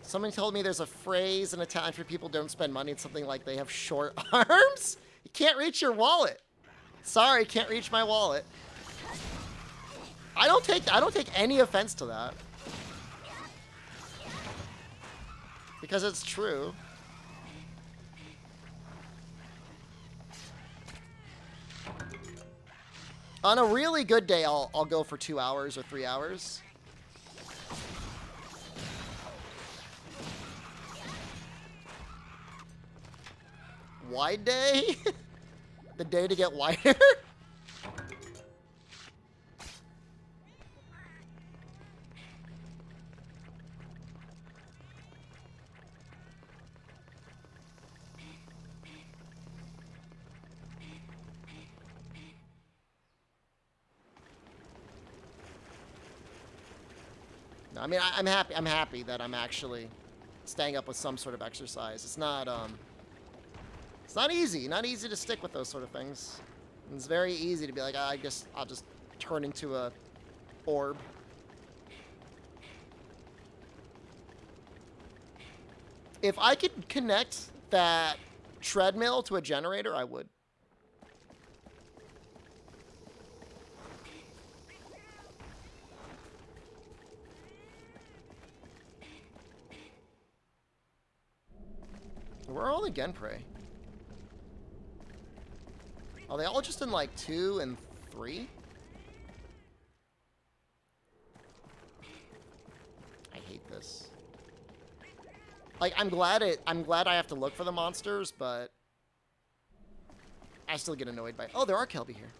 Someone told me there's a phrase in Italian for people who don't spend money. It's something like they have short arms. You can't reach your wallet. Sorry, can't reach my wallet. I don't take any offense to that. Because it's true. On a really good day, I'll go for 2 hours or 3 hours. Wide day? The day to get wider? No, I mean, I'm happy. I'm happy that I'm actually staying up with some sort of exercise. It's not easy. Not easy to stick with those sort of things. It's very easy to be like, I guess I'll just turn into a orb. If I could connect that treadmill to a generator, I would. Where are all the Genprey? Are they all just in like 2 and 3? I hate this. Like, I'm glad I have to look for the monsters, but I still get annoyed by... Oh, there are Kelby here.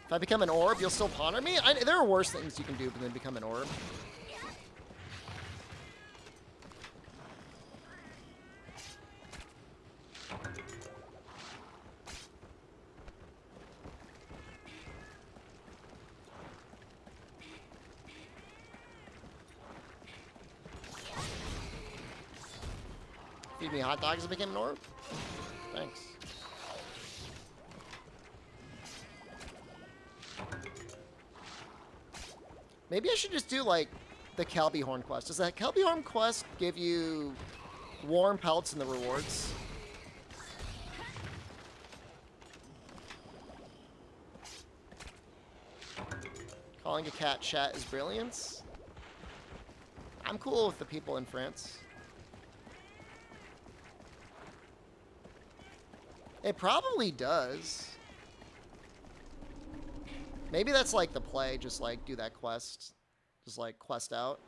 If I become an orb, you'll still ponder me? There are worse things you can do than become an orb. Feed me hot dogs and became an orb? Thanks. Maybe I should just do, like, the Kelby Horn quest. Does that Kelby Horn quest give you warm pelts in the rewards? Calling a cat chat is brilliance. I'm cool with the people in France. It probably does. Maybe that's like the play, just like do that quest. Just like quest out.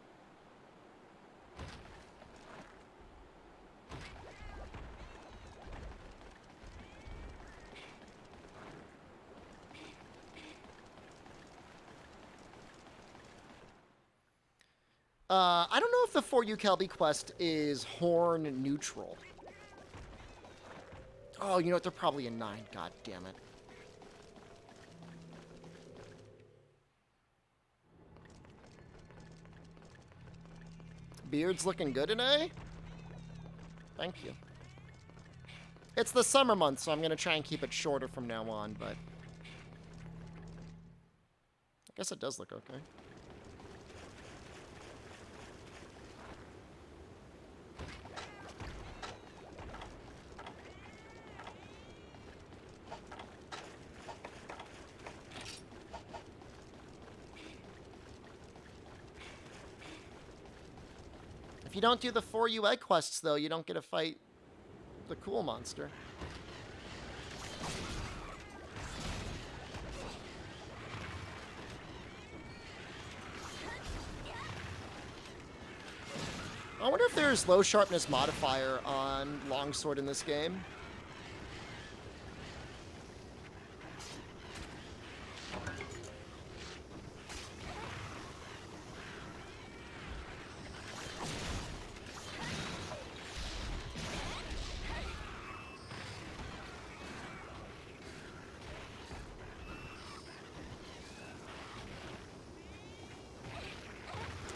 I don't know if the For You Kelby quest is horn neutral. Oh, you know what? They're probably in 9. God damn it. Beard's looking good today? Thank you. It's the summer month, so I'm going to try and keep it shorter from now on, but... I guess it does look okay. If you don't do the For You egg quests, though, you don't get to fight the cool monster. I wonder if there's low sharpness modifier on longsword in this game.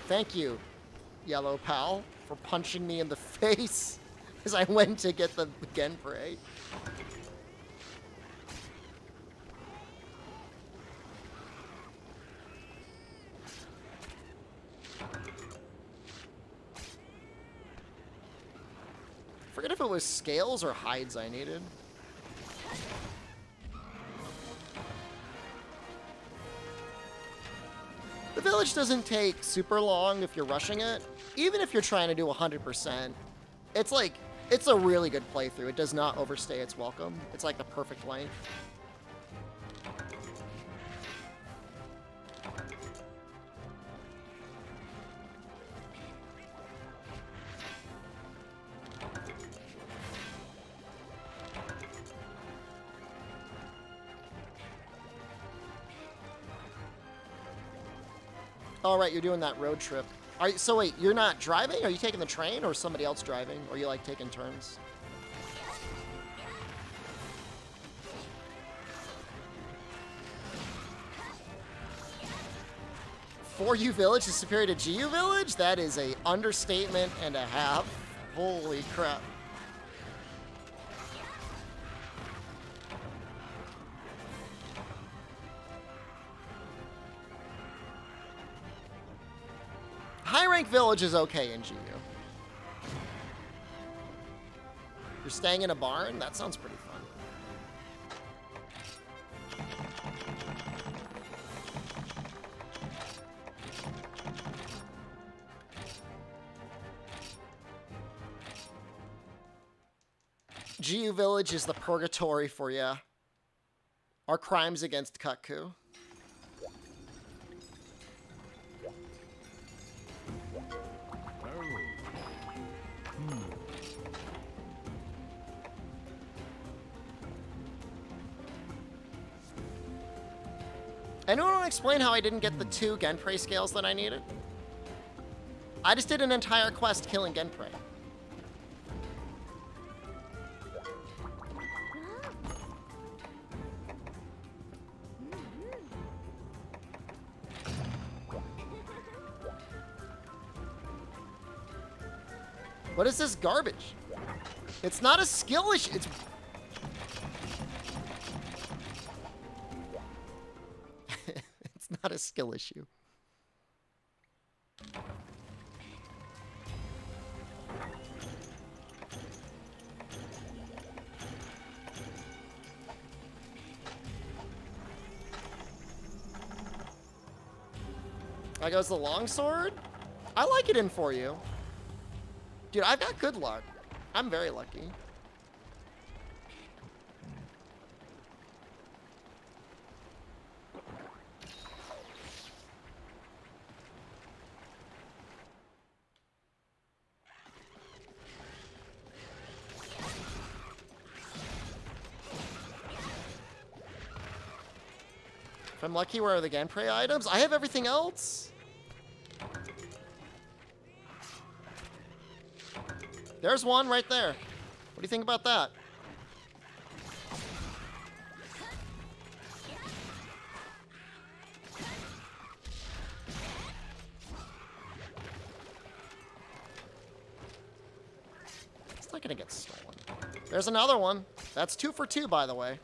Thank you, Yellow Pal, for punching me in the face as I went to get the Genprey. Forget if it was scales or hides I needed. The village doesn't take super long if you're rushing it. Even if you're trying to do 100%, it's like, it's a really good playthrough. It does not overstay its welcome. It's like the perfect length. All right, you're doing that road trip. So wait, you're not driving? Are you taking the train, or is somebody else driving? Or are you like taking turns? For You Village is superior to GU Village? That is a understatement and a half. Holy crap. High rank village is okay in GU. You're staying in a barn? That sounds pretty fun. GU Village is the purgatory for you. Our crimes against Kutku. Anyone want to explain how I didn't get the 2 Genprei scales that I needed? I just did an entire quest killing Genprei. What is this garbage? It's not a skill issue. It's... it's not a skill issue. There goes the longsword. I like it in for you. Dude, I've got good luck. I'm very lucky. If I'm lucky, where are the Genprei items? I have everything else. There's one right there. What do you think about that? It's not gonna get stolen. There's another one. That's 2 for 2, by the way.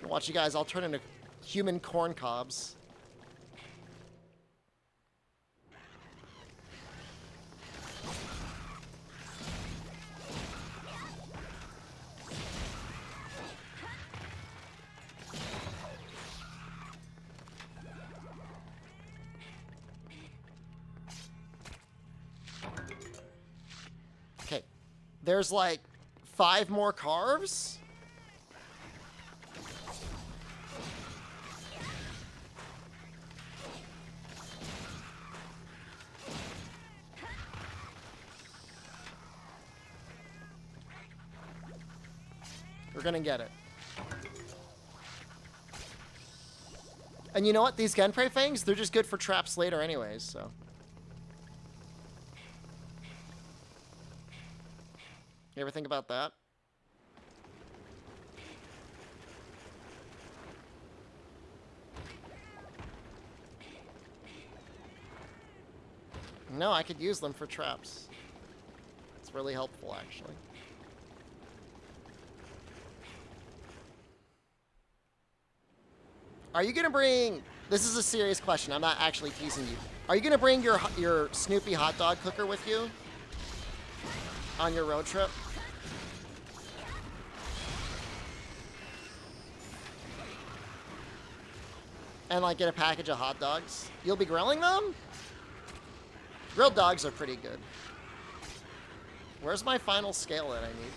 Watch you guys, I'll turn into human corn cobs. Okay, there's like 5 more carves. We're gonna get it. And you know what? These Genprei fangs, they're just good for traps later anyways, so. You ever think about that? No, I could use them for traps. It's really helpful, actually. Are you gonna bring... This is a serious question. I'm not actually teasing you. Are you gonna bring your Snoopy hot dog cooker with you on your road trip? And like get a package of hot dogs? You'll be grilling them? Grilled dogs are pretty good. Where's my final scale that I need?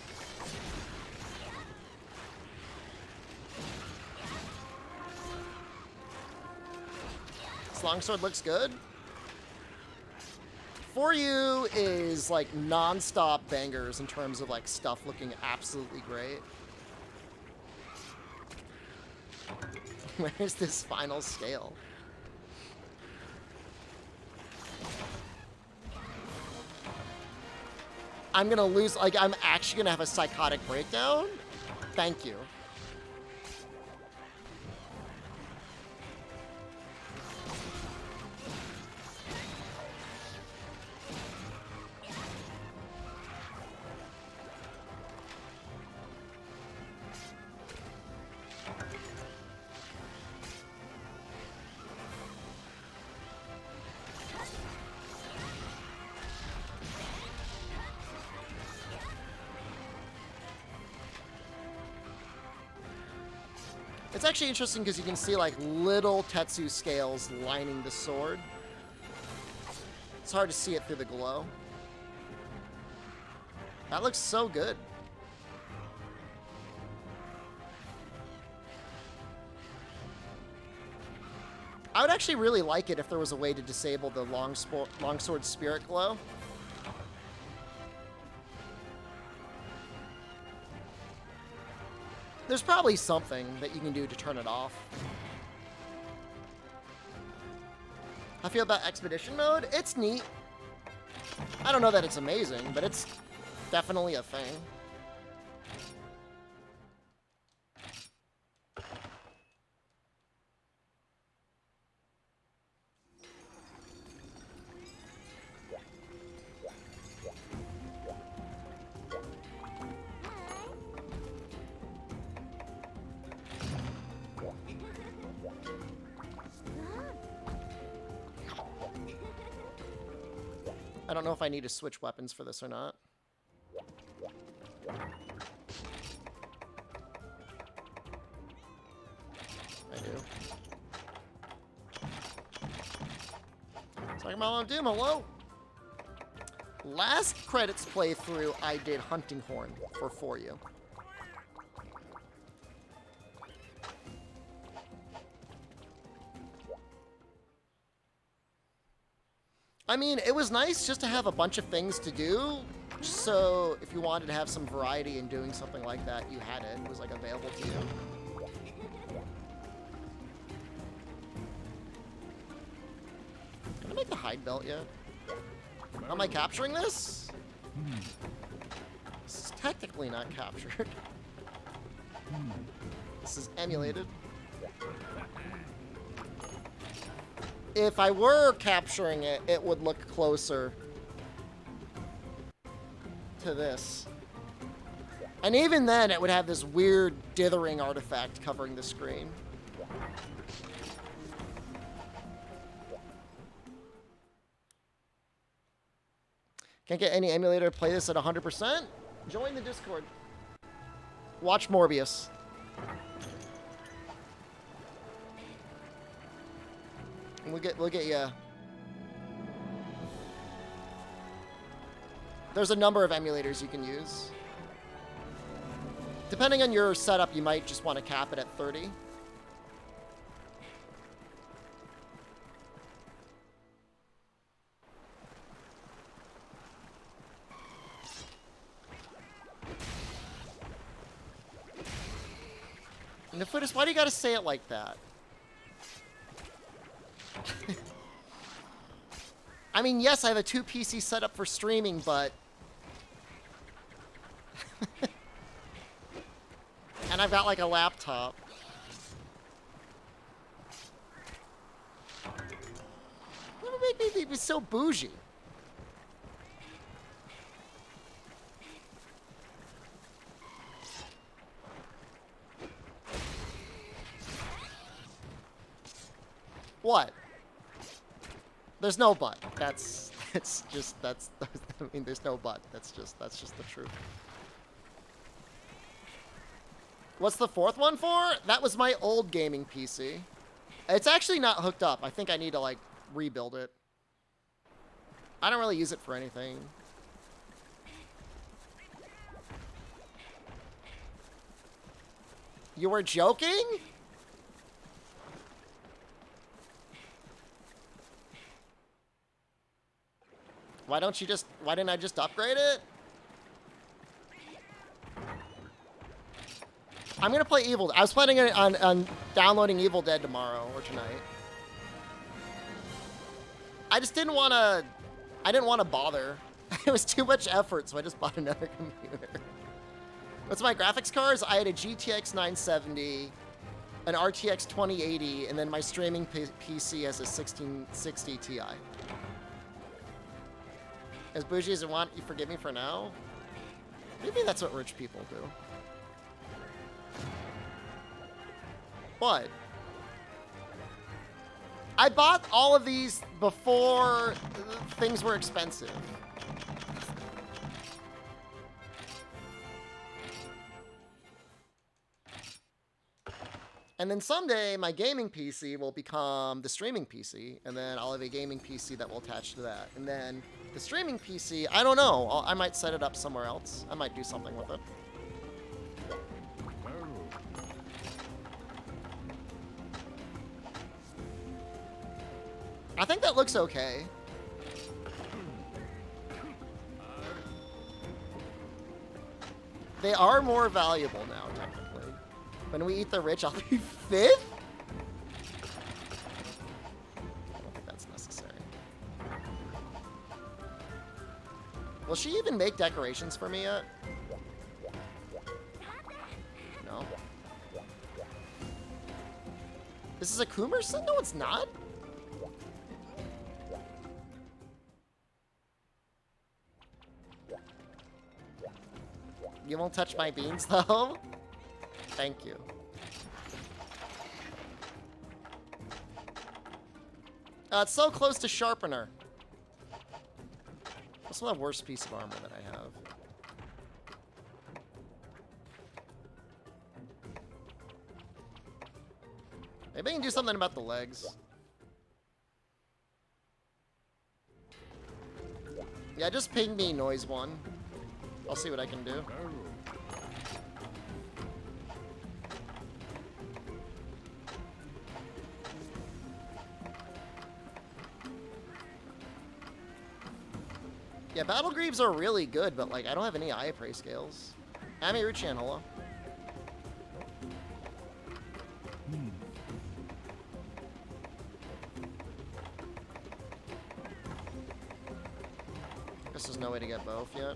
This longsword looks good. For you is like non-stop bangers in terms of like stuff looking absolutely great. Where's this final scale? I'm gonna lose, like I'm actually gonna have a psychotic breakdown? Thank you. It's actually interesting because you can see like little Tetsu scales lining the sword. It's hard to see it through the glow. That looks so good. I would actually really like it if there was a way to disable the longsword spirit glow. There's probably something that you can do to turn it off. I feel about expedition mode. It's neat. I don't know that it's amazing, but it's definitely a thing. I don't know if I need to switch weapons for this or not. I do. Talking about Doom, hello? Last credits playthrough, I did Hunting Horn for you. I mean, it was nice just to have a bunch of things to do, just so if you wanted to have some variety in doing something like that, you had it. It was, like, available to you. Can I make the hide belt yet? Am I capturing this? This is technically not captured. This is emulated. If I were capturing it, it would look closer to this. And even then, it would have this weird dithering artifact covering the screen. Can't get any emulator to play this at 100%? Join the Discord. Watch Morbius. We'll get you. There's a number of emulators you can use. Depending on your setup, you might just want to cap it at 30. Nefootis, why do you gotta say it like that? I mean, yes, I have a 2 PC setup for streaming, but... and I've got, like, a laptop. Never make me be so bougie. What? There's no but. It's just, I mean, there's no but. That's just the truth. What's the fourth one for? That was my old gaming PC. It's actually not hooked up. I think I need to, like, rebuild it. I don't really use it for anything. You were joking? Why didn't I just upgrade it? I'm gonna play Evil. I was planning on downloading Evil Dead tomorrow or tonight. I just didn't want to. I didn't want to bother. It was too much effort, so I just bought another computer. What's my graphics cards? I had a GTX 970, an RTX 2080, and then my streaming PC has a 1660 Ti. As bougie as I want, you forgive me for now? Maybe that's what rich people do. What? I bought all of these before things were expensive. And then someday, my gaming PC will become the streaming PC, and then I'll have a gaming PC that will attach to that. And then The streaming PC, I don't know. I might set it up somewhere else. I might do something with it. I think that looks okay. They are more valuable now, technically. When we eat the rich, I'll be 5th? I don't think that's necessary. Will she even make decorations for me yet? No. This is a Coomerson? No, it's not. You won't touch my beans, though? Thank you. It's so close to Sharpener. That's the worst piece of armor that I have. Maybe I can do something about the legs. Yeah, just ping me, Noise 1. I'll see what I can do. Yeah, Battle Greaves are really good, but like I don't have any eye prey scales. Ami Ruchan, hello. Guess there's no way to get both yet.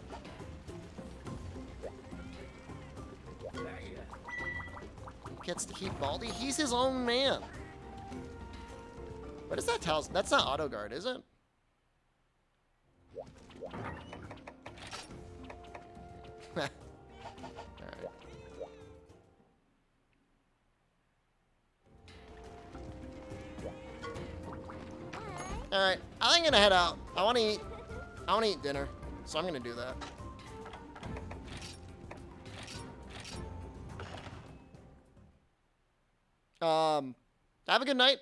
Gets to keep Baldy? He's his own man. What is that talisman? That's not auto guard, is it? Alright. Alright, I think I'm gonna head out. I wanna eat dinner, so I'm gonna do that. Have a good night.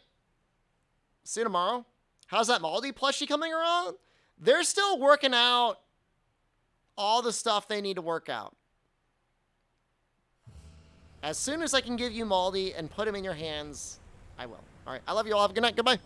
See you tomorrow. How's that Maldi plushie coming around? They're still working out all the stuff they need to work out. As soon as I can give you Maldi and put him in your hands, I will. All right. I love you all. Have a good night. Goodbye.